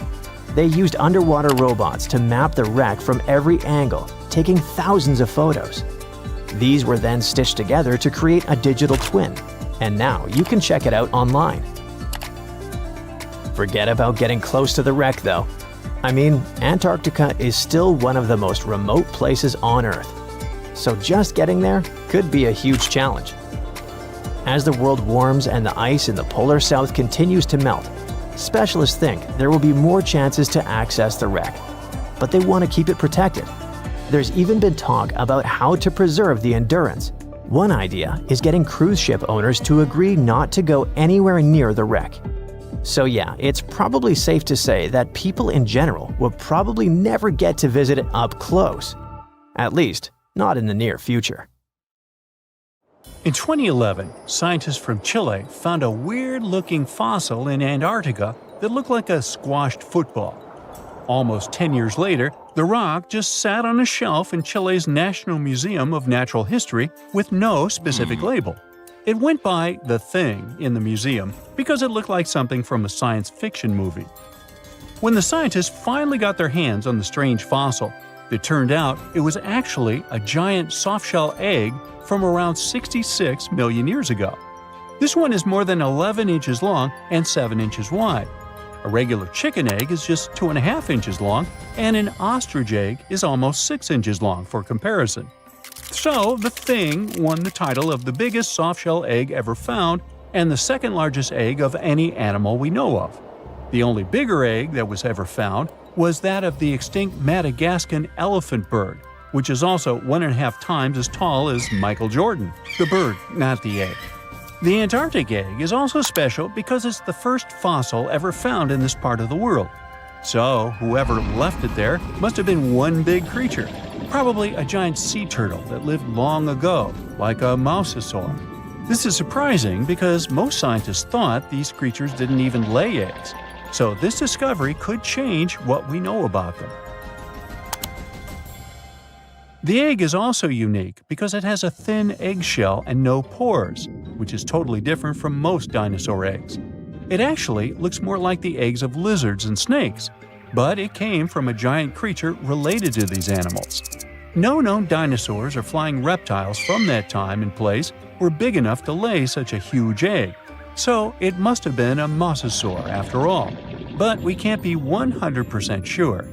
A: They used underwater robots to map the wreck from every angle, taking thousands of photos. These were then stitched together to create a digital twin, and now you can check it out online. Forget about getting close to the wreck though. I mean, Antarctica is still one of the most remote places on Earth, so just getting there could be a huge challenge. As the world warms and the ice in the polar south continues to melt, specialists think there will be more chances to access the wreck. But they want to keep it protected. There's even been talk about how to preserve the endurance. One idea is getting cruise ship owners to agree not to go anywhere near the wreck. So yeah, it's probably safe to say that people in general will probably never get to visit it up close. At least, not in the near future.
B: In 2011, scientists from Chile found a weird-looking fossil in Antarctica that looked like a squashed football. Almost 10 years later, the rock just sat on a shelf in Chile's National Museum of Natural History with no specific label. It went by The Thing in the museum because it looked like something from a science fiction movie. When the scientists finally got their hands on the strange fossil, it turned out it was actually a giant soft-shell egg from around 66 million years ago. This one is more than 11 inches long and 7 inches wide. A regular chicken egg is just 2.5 inches long, and an ostrich egg is almost 6 inches long for comparison. So, the Thing won the title of the biggest soft-shell egg ever found and the second largest egg of any animal we know of. The only bigger egg that was ever found was that of the extinct Madagascan elephant bird, which is also 1.5 times as tall as Michael Jordan. The bird, not the egg. The Antarctic egg is also special because it's the first fossil ever found in this part of the world. So, whoever left it there must have been one big creature, probably a giant sea turtle that lived long ago, like a mosasaur. This is surprising because most scientists thought these creatures didn't even lay eggs, so this discovery could change what we know about them. The egg is also unique because it has a thin eggshell and no pores, which is totally different from most dinosaur eggs. It actually looks more like the eggs of lizards and snakes, but it came from a giant creature related to these animals. No known dinosaurs or flying reptiles from that time and place were big enough to lay such a huge egg, so it must have been a mosasaur after all. But we can't be 100% sure.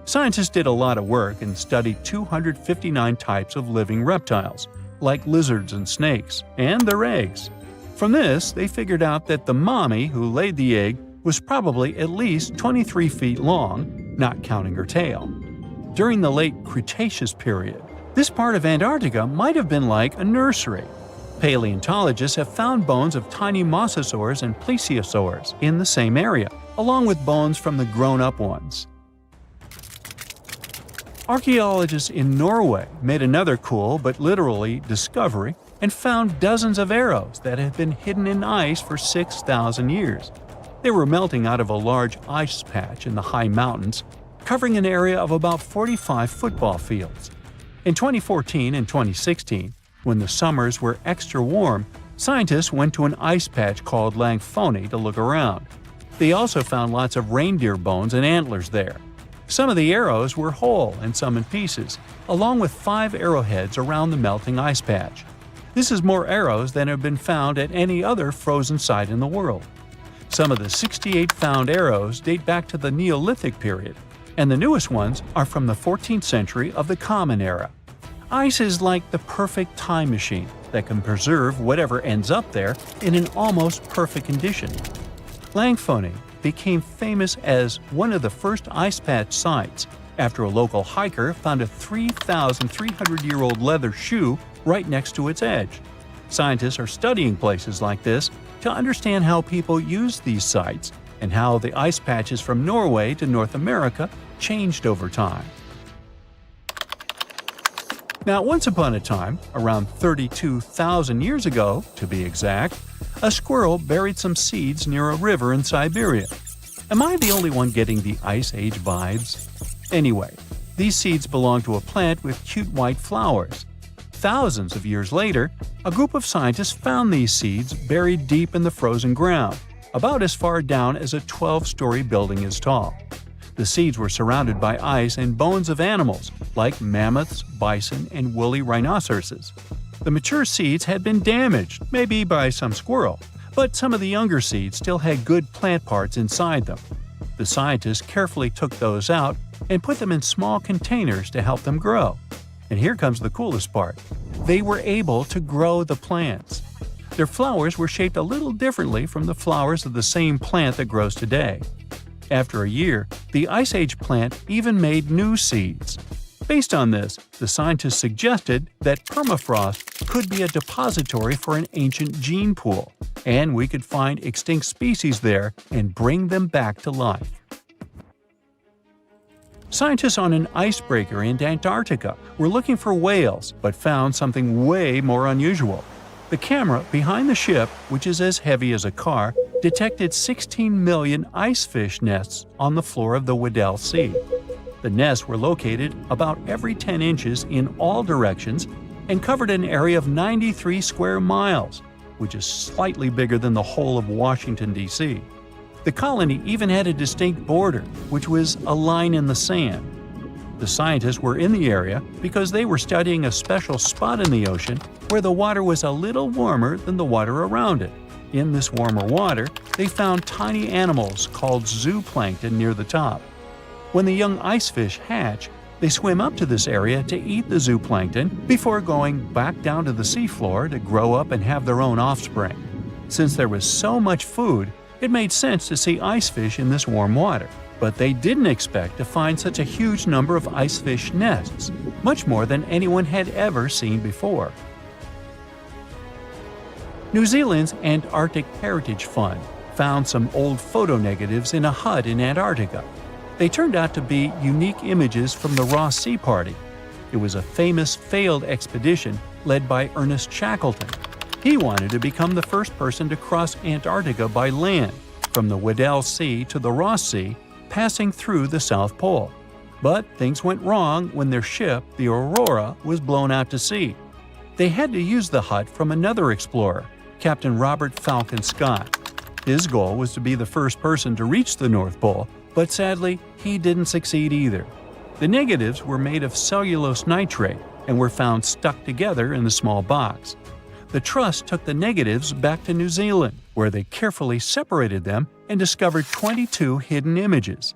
B: Scientists did a lot of work and studied 259 types of living reptiles, like lizards and snakes, and their eggs. From this, they figured out that the mommy who laid the egg was probably at least 23 feet long, not counting her tail. During the late Cretaceous period, this part of Antarctica might have been like a nursery. Paleontologists have found bones of tiny mosasaurs and plesiosaurs in the same area, along with bones from the grown-up ones. Archaeologists in Norway made another cool but literally discovery and found dozens of arrows that had been hidden in ice for 6,000 years. They were melting out of a large ice patch in the high mountains, covering an area of about 45 football fields. In 2014 and 2016, when the summers were extra warm, scientists went to an ice patch called Langfoni to look around. They also found lots of reindeer bones and antlers there. Some of the arrows were whole and some in pieces, along with 5 arrowheads around the melting ice patch. This is more arrows than have been found at any other frozen site in the world. Some of the 68 found arrows date back to the Neolithic period, and the newest ones are from the 14th century of the Common Era. Ice is like the perfect time machine that can preserve whatever ends up there in an almost perfect condition. Langfoni became famous as one of the first ice patch sites after a local hiker found a 3,300-year-old leather shoe right next to its edge. Scientists are studying places like this to understand how people used these sites and how the ice patches from Norway to North America changed over time. Now, once upon a time, around 32,000 years ago, to be exact, a squirrel buried some seeds near a river in Siberia. Am I the only one getting the Ice Age vibes? Anyway, these seeds belong to a plant with cute white flowers. Thousands of years later, a group of scientists found these seeds buried deep in the frozen ground, about as far down as a 12-story building is tall. The seeds were surrounded by ice and bones of animals, like mammoths, bison, and woolly rhinoceroses. The mature seeds had been damaged, maybe by some squirrel, but some of the younger seeds still had good plant parts inside them. The scientists carefully took those out and put them in small containers to help them grow. And here comes the coolest part. They were able to grow the plants. Their flowers were shaped a little differently from the flowers of the same plant that grows today. After a year, the Ice Age plant even made new seeds. Based on this, the scientists suggested that permafrost could be a depository for an ancient gene pool, and we could find extinct species there and bring them back to life. Scientists on an icebreaker in Antarctica were looking for whales, but found something way more unusual. The camera behind the ship, which is as heavy as a car, detected 16 million icefish nests on the floor of the Weddell Sea. The nests were located about every 10 inches in all directions and covered an area of 93 square miles, which is slightly bigger than the whole of Washington, D.C. The colony even had a distinct border, which was a line in the sand. The scientists were in the area because they were studying a special spot in the ocean where the water was a little warmer than the water around it. In this warmer water, they found tiny animals called zooplankton near the top. When the young icefish hatch, they swim up to this area to eat the zooplankton before going back down to the seafloor to grow up and have their own offspring. Since there was so much food, it made sense to see icefish in this warm water. But they didn't expect to find such a huge number of icefish nests, much more than anyone had ever seen before. New Zealand's Antarctic Heritage Fund found some old photo negatives in a hut in Antarctica. They turned out to be unique images from the Ross Sea Party. It was a famous failed expedition led by Ernest Shackleton. He wanted to become the first person to cross Antarctica by land, from the Weddell Sea to the Ross Sea, passing through the South Pole. But things went wrong when their ship, the Aurora, was blown out to sea. They had to use the hut from another explorer, Captain Robert Falcon Scott. His goal was to be the first person to reach the North Pole, but sadly, he didn't succeed either. The negatives were made of cellulose nitrate and were found stuck together in the small box. The Trust took the negatives back to New Zealand, where they carefully separated them and discovered 22 hidden images.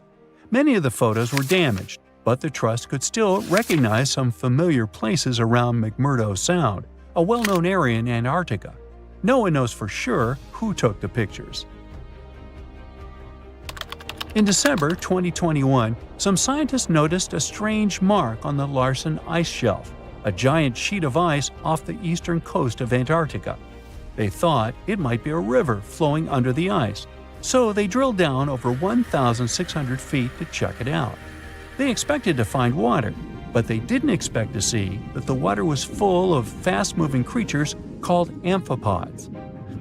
B: Many of the photos were damaged, but the Trust could still recognize some familiar places around McMurdo Sound, a well-known area in Antarctica. No one knows for sure who took the pictures. In December 2021, some scientists noticed a strange mark on the Larsen Ice Shelf, a giant sheet of ice off the eastern coast of Antarctica. They thought it might be a river flowing under the ice, so they drilled down over 1,600 feet to check it out. They expected to find water, but they didn't expect to see that the water was full of fast-moving creatures called amphipods.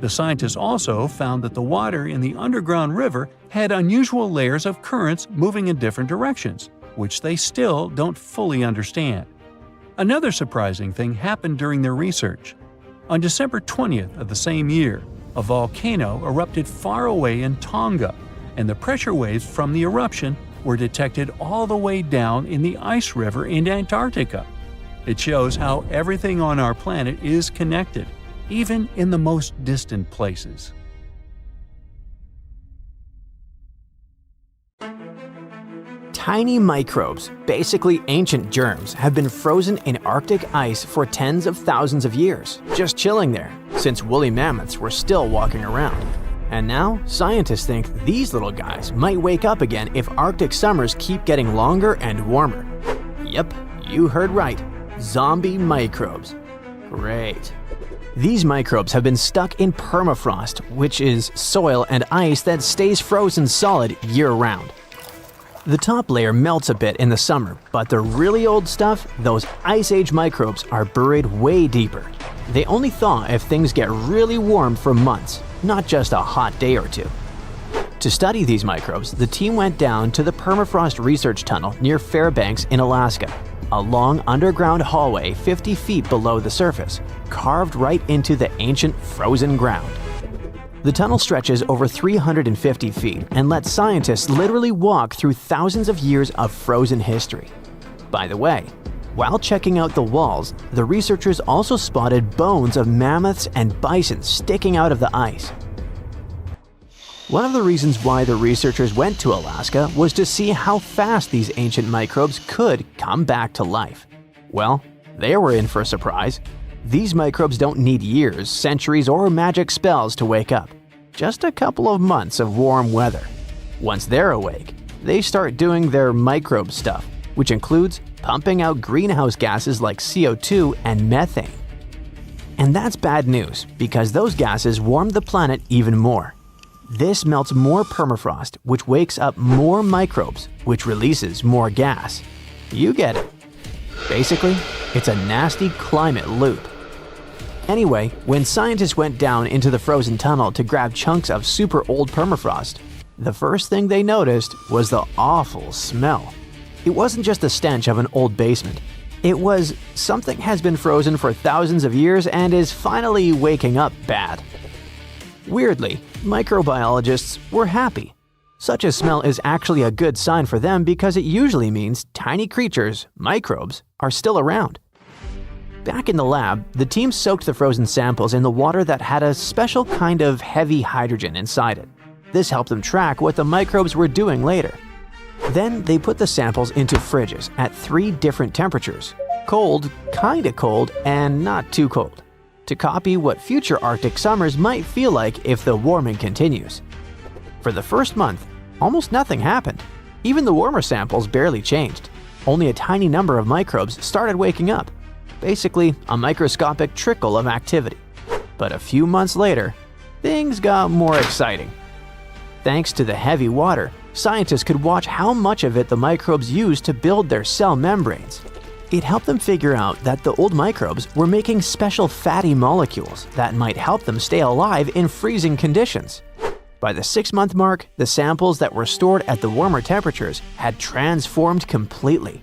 B: The scientists also found that the water in the underground river had unusual layers of currents moving in different directions, which they still don't fully understand. Another surprising thing happened during their research. On December 20th of the same year, a volcano erupted far away in Tonga, and the pressure waves from the eruption were detected all the way down in the ice river in Antarctica. It shows how everything on our planet is connected, even in the most distant places.
A: Tiny microbes, basically ancient germs, have been frozen in Arctic ice for tens of thousands of years, just chilling there, since woolly mammoths were still walking around. And now, scientists think these little guys might wake up again if Arctic summers keep getting longer and warmer. Yep, you heard right. Zombie microbes. Great. These microbes have been stuck in permafrost, which is soil and ice that stays frozen solid year-round. The top layer melts a bit in the summer, but the really old stuff, those Ice Age microbes, are buried way deeper. They only thaw if things get really warm for months, not just a hot day or two. To study these microbes, the team went down to the Permafrost Research Tunnel near Fairbanks in Alaska, a long underground hallway 50 feet below the surface, carved right into the ancient frozen ground. The tunnel stretches over 350 feet and lets scientists literally walk through thousands of years of frozen history. By the way, while checking out the walls, the researchers also spotted bones of mammoths and bison sticking out of the ice. One of the reasons why the researchers went to Alaska was to see how fast these ancient microbes could come back to life. Well, they were in for a surprise. These microbes don't need years, centuries, or magic spells to wake up. Just a couple of months of warm weather. Once they're awake, they start doing their microbe stuff, which includes pumping out greenhouse gases like CO2 and methane. And that's bad news, because those gases warm the planet even more. This melts more permafrost, which wakes up more microbes, which releases more gas. You get it. Basically, it's a nasty climate loop. Anyway, when scientists went down into the frozen tunnel to grab chunks of super old permafrost, the first thing they noticed was the awful smell. It wasn't just the stench of an old basement. It was something has been frozen for thousands of years and is finally waking up bad. Weirdly, microbiologists were happy. Such a smell is actually a good sign for them because it usually means tiny creatures, microbes, are still around. Back in the lab, the team soaked the frozen samples in the water that had a special kind of heavy hydrogen inside it. This helped them track what the microbes were doing later. Then they put the samples into fridges at 3 different temperatures: cold, kinda cold, and not too cold, to copy what future Arctic summers might feel like if the warming continues. For the first month, almost nothing happened. Even the warmer samples barely changed. Only a tiny number of microbes started waking up. Basically, a microscopic trickle of activity. But a few months later, things got more exciting. Thanks to the heavy water, scientists could watch how much of it the microbes used to build their cell membranes. It helped them figure out that the old microbes were making special fatty molecules that might help them stay alive in freezing conditions. By the 6-month mark, the samples that were stored at the warmer temperatures had transformed completely.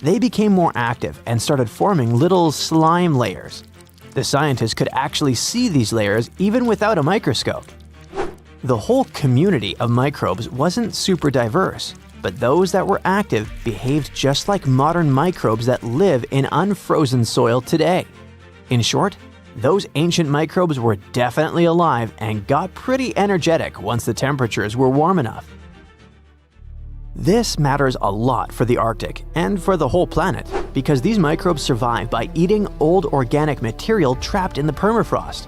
A: They became more active and started forming little slime layers. The scientists could actually see these layers even without a microscope. The whole community of microbes wasn't super diverse, but those that were active behaved just like modern microbes that live in unfrozen soil today. In short, those ancient microbes were definitely alive and got pretty energetic once the temperatures were warm enough. This matters a lot for the Arctic and for the whole planet, because these microbes survive by eating old organic material trapped in the permafrost.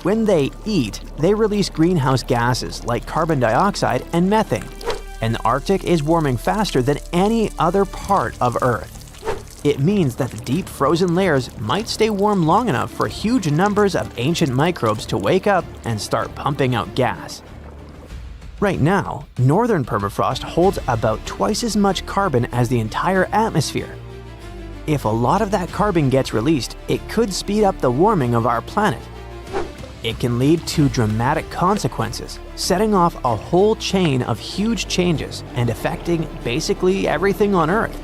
A: When they eat, they release greenhouse gases like carbon dioxide and methane, and the Arctic is warming faster than any other part of Earth. It means that the deep frozen layers might stay warm long enough for huge numbers of ancient microbes to wake up and start pumping out gas. Right now, northern permafrost holds about twice as much carbon as the entire atmosphere. If a lot of that carbon gets released, it could speed up the warming of our planet. It can lead to dramatic consequences, setting off a whole chain of huge changes and affecting basically everything on Earth.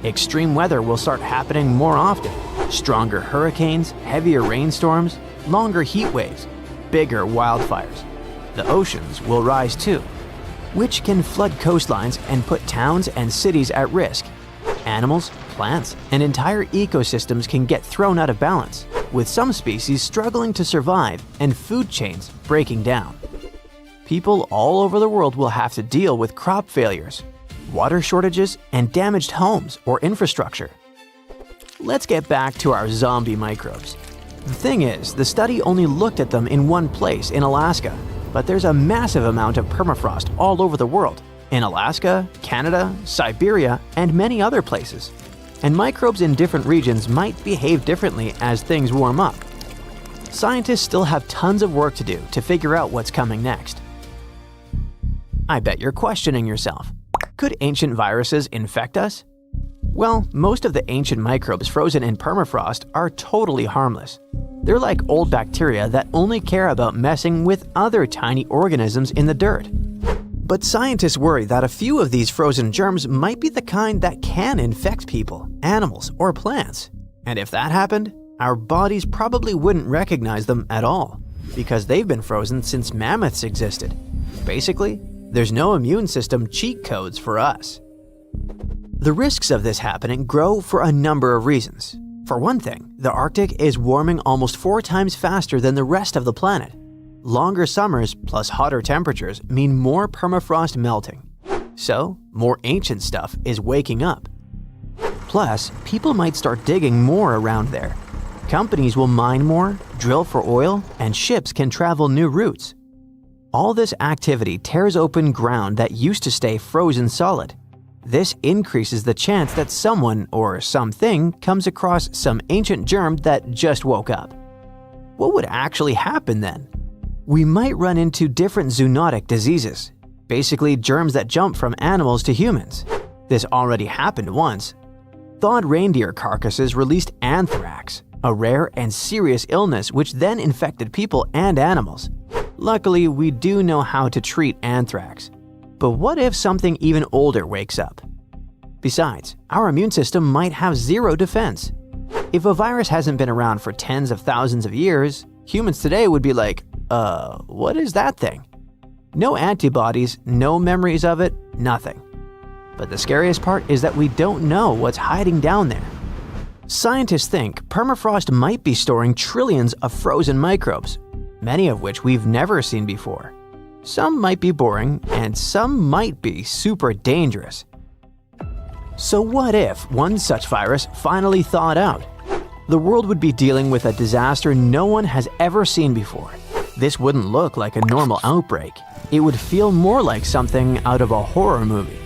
A: Extreme weather will start happening more often. Stronger hurricanes, heavier rainstorms, longer heat waves, bigger wildfires. The oceans will rise too, which can flood coastlines and put towns and cities at risk. Animals, plants, and entire ecosystems can get thrown out of balance, with some species struggling to survive and food chains breaking down. People all over the world will have to deal with crop failures, water shortages, and damaged homes or infrastructure. Let's get back to our zombie microbes. The thing is, the study only looked at them in one place in Alaska, but there's a massive amount of permafrost all over the world, in Alaska, Canada, Siberia, and many other places. And microbes in different regions might behave differently as things warm up. Scientists still have tons of work to do to figure out what's coming next. I bet you're questioning yourself. Could ancient viruses infect us? Well, most of the ancient microbes frozen in permafrost are totally harmless. They're like old bacteria that only care about messing with other tiny organisms in the dirt. But scientists worry that a few of these frozen germs might be the kind that can infect people, animals, or plants. And if that happened, our bodies probably wouldn't recognize them at all, because they've been frozen since mammoths existed. Basically, there's no immune system cheat codes for us. The risks of this happening grow for a number of reasons. For one thing, the Arctic is warming almost 4 times faster than the rest of the planet. Longer summers plus hotter temperatures mean more permafrost melting. So, more ancient stuff is waking up. Plus, people might start digging more around there. Companies will mine more, drill for oil, and ships can travel new routes. All this activity tears open ground that used to stay frozen solid. This increases the chance that someone or something comes across some ancient germ that just woke up. What would actually happen then? We might run into different zoonotic diseases, basically germs that jump from animals to humans. This already happened once. Thawed reindeer carcasses released anthrax, a rare and serious illness which then infected people and animals. Luckily, we do know how to treat anthrax. But what if something even older wakes up? Besides, our immune system might have zero defense. If a virus hasn't been around for tens of thousands of years, humans today would be like, what is that thing? No antibodies, no memories of it, nothing. But the scariest part is that we don't know what's hiding down there. Scientists think permafrost might be storing trillions of frozen microbes, many of which we've never seen before. Some might be boring, and some might be super dangerous. So what if one such virus finally thawed out? The world would be dealing with a disaster no one has ever seen before. This wouldn't look like a normal outbreak. It would feel more like something out of a horror movie.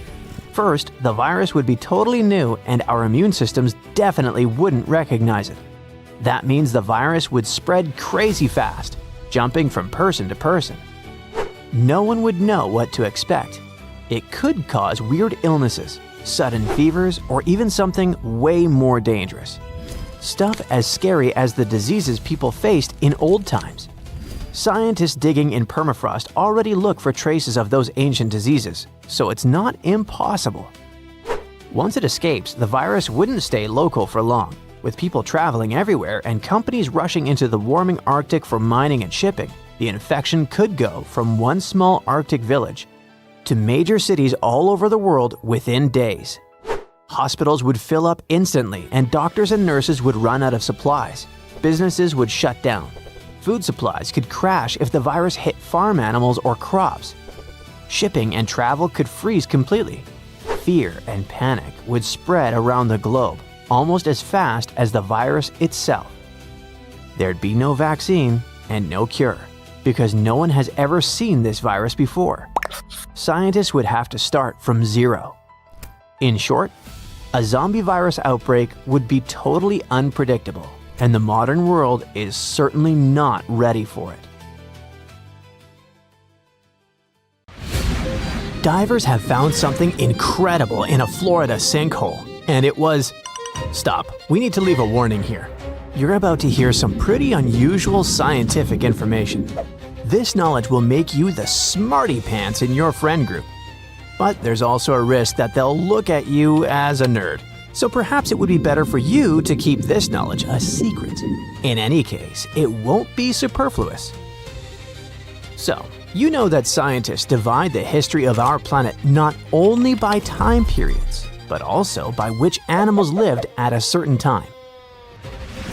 A: First, the virus would be totally new and our immune systems definitely wouldn't recognize it. That means the virus would spread crazy fast, jumping from person to person. No one would know what to expect. It could cause weird illnesses, sudden fevers, or even something way more dangerous. Stuff as scary as the diseases people faced in old times. Scientists digging in permafrost already look for traces of those ancient diseases, so it's not impossible. Once it escapes, the virus wouldn't stay local for long. With people traveling everywhere and companies rushing into the warming Arctic for mining and shipping, the infection could go from one small Arctic village to major cities all over the world within days. Hospitals would fill up instantly and doctors and nurses would run out of supplies. Businesses would shut down. Food supplies could crash if the virus hit farm animals or crops. Shipping and travel could freeze completely. Fear and panic would spread around the globe almost as fast as the virus itself. There'd be no vaccine and no cure, because no one has ever seen this virus before. Scientists would have to start from zero. In short, a zombie virus outbreak would be totally unpredictable, and the modern world is certainly not ready for it. Divers have found something incredible in a Florida sinkhole, and it was... Stop, we need to leave a warning here. You're about to hear some pretty unusual scientific information. This knowledge will make you the smarty pants in your friend group. But there's also a risk that they'll look at you as a nerd. So perhaps it would be better for you to keep this knowledge a secret. In any case, it won't be superfluous. So, you know that scientists divide the history of our planet not only by time periods, but also by which animals lived at a certain time.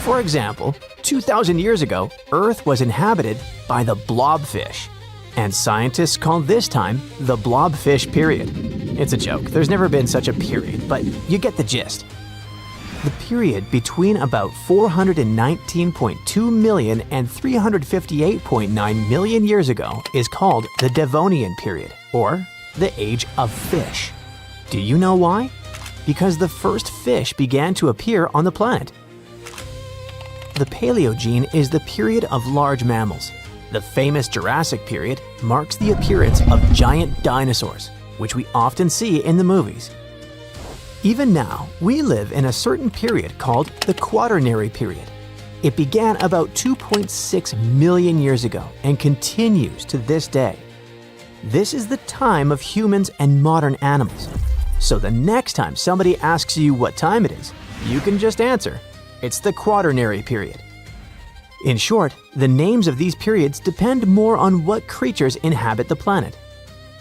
A: For example, 2,000 years ago, Earth was inhabited by the blobfish, and scientists call this time the blobfish period. It's a joke, there's never been such a period, but you get the gist. The period between about 419.2 million and 358.9 million years ago is called the Devonian period, or the Age of Fish. Do you know why? Because the first fish began to appear on the planet. The Paleogene is the period of large mammals. The famous Jurassic period marks the appearance of giant dinosaurs, which we often see in the movies. Even now, we live in a certain period called the Quaternary period. It began about 2.6 million years ago and continues to this day. This is the time of humans and modern animals. So the next time somebody asks you what time it is, you can just answer, it's the Quaternary period. In short, the names of these periods depend more on what creatures inhabit the planet.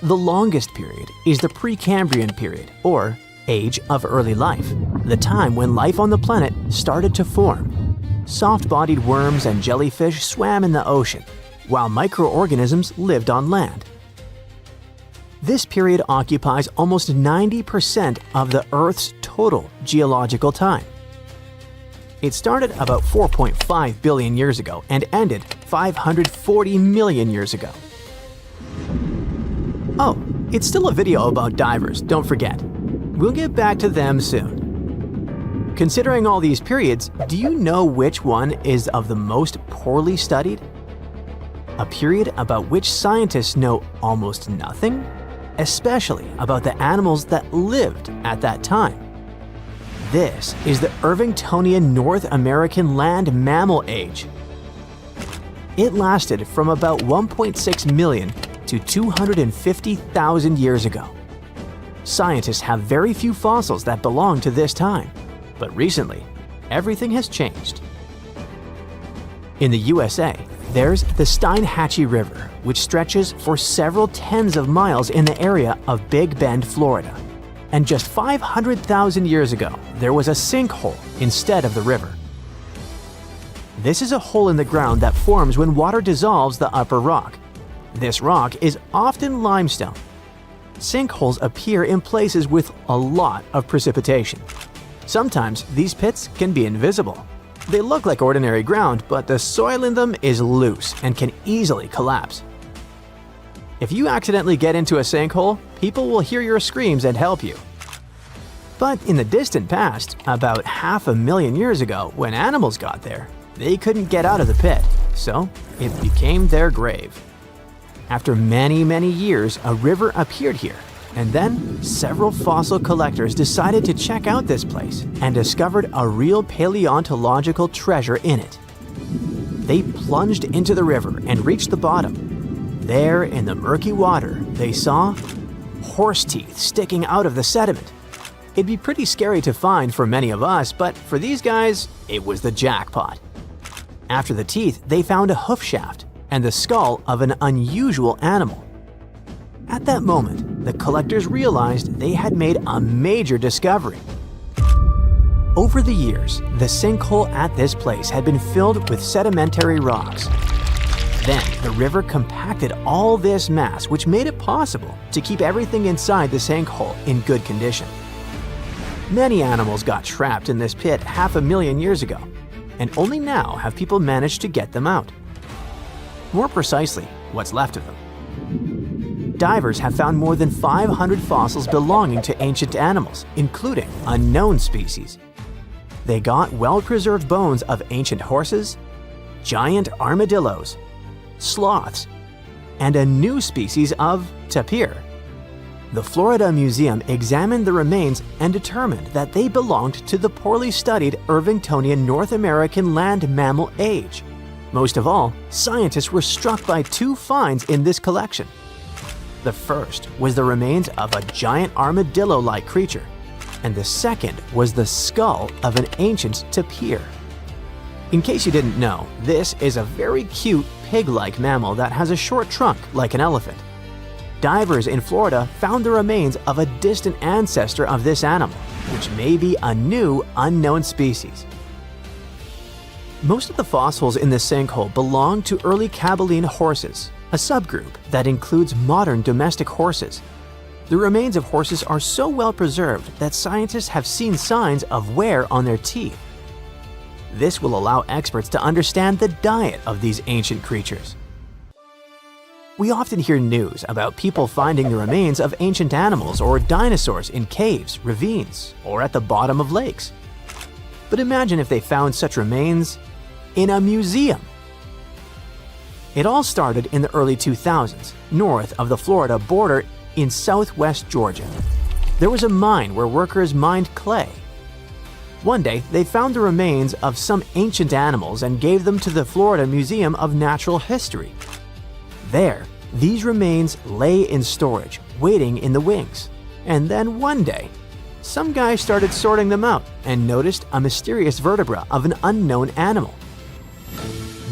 A: The longest period is the Precambrian period, or Age of Early Life, the time when life on the planet started to form. Soft-bodied worms and jellyfish swam in the ocean, while microorganisms lived on land. This period occupies almost 90% of the Earth's total geological time. It started about 4.5 billion years ago and ended 540 million years ago. Oh, it's still a video about divers, don't forget. We'll get back to them soon. Considering all these periods, do you know which one is of the most poorly studied? A period about which scientists know almost nothing, especially about the animals that lived at that time. This is the Irvingtonian North American land mammal age. It lasted from about 1.6 million to 250,000 years ago. Scientists have very few fossils that belong to this time, but recently, everything has changed. In the USA, there's the Steinhatchee River, which stretches for several tens of miles in the area of Big Bend, Florida. And just 500,000 years ago, there was a sinkhole instead of the river. This is a hole in the ground that forms when water dissolves the upper rock. This rock is often limestone. Sinkholes appear in places with a lot of precipitation. Sometimes these pits can be invisible. They look like ordinary ground, but the soil in them is loose and can easily collapse. If you accidentally get into a sinkhole, people will hear your screams and help you. But in the distant past, about 500,000 years ago, when animals got there, they couldn't get out of the pit, so it became their grave. After many, many years, a river appeared here, and then several fossil collectors decided to check out this place and discovered a real paleontological treasure in it. They plunged into the river and reached the bottom. There, in the murky water, they saw horse teeth sticking out of the sediment. It'd be pretty scary to find for many of us, but for these guys, it was the jackpot. After the teeth, they found a hoof shaft and the skull of an unusual animal. At that moment, the collectors realized they had made a major discovery. Over the years, the sinkhole at this place had been filled with sedimentary rocks. Then, the river compacted all this mass, which made it possible to keep everything inside the sinkhole in good condition. Many animals got trapped in this pit 500,000 years ago, and only now have people managed to get them out. More precisely, what's left of them. Divers have found more than 500 fossils belonging to ancient animals, including unknown species. They got well-preserved bones of ancient horses, giant armadillos, sloths, and a new species of tapir. The Florida Museum examined the remains and determined that they belonged to the poorly studied Irvingtonian North American land mammal age. Most of all, scientists were struck by two finds in this collection. The first was the remains of a giant armadillo-like creature, and the second was the skull of an ancient tapir. In case you didn't know, this is a very cute pig-like mammal that has a short trunk like an elephant. Divers in Florida found the remains of a distant ancestor of this animal, which may be a new unknown species. Most of the fossils in this sinkhole belong to early Caballine horses, a subgroup that includes modern domestic horses. The remains of horses are so well preserved that scientists have seen signs of wear on their teeth. This will allow experts to understand the diet of these ancient creatures. We often hear news about people finding the remains of ancient animals or dinosaurs in caves, ravines, or at the bottom of lakes. But imagine if they found such remains in a museum. It all started in the early 2000s, north of the Florida border in southwest Georgia. There was a mine where workers mined clay. One day, they found the remains of some ancient animals and gave them to the Florida Museum of Natural History. There, these remains lay in storage, waiting in the wings. And then one day, some guy started sorting them out and noticed a mysterious vertebra of an unknown animal.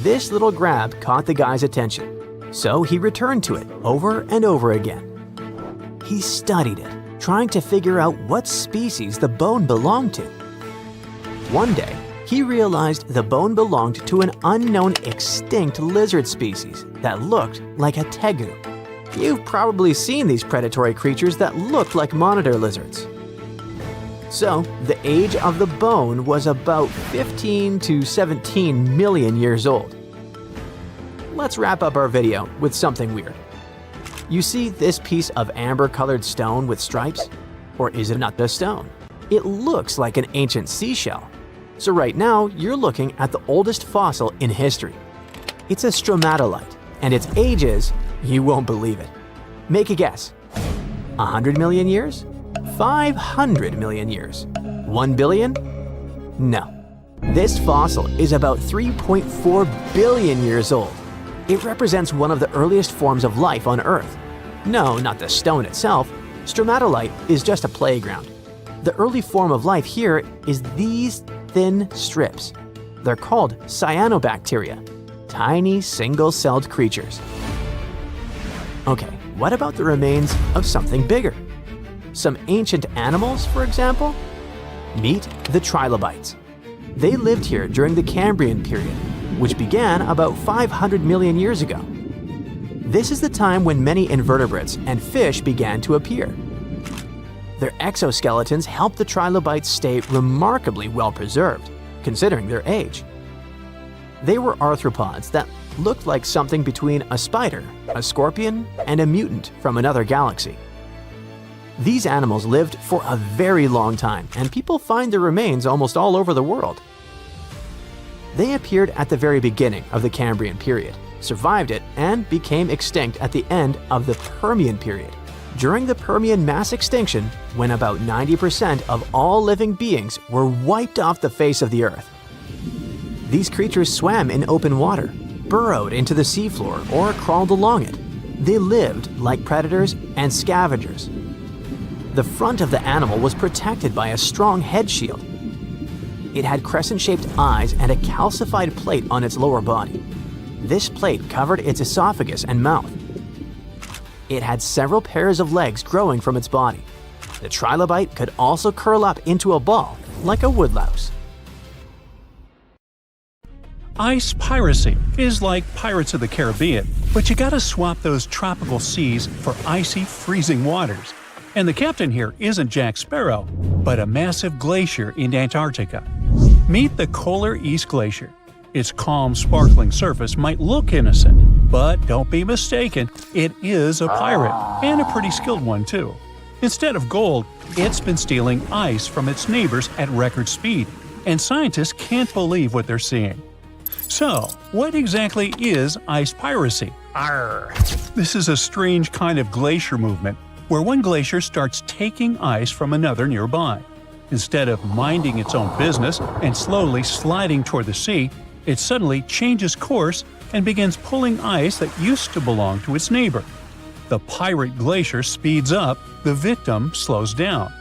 A: This little grab caught the guy's attention, so he returned to it over and over again. He studied it, trying to figure out what species the bone belonged to. One day, he realized the bone belonged to an unknown extinct lizard species that looked like a tegu. You've probably seen these predatory creatures that look like monitor lizards. So, the age of the bone was about 15 to 17 million years old. Let's wrap up our video with something weird. You see this piece of amber-colored stone with stripes? Or is it not a stone? It looks like an ancient seashell. So right now, you're looking at the oldest fossil in history. It's a stromatolite, and its age is, you won't believe it. Make a guess. 100 million years? 500 million years? 1 billion? No. This fossil is about 3.4 billion years old. It represents one of the earliest forms of life on Earth. No, not the stone itself. Stromatolite is just a playground. The early form of life here is these thin strips. They're called cyanobacteria, tiny single-celled creatures. Okay, what about the remains of something bigger? Some ancient animals, for example? Meet the trilobites. They lived here during the Cambrian period, which began about 500 million years ago. This is the time when many invertebrates and fish began to appear. Their exoskeletons help the trilobites stay remarkably well preserved, considering their age. They were arthropods that looked like something between a spider, a scorpion, and a mutant from another galaxy. These animals lived for a very long time, and people find their remains almost all over the world. They appeared at the very beginning of the Cambrian period, survived it, and became extinct at the end of the Permian period. During the Permian mass extinction, when about 90% of all living beings were wiped off the face of the Earth. These creatures swam in open water, burrowed into the seafloor, or crawled along it. They lived like predators and scavengers. The front of the animal was protected by a strong head shield. It had crescent-shaped eyes and a calcified plate on its lower body. This plate covered its esophagus and mouth. It had several pairs of legs growing from its body. The trilobite could also curl up into a ball, like a woodlouse.
B: Ice piracy is like Pirates of the Caribbean, but you gotta swap those tropical seas for icy, freezing waters. And the captain here isn't Jack Sparrow, but a massive glacier in Antarctica. Meet the Polar Ice Glacier. Its calm, sparkling surface might look innocent, but don't be mistaken, it is a pirate, and a pretty skilled one too. Instead of gold, it's been stealing ice from its neighbors at record speed, and scientists can't believe what they're seeing. So, what exactly is ice piracy? Arr! This is a strange kind of glacier movement, where one glacier starts taking ice from another nearby. Instead of minding its own business and slowly sliding toward the sea, it suddenly changes course and begins pulling ice that used to belong to its neighbor. The pirate glacier speeds up, the victim slows down.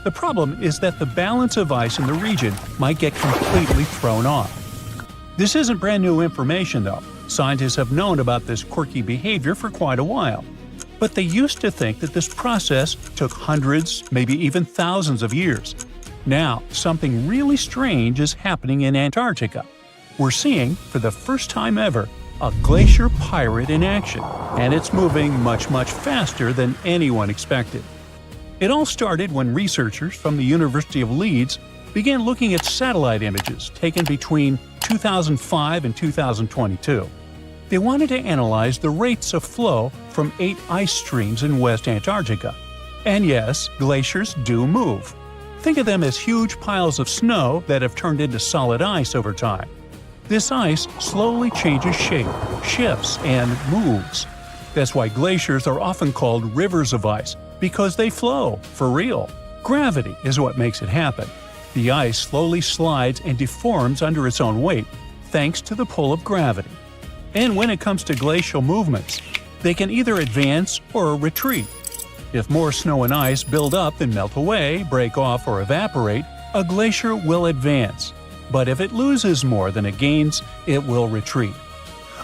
B: The problem is that the balance of ice in the region might get completely thrown off. This isn't brand new information though. Scientists have known about this quirky behavior for quite a while. But they used to think that this process took hundreds, maybe even thousands of years. Now, something really strange is happening in Antarctica. We're seeing, for the first time ever, a glacier pirate in action, and it's moving much faster than anyone expected. It all started when researchers from the University of Leeds began looking at satellite images taken between 2005 and 2022. They wanted to analyze the rates of flow from 8 ice streams in West Antarctica. And yes, glaciers do move. Think of them as huge piles of snow that have turned into solid ice over time. This ice slowly changes shape, shifts, and moves. That's why glaciers are often called rivers of ice, because they flow, for real. Gravity is what makes it happen. The ice slowly slides and deforms under its own weight, thanks to the pull of gravity. And when it comes to glacial movements, they can either advance or retreat. If more snow and ice build up and melt away, break off, or evaporate, a glacier will advance. But if it loses more than it gains, it will retreat.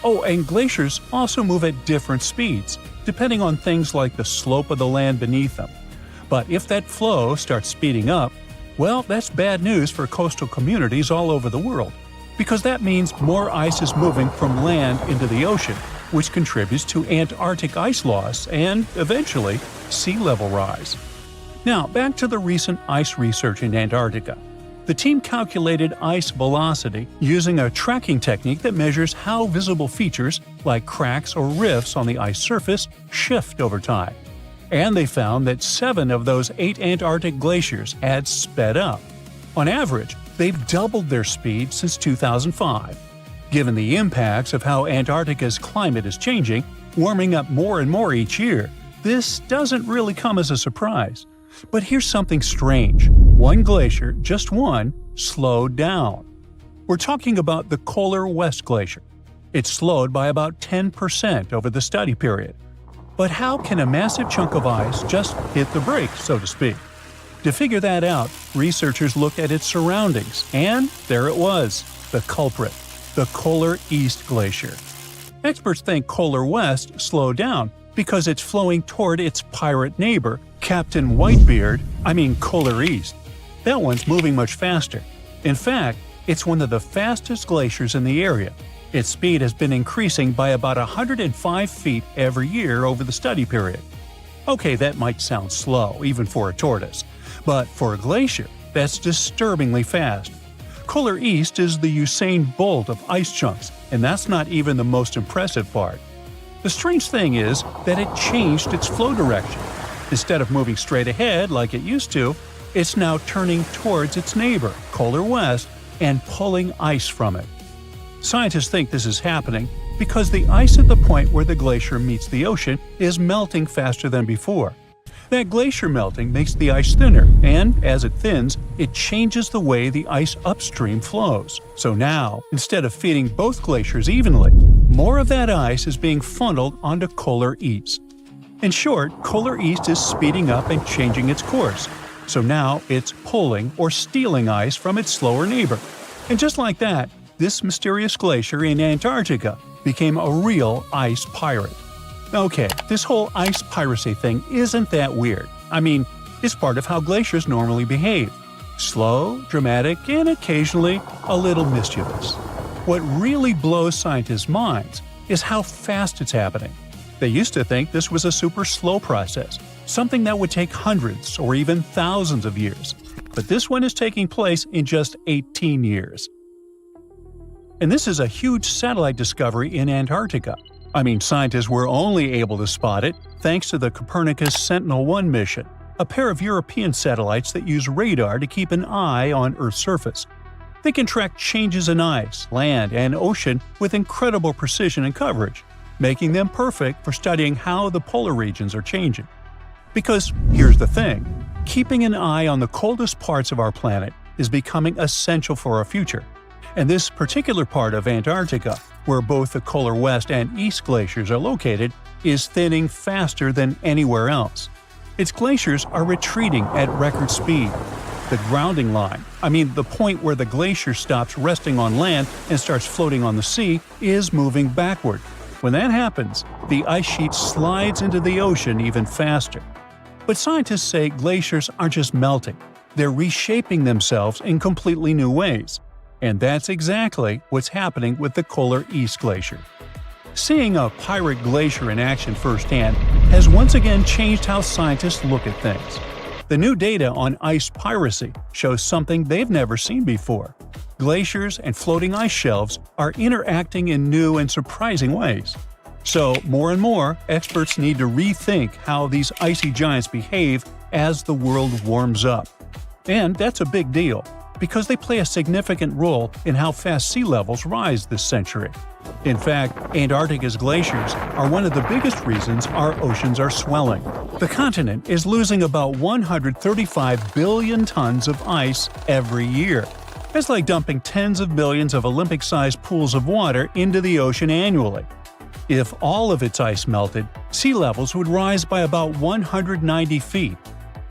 B: Oh, and glaciers also move at different speeds, depending on things like the slope of the land beneath them. But if that flow starts speeding up, well, that's bad news for coastal communities all over the world, because that means more ice is moving from land into the ocean, which contributes to Antarctic ice loss and, eventually, sea level rise. Now, back to the recent ice research in Antarctica. The team calculated ice velocity using a tracking technique that measures how visible features, like cracks or rifts on the ice surface, shift over time. And they found that 7 of those 8 Antarctic glaciers had sped up. On average, they've doubled their speed since 2005. Given the impacts of how Antarctica's climate is changing, warming up more and more each year, this doesn't really come as a surprise. But here's something strange. One glacier, just one, slowed down. We're talking about the Kolar West Glacier. It slowed by about 10% over the study period. But how can a massive chunk of ice just hit the brakes, so to speak? To figure that out, researchers looked at its surroundings, and there it was, the culprit, the Kolar East Glacier. Experts think Kolar West slowed down because it's flowing toward its pirate neighbor, Captain Kolar East. That one's moving much faster. In fact, it's one of the fastest glaciers in the area. Its speed has been increasing by about 105 feet every year over the study period. Okay, that might sound slow, even for a tortoise. But for a glacier, that's disturbingly fast. Kolar East is the Usain Bolt of ice chunks, and that's not even the most impressive part. The strange thing is that it changed its flow direction. Instead of moving straight ahead like it used to, it's now turning towards its neighbor, Kolar West, and pulling ice from it. Scientists think this is happening because the ice at the point where the glacier meets the ocean is melting faster than before. That glacier melting makes the ice thinner, and as it thins, it changes the way the ice upstream flows. So now, instead of feeding both glaciers evenly, more of that ice is being funneled onto Kolar East. In short, Kolar East is speeding up and changing its course. So now it's pulling or stealing ice from its slower neighbor. And just like that, this mysterious glacier in Antarctica became a real ice pirate. Okay, this whole ice piracy thing isn't that weird. I mean, it's part of how glaciers normally behave. Slow, dramatic, and occasionally a little mischievous. What really blows scientists' minds is how fast it's happening. They used to think this was a super slow process, something that would take hundreds or even thousands of years. But this one is taking place in just 18 years. And this is a huge satellite discovery in Antarctica. I mean, scientists were only able to spot it thanks to the Copernicus Sentinel-1 mission, a pair of European satellites that use radar to keep an eye on Earth's surface. They can track changes in ice, land, and ocean with incredible precision and coverage, making them perfect for studying how the polar regions are changing. Because here's the thing, keeping an eye on the coldest parts of our planet is becoming essential for our future. And this particular part of Antarctica, where both the Kolar West and East glaciers are located, is thinning faster than anywhere else. Its glaciers are retreating at record speed. The grounding line, the point where the glacier stops resting on land and starts floating on the sea, is moving backward. When that happens, the ice sheet slides into the ocean even faster. But scientists say glaciers aren't just melting, they're reshaping themselves in completely new ways. And that's exactly what's happening with the Kolar East Glacier. Seeing a pirate glacier in action firsthand has once again changed how scientists look at things. The new data on ice piracy shows something they've never seen before. Glaciers and floating ice shelves are interacting in new and surprising ways. So, more and more, experts need to rethink how these icy giants behave as the world warms up. And that's a big deal, because they play a significant role in how fast sea levels rise this century. In fact, Antarctica's glaciers are one of the biggest reasons our oceans are swelling. The continent is losing about 135 billion tons of ice every year. That's like dumping tens of millions of Olympic-sized pools of water into the ocean annually. If all of its ice melted, sea levels would rise by about 190 feet.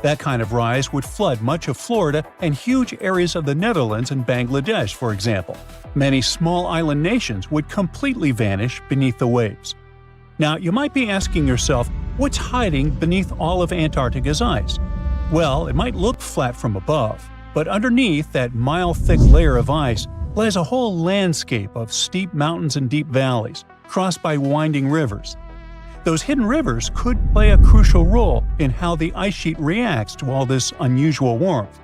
B: That kind of rise would flood much of Florida and huge areas of the Netherlands and Bangladesh, for example. Many small island nations would completely vanish beneath the waves. Now, you might be asking yourself, what's hiding beneath all of Antarctica's ice? Well, it might look flat from above, but underneath that mile-thick layer of ice lies a whole landscape of steep mountains and deep valleys, crossed by winding rivers. Those hidden rivers could play a crucial role in how the ice sheet reacts to all this unusual warmth.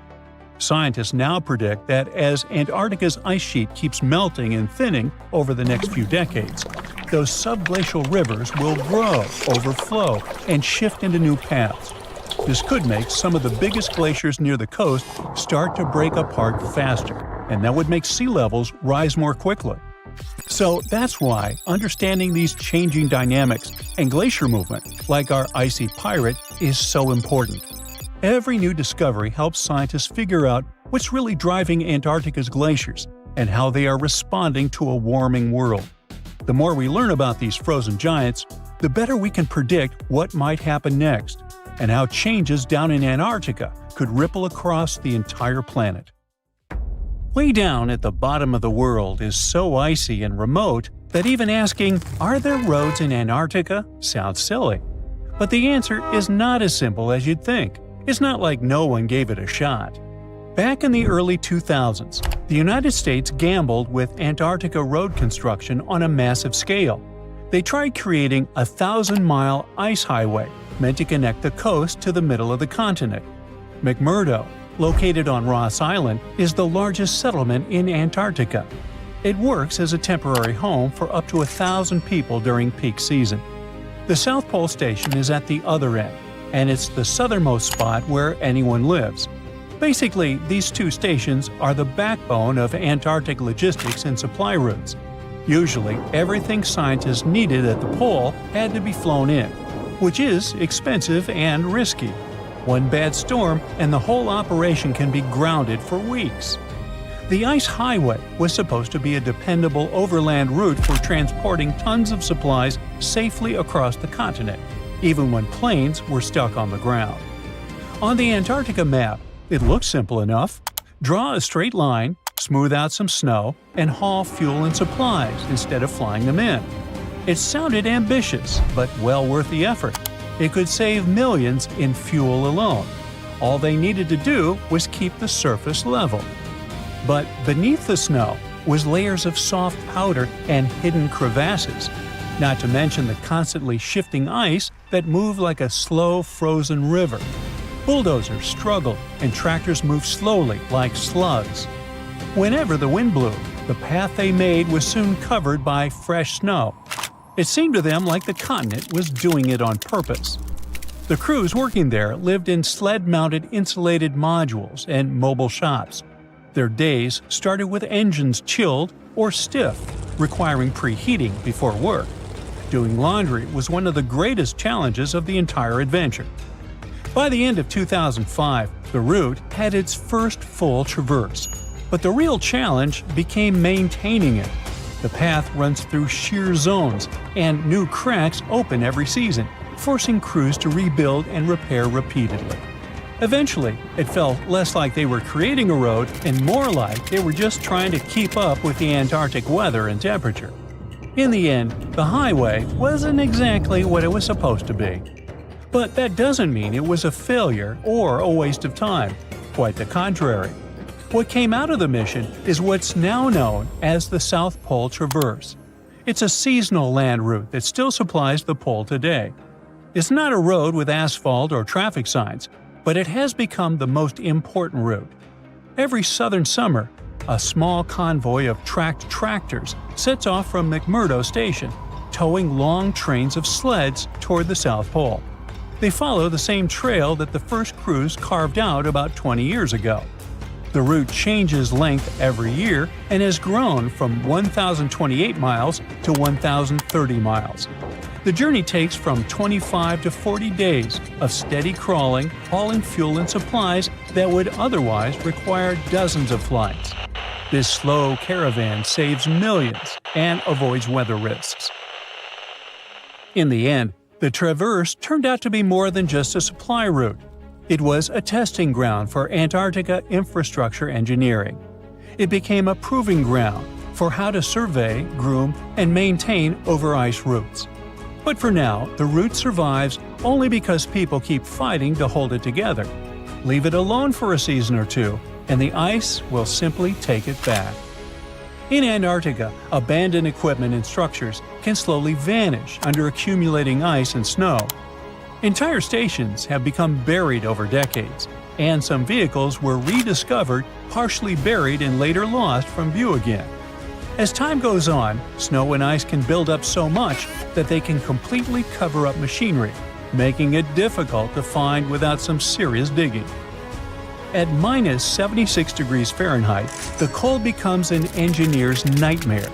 B: Scientists now predict that as Antarctica's ice sheet keeps melting and thinning over the next few decades, those subglacial rivers will grow, overflow, and shift into new paths. This could make some of the biggest glaciers near the coast start to break apart faster, and that would make sea levels rise more quickly. So that's why understanding these changing dynamics and glacier movement, like our icy pirate, is so important. Every new discovery helps scientists figure out what's really driving Antarctica's glaciers and how they are responding to a warming world. The more we learn about these frozen giants, the better we can predict what might happen next, and how changes down in Antarctica could ripple across the entire planet. Way down at the bottom of the world is so icy and remote that even asking, "Are there roads in Antarctica?" sounds silly. But the answer is not as simple as you'd think. It's not like no one gave it a shot. Back in the early 2000s, the United States gambled with Antarctica road construction on a massive scale. They tried creating a 1,000-mile ice highway meant to connect the coast to the middle of the continent. McMurdo, located on Ross Island, is the largest settlement in Antarctica. It works as a temporary home for up to 1,000 people during peak season. The South Pole Station is at the other end, and it's the southernmost spot where anyone lives. Basically, these two stations are the backbone of Antarctic logistics and supply routes. Usually, everything scientists needed at the pole had to be flown in, which is expensive and risky. One bad storm and the whole operation can be grounded for weeks. The ice highway was supposed to be a dependable overland route for transporting tons of supplies safely across the continent, even when planes were stuck on the ground. On the Antarctica map, it looks simple enough. Draw a straight line, smooth out some snow, and haul fuel and supplies instead of flying them in. It sounded ambitious, but well worth the effort. It could save millions in fuel alone. All they needed to do was keep the surface level. But beneath the snow was layers of soft powder and hidden crevasses, not to mention the constantly shifting ice that moved like a slow, frozen river. Bulldozers struggled and tractors moved slowly like slugs. Whenever the wind blew, the path they made was soon covered by fresh snow. It seemed to them like the continent was doing it on purpose. The crews working there lived in sled-mounted insulated modules and mobile shops. Their days started with engines chilled or stiff, requiring preheating before work. Doing laundry was one of the greatest challenges of the entire adventure. By the end of 2005, the route had its first full traverse, but the real challenge became maintaining it. The path runs through shear zones, and new cracks open every season, forcing crews to rebuild and repair repeatedly. Eventually, it felt less like they were creating a road and more like they were just trying to keep up with the Antarctic weather and temperature. In the end, the highway wasn't exactly what it was supposed to be. But that doesn't mean it was a failure or a waste of time. Quite the contrary. What came out of the mission is what's now known as the South Pole Traverse. It's a seasonal land route that still supplies the pole today. It's not a road with asphalt or traffic signs, but it has become the most important route. Every southern summer, a small convoy of tracked tractors sets off from McMurdo Station, towing long trains of sleds toward the South Pole. They follow the same trail that the first crews carved out about 20 years ago. The route changes length every year and has grown from 1,028 miles to 1,030 miles. The journey takes from 25 to 40 days of steady crawling, hauling fuel and supplies that would otherwise require dozens of flights. This slow caravan saves millions and avoids weather risks. In the end, the traverse turned out to be more than just a supply route. It was a testing ground for Antarctica infrastructure engineering. It became a proving ground for how to survey, groom, and maintain over-ice routes. But for now, the route survives only because people keep fighting to hold it together. Leave it alone for a season or two, and the ice will simply take it back. In Antarctica, abandoned equipment and structures can slowly vanish under accumulating ice and snow. Entire stations have become buried over decades, and some vehicles were rediscovered, partially buried and later lost from view again. As time goes on, snow and ice can build up so much that they can completely cover up machinery, making it difficult to find without some serious digging. At minus 76 degrees Fahrenheit, the cold becomes an engineer's nightmare.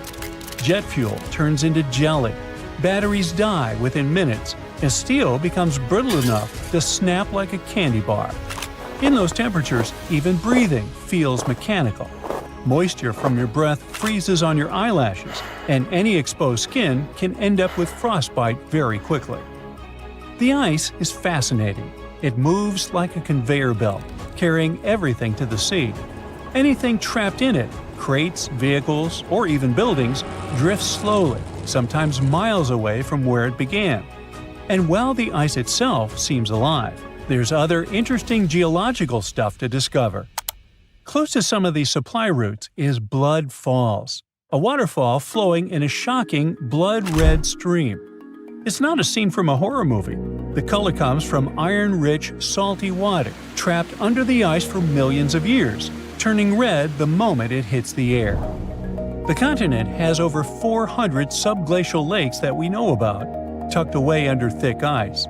B: Jet fuel turns into jelly, batteries die within minutes, and steel becomes brittle enough to snap like a candy bar. In those temperatures, even breathing feels mechanical. Moisture from your breath freezes on your eyelashes, and any exposed skin can end up with frostbite very quickly. The ice is fascinating. It moves like a conveyor belt, carrying everything to the sea. Anything trapped in it, crates, vehicles, or even buildings, drifts slowly, sometimes miles away from where it began. And while the ice itself seems alive, there's other interesting geological stuff to discover. Close to some of these supply routes is Blood Falls, a waterfall flowing in a shocking blood-red stream. It's not a scene from a horror movie. The color comes from iron-rich, salty water trapped under the ice for millions of years, turning red the moment it hits the air. The continent has over 400 subglacial lakes that we know about, tucked away under thick ice.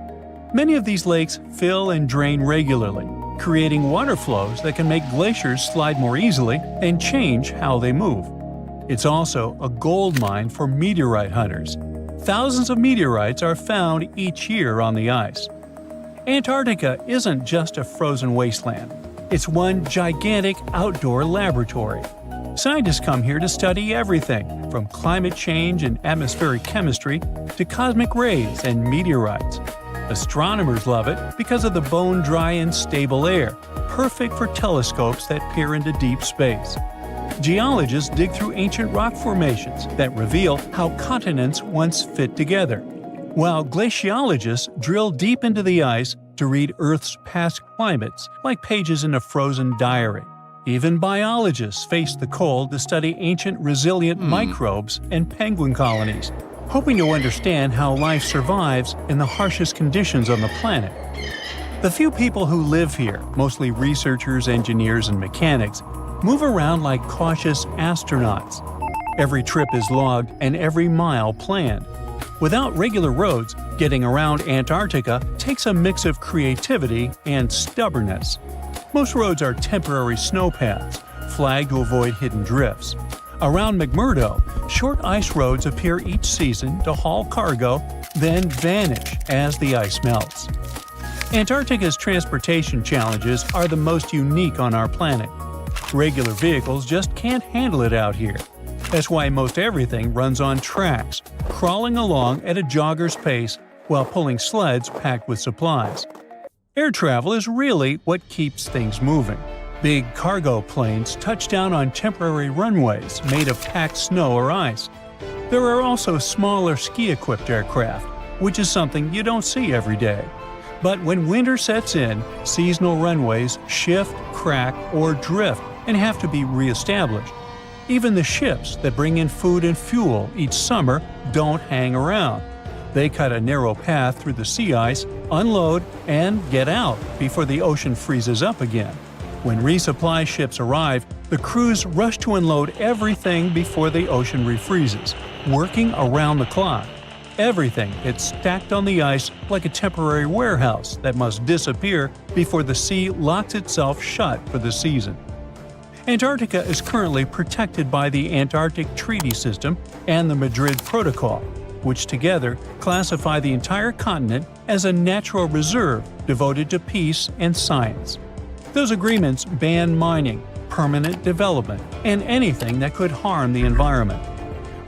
B: Many of these lakes fill and drain regularly, creating water flows that can make glaciers slide more easily and change how they move. It's also a gold mine for meteorite hunters. Thousands of meteorites are found each year on the ice. Antarctica isn't just a frozen wasteland. It's one gigantic outdoor laboratory. Scientists come here to study everything from climate change and atmospheric chemistry to cosmic rays and meteorites. Astronomers love it because of the bone-dry and stable air, perfect for telescopes that peer into deep space. Geologists dig through ancient rock formations that reveal how continents once fit together, while glaciologists drill deep into the ice to read Earth's past climates like pages in a frozen diary. Even biologists face the cold to study ancient resilient microbes and penguin colonies, hoping to understand how life survives in the harshest conditions on the planet. The few people who live here, mostly researchers, engineers, and mechanics, move around like cautious astronauts. Every trip is logged and every mile planned. Without regular roads, getting around Antarctica takes a mix of creativity and stubbornness. Most roads are temporary snowpaths, flagged to avoid hidden drifts. Around McMurdo, short ice roads appear each season to haul cargo, then vanish as the ice melts. Antarctica's transportation challenges are the most unique on our planet. Regular vehicles just can't handle it out here. That's why most everything runs on tracks, crawling along at a jogger's pace while pulling sleds packed with supplies. Air travel is really what keeps things moving. Big cargo planes touch down on temporary runways made of packed snow or ice. There are also smaller ski-equipped aircraft, which is something you don't see every day. But when winter sets in, seasonal runways shift, crack, or drift and have to be re-established. Even the ships that bring in food and fuel each summer don't hang around. They cut a narrow path through the sea ice, unload, and get out before the ocean freezes up again. When resupply ships arrive, the crews rush to unload everything before the ocean refreezes, working around the clock. Everything gets stacked on the ice like a temporary warehouse that must disappear before the sea locks itself shut for the season. Antarctica is currently protected by the Antarctic Treaty System and the Madrid Protocol, which together classify the entire continent as a natural reserve devoted to peace and science. Those agreements ban mining, permanent development, and anything that could harm the environment.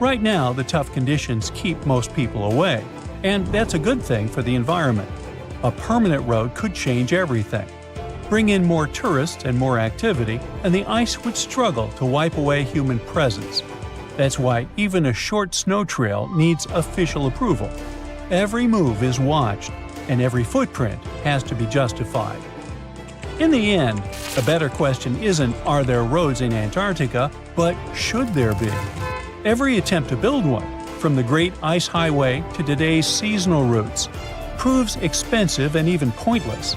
B: Right now, the tough conditions keep most people away, and that's a good thing for the environment. A permanent road could change everything. Bring in more tourists and more activity, and the ice would struggle to wipe away human presence. That's why even a short snow trail needs official approval. Every move is watched, and every footprint has to be justified. In the end, a better question isn't are there roads in Antarctica, but should there be? Every attempt to build one, from the Great Ice Highway to today's seasonal routes, proves expensive and even pointless.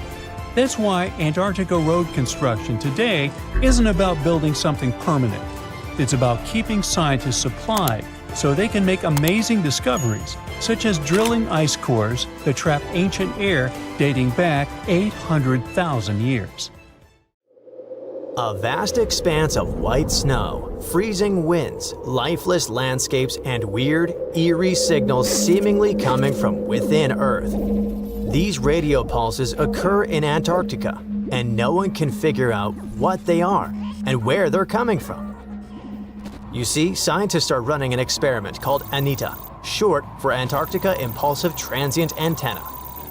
B: That's why Antarctica road construction today isn't about building something permanent. It's about keeping scientists supplied so they can make amazing discoveries, such as drilling ice cores that trap ancient air dating back 800,000 years.
A: A vast expanse of white snow, freezing winds, lifeless landscapes, and weird, eerie signals seemingly coming from within Earth. These radio pulses occur in Antarctica, and no one can figure out what they are and where they're coming from. You see, scientists are running an experiment called ANITA, short for Antarctica Impulsive Transient Antenna.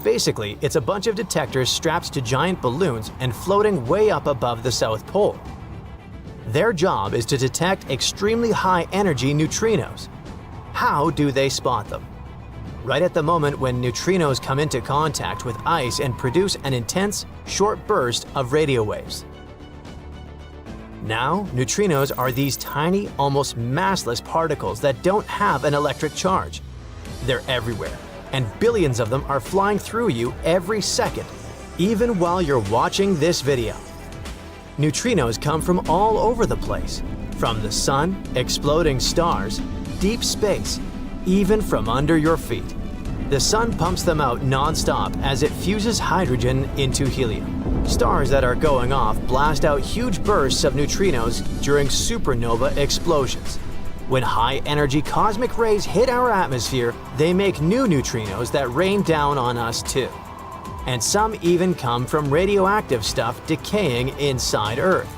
A: Basically, it's a bunch of detectors strapped to giant balloons and floating way up above the South Pole. Their job is to detect extremely high-energy neutrinos. How do they spot them? Right at the moment when neutrinos come into contact with ice and produce an intense, short burst of radio waves. Now, neutrinos are these tiny, almost massless particles that don't have an electric charge. They're everywhere, and billions of them are flying through you every second, even while you're watching this video. Neutrinos come from all over the place, from the sun, exploding stars, deep space, even from under your feet. The sun pumps them out non-stop as it fuses hydrogen into helium. Stars that are going off blast out huge bursts of neutrinos during supernova explosions. When high-energy cosmic rays hit our atmosphere, they make new neutrinos that rain down on us too. And some even come from radioactive stuff decaying inside Earth.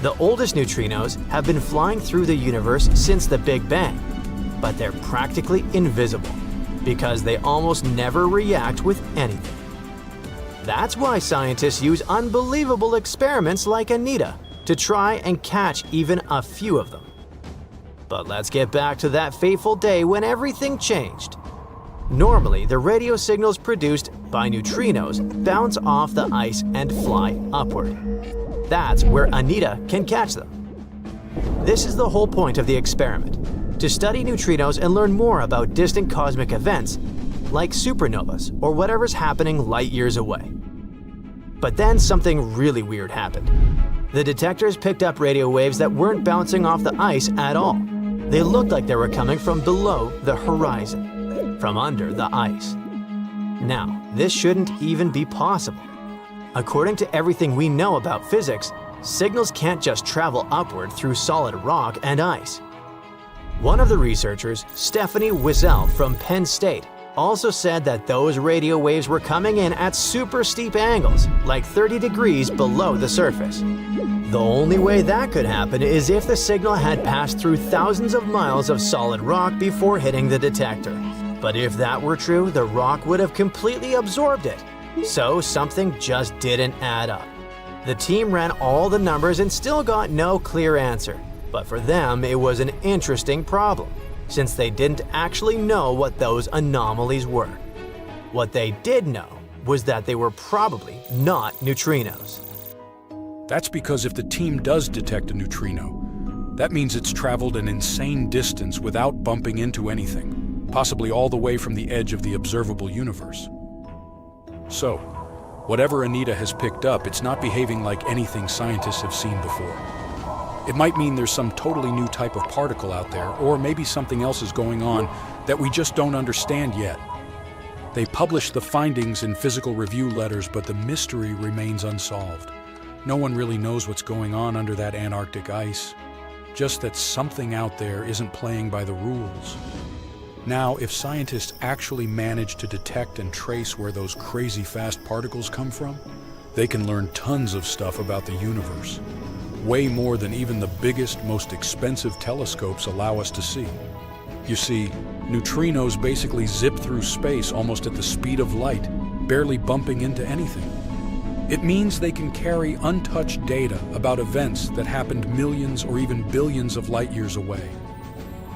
A: The oldest neutrinos have been flying through the universe since the Big Bang, but they're practically invisible because they almost never react with anything. That's why scientists use unbelievable experiments like ANITA to try and catch even a few of them. But let's get back to that fateful day when everything changed. Normally, the radio signals produced by neutrinos bounce off the ice and fly upward. That's where ANITA can catch them. This is the whole point of the experiment, to study neutrinos and learn more about distant cosmic events like supernovas or whatever's happening light years away. But then something really weird happened. The detectors picked up radio waves that weren't bouncing off the ice at all. They looked like they were coming from below the horizon, from under the ice. Now, this shouldn't even be possible. According to everything we know about physics, signals can't just travel upward through solid rock and ice. One of the researchers, Stephanie Wiesel from Penn State, also said that those radio waves were coming in at super steep angles, like 30 degrees below the surface. The only way that could happen is if the signal had passed through thousands of miles of solid rock before hitting the detector. But if that were true, the rock would have completely absorbed it. So something just didn't add up. The team ran all the numbers and still got no clear answer. But for them, it was an interesting problem, since they didn't actually know what those anomalies were. What they did know was that they were probably not neutrinos.
E: That's because if the team does detect a neutrino, that means it's traveled an insane distance without bumping into anything, possibly all the way from the edge of the observable universe. So, whatever ANITA has picked up, it's not behaving like anything scientists have seen before. It might mean there's some totally new type of particle out there, or maybe something else is going on that we just don't understand yet. They publish the findings in physical review letters, but the mystery remains unsolved. No one really knows what's going on under that Antarctic ice, just that something out there isn't playing by the rules. Now, if scientists actually manage to detect and trace where those crazy fast particles come from, they can learn tons of stuff about the universe. Way more than even the biggest, most expensive telescopes allow us to see. You see, neutrinos basically zip through space almost at the speed of light, barely bumping into anything. It means they can carry untouched data about events that happened millions or even billions of light years away.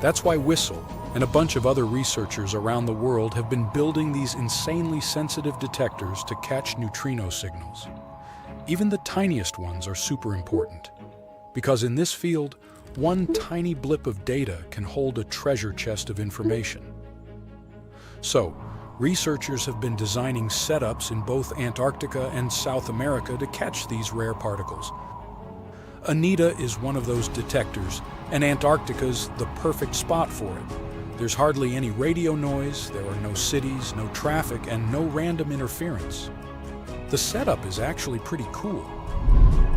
E: That's why Wiesel and a bunch of other researchers around the world have been building these insanely sensitive detectors to catch neutrino signals. Even the tiniest ones are super important, because in this field, one tiny blip of data can hold a treasure chest of information. So, researchers have been designing setups in both Antarctica and South America to catch these rare particles. Anita is one of those detectors, and Antarctica's the perfect spot for it. There's hardly any radio noise, there are no cities, no traffic, and no random interference. The setup is actually pretty cool.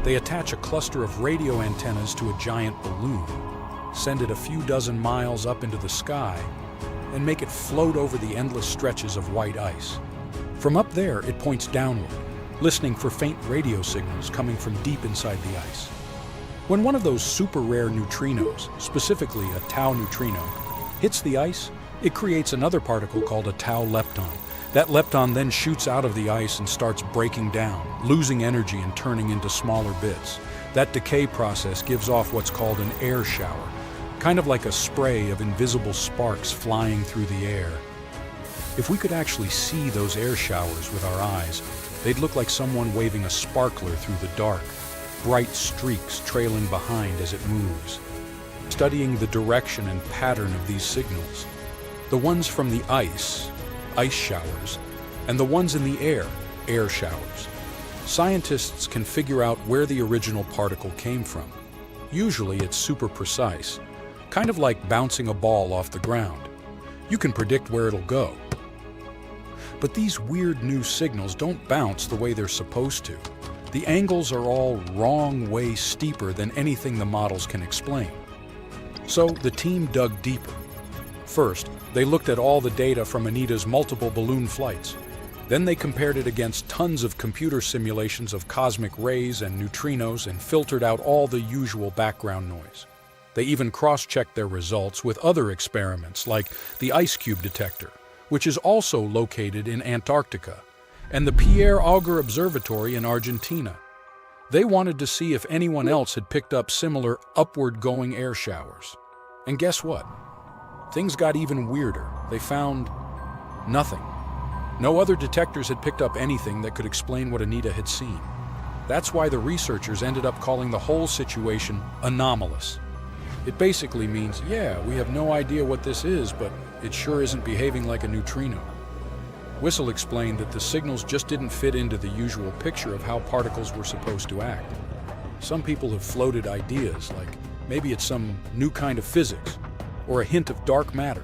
E: They attach a cluster of radio antennas to a giant balloon, send it a few dozen miles up into the sky, and make it float over the endless stretches of white ice. From up there, it points downward, listening for faint radio signals coming from deep inside the ice. When one of those super rare neutrinos, specifically a tau neutrino, hits the ice, it creates another particle called a tau lepton. That lepton then shoots out of the ice and starts breaking down, losing energy and turning into smaller bits. That decay process gives off what's called an air shower, kind of like a spray of invisible sparks flying through the air. If we could actually see those air showers with our eyes, they'd look like someone waving a sparkler through the dark, bright streaks trailing behind as it moves. Studying the direction and pattern of these signals, the ones from the ice showers, and the ones in the air showers, scientists can figure out where the original particle came from. Usually it's super precise, kind of like bouncing a ball off the ground. You can predict where it'll go. But these weird new signals don't bounce the way they're supposed to. The angles are all wrong way steeper than anything the models can explain. So the team dug deeper. First, they looked at all the data from Anita's multiple balloon flights. Then they compared it against tons of computer simulations of cosmic rays and neutrinos and filtered out all the usual background noise. They even cross-checked their results with other experiments like the ice cube detector, which is also located in Antarctica, and the Pierre Auger Observatory in Argentina. They wanted to see if anyone else had picked up similar upward-going air showers. And guess what? Things got even weirder. They found nothing. No other detectors had picked up anything that could explain what Anita had seen. That's why the researchers ended up calling the whole situation anomalous. It basically means, yeah, we have no idea what this is, but it sure isn't behaving like a neutrino. Whistle explained that the signals just didn't fit into the usual picture of how particles were supposed to act. Some people have floated ideas, like maybe it's some new kind of physics, or a hint of dark matter.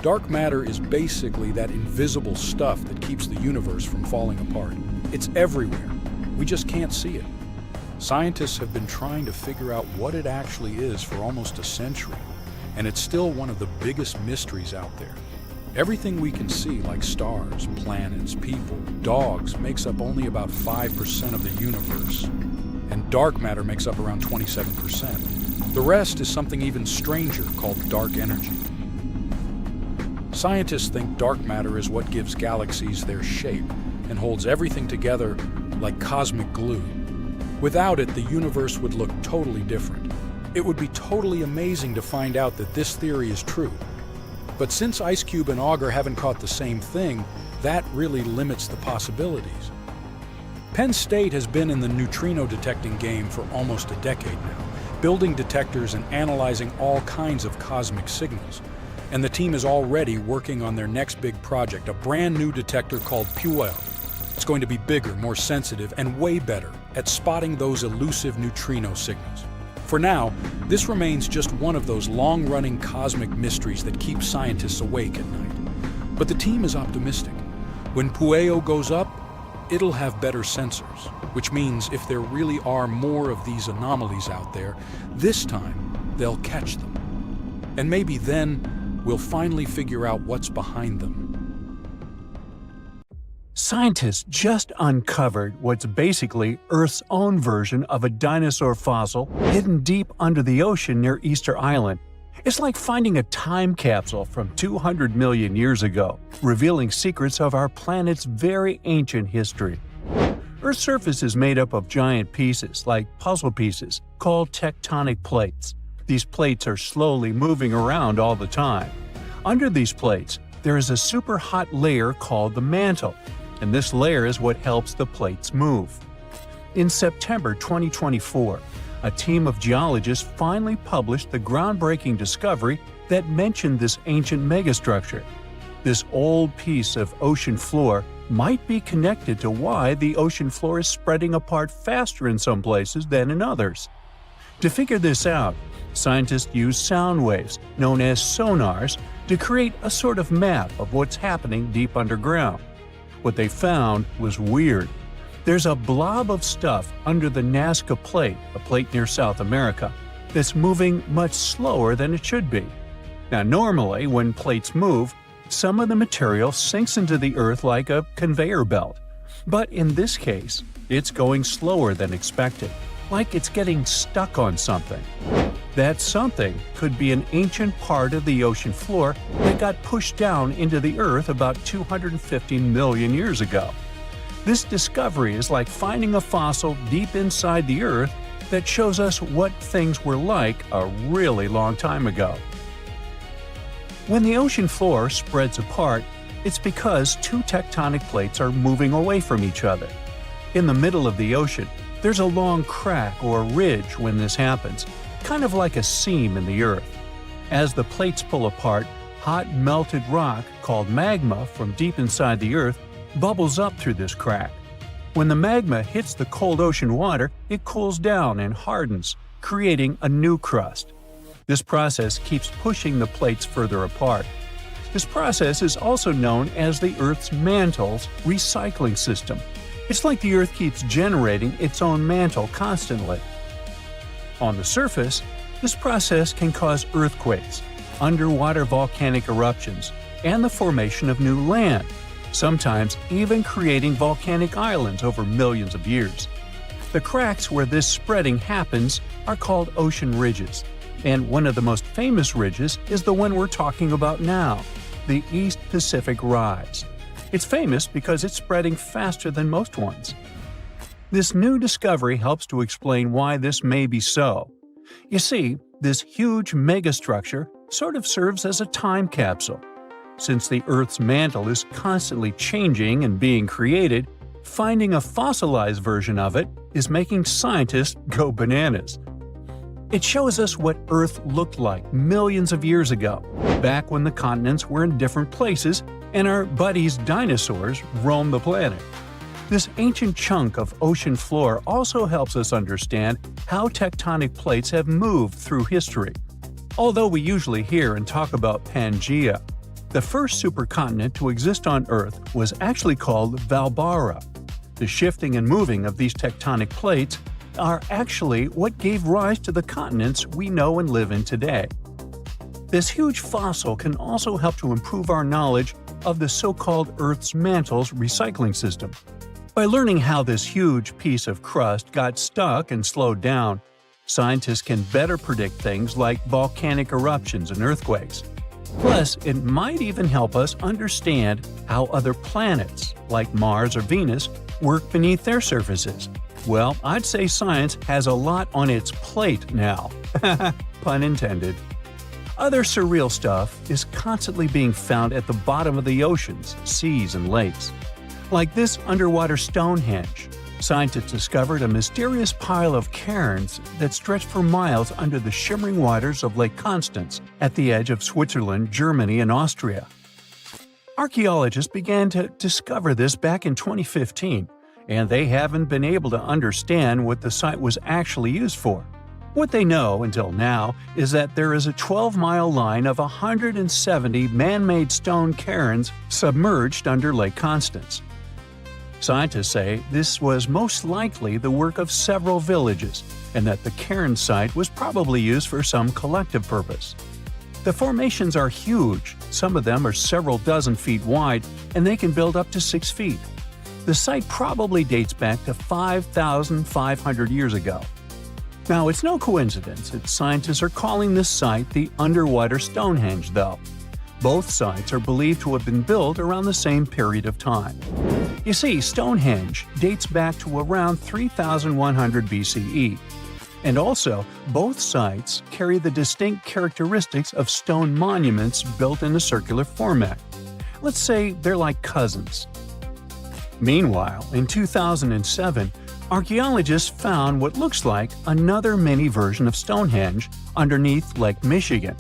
E: Dark matter is basically that invisible stuff that keeps the universe from falling apart. It's everywhere. We just can't see it. Scientists have been trying to figure out what it actually is for almost a century, and it's still one of the biggest mysteries out there. Everything we can see, like stars, planets, people, dogs, makes up only about 5% of the universe, and dark matter makes up around 27%. The rest is something even stranger called dark energy. Scientists think dark matter is what gives galaxies their shape and holds everything together like cosmic glue. Without it, the universe would look totally different. It would be totally amazing to find out that this theory is true. But since IceCube and Auger haven't caught the same thing, that really limits the possibilities. Penn State has been in the neutrino detecting game for almost a decade now, building detectors and analyzing all kinds of cosmic signals. And the team is already working on their next big project, a brand new detector called Puel. It's going to be bigger, more sensitive, and way better at spotting those elusive neutrino signals. For now, this remains just one of those long-running cosmic mysteries that keep scientists awake at night. But the team is optimistic. When Pueo goes up, it'll have better sensors, which means if there really are more of these anomalies out there, this time they'll catch them. And maybe then we'll finally figure out what's behind them.
B: Scientists just uncovered what's basically Earth's own version of a dinosaur fossil hidden deep under the ocean near Easter Island. It's like finding a time capsule from 200 million years ago, revealing secrets of our planet's very ancient history. Earth's surface is made up of giant pieces, like puzzle pieces, called tectonic plates. These plates are slowly moving around all the time. Under these plates, there is a super hot layer called the mantle, and this layer is what helps the plates move. In September 2024, a team of geologists finally published the groundbreaking discovery that mentioned this ancient megastructure. This old piece of ocean floor might be connected to why the ocean floor is spreading apart faster in some places than in others. To figure this out, scientists used sound waves, known as sonars, to create a sort of map of what's happening deep underground. What they found was weird. There's a blob of stuff under the Nazca Plate, a plate near South America, that's moving much slower than it should be. Now, normally, when plates move, some of the material sinks into the Earth like a conveyor belt. But in this case, it's going slower than expected, like it's getting stuck on something. That something could be an ancient part of the ocean floor that got pushed down into the Earth about 250 million years ago. This discovery is like finding a fossil deep inside the Earth that shows us what things were like a really long time ago. When the ocean floor spreads apart, it's because two tectonic plates are moving away from each other. In the middle of the ocean, there's a long crack or ridge when this happens, kind of like a seam in the Earth. As the plates pull apart, hot melted rock called magma from deep inside the Earth bubbles up through this crack. When the magma hits the cold ocean water, it cools down and hardens, creating a new crust. This process keeps pushing the plates further apart. This process is also known as the Earth's mantle's recycling system. It's like the Earth keeps generating its own mantle constantly. On the surface, this process can cause earthquakes, underwater volcanic eruptions, and the formation of new land, sometimes even creating volcanic islands over millions of years. The cracks where this spreading happens are called ocean ridges. And one of the most famous ridges is the one we're talking about now, the East Pacific Rise. It's famous because it's spreading faster than most ones. This new discovery helps to explain why this may be so. You see, this huge megastructure sort of serves as a time capsule. Since the Earth's mantle is constantly changing and being created, finding a fossilized version of it is making scientists go bananas. It shows us what Earth looked like millions of years ago, back when the continents were in different places and our buddies dinosaurs roamed the planet. This ancient chunk of ocean floor also helps us understand how tectonic plates have moved through history. Although we usually hear and talk about Pangaea, the first supercontinent to exist on Earth was actually called Valbara. The shifting and moving of these tectonic plates are actually what gave rise to the continents we know and live in today. This huge fossil can also help to improve our knowledge of the so-called Earth's mantle's recycling system. By learning how this huge piece of crust got stuck and slowed down, scientists can better predict things like volcanic eruptions and earthquakes. Plus, it might even help us understand how other planets, like Mars or Venus, work beneath their surfaces. Well, I'd say science has a lot on its plate now. Pun intended. Other surreal stuff is constantly being found at the bottom of the oceans, seas, and lakes. Like this underwater Stonehenge. Scientists discovered a mysterious pile of cairns that stretched for miles under the shimmering waters of Lake Constance at the edge of Switzerland, Germany, and Austria. Archaeologists began to discover this back in 2015, and they haven't been able to understand what the site was actually used for. What they know until now is that there is a 12-mile line of 170 man-made stone cairns submerged under Lake Constance. Scientists say this was most likely the work of several villages, and that the cairn site was probably used for some collective purpose. The formations are huge, some of them are several dozen feet wide, and they can build up to 6 feet. The site probably dates back to 5,500 years ago. Now, it's no coincidence that scientists are calling this site the underwater Stonehenge, though. Both sites are believed to have been built around the same period of time. You see, Stonehenge dates back to around 3,100 BCE. And also, both sites carry the distinct characteristics of stone monuments built in a circular format. Let's say they're like cousins. Meanwhile, in 2007, Archaeologists found what looks like another mini version of Stonehenge underneath Lake Michigan.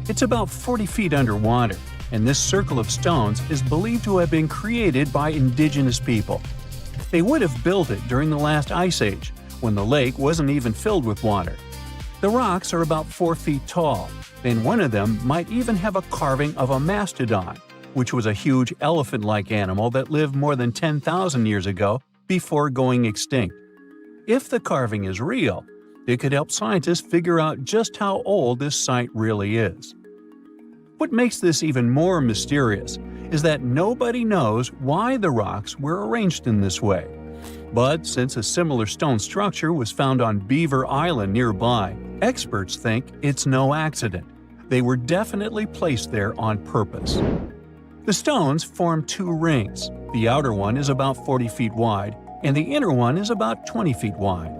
B: It's about 40 feet underwater, and this circle of stones is believed to have been created by indigenous people. They would have built it during the last ice age, when the lake wasn't even filled with water. The rocks are about 4 feet tall, and one of them might even have a carving of a mastodon, which was a huge elephant-like animal that lived more than 10,000 years ago before going extinct. If the carving is real, it could help scientists figure out just how old this site really is. What makes this even more mysterious is that nobody knows why the rocks were arranged in this way. But since a similar stone structure was found on Beaver Island nearby, experts think it's no accident. They were definitely placed there on purpose. The stones form 2 rings. The outer one is about 40 feet wide, and the inner one is about 20 feet wide.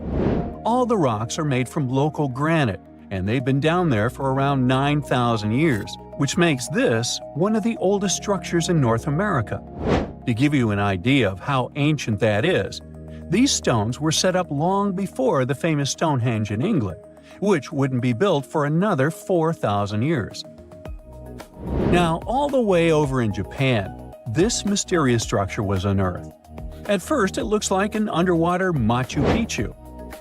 B: All the rocks are made from local granite, and they've been down there for around 9,000 years, which makes this one of the oldest structures in North America. To give you an idea of how ancient that is, these stones were set up long before the famous Stonehenge in England, which wouldn't be built for another 4,000 years. Now, all the way over in Japan, this mysterious structure was unearthed. At first, it looks like an underwater Machu Picchu.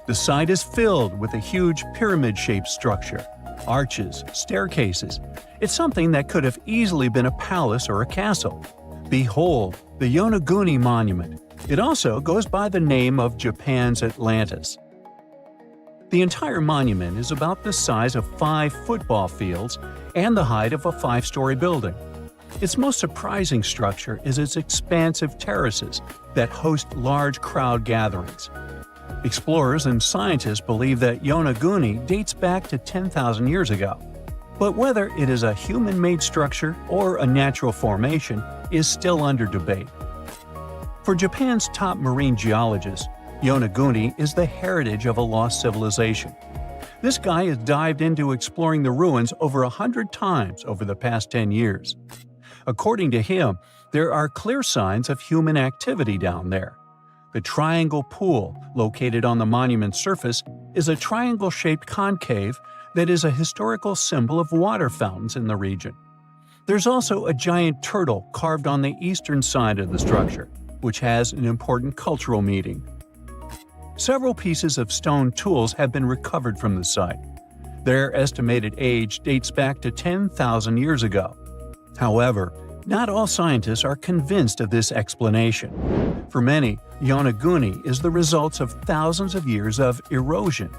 B: The site is filled with a huge pyramid-shaped structure, arches, staircases. It's something that could have easily been a palace or a castle. Behold, the Yonaguni Monument. It also goes by the name of Japan's Atlantis. The entire monument is about the size of 5 football fields and the height of a 5-story building. Its most surprising structure is its expansive terraces that host large crowd gatherings. Explorers and scientists believe that Yonaguni dates back to 10,000 years ago. But whether it is a human-made structure or a natural formation is still under debate. For Japan's top marine geologists, Yonaguni is the heritage of a lost civilization. This guy has dived into exploring the ruins over 100 times over the past 10 years. According to him, there are clear signs of human activity down there. The triangle pool, located on the monument's surface, is a triangle-shaped concave that is a historical symbol of water fountains in the region. There's also a giant turtle carved on the eastern side of the structure, which has an important cultural meaning. Several pieces of stone tools have been recovered from the site. Their estimated age dates back to 10,000 years ago. However, not all scientists are convinced of this explanation. For many, Yonaguni is the result of thousands of years of erosion.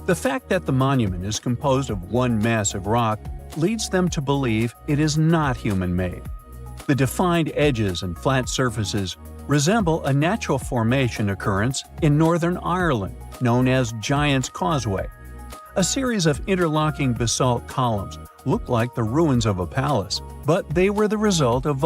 B: The fact that the monument is composed of one massive rock leads them to believe it is not human-made. The defined edges and flat surfaces resemble a natural formation occurrence in Northern Ireland known as Giant's Causeway. A series of interlocking basalt columns look like the ruins of a palace, but they were the result of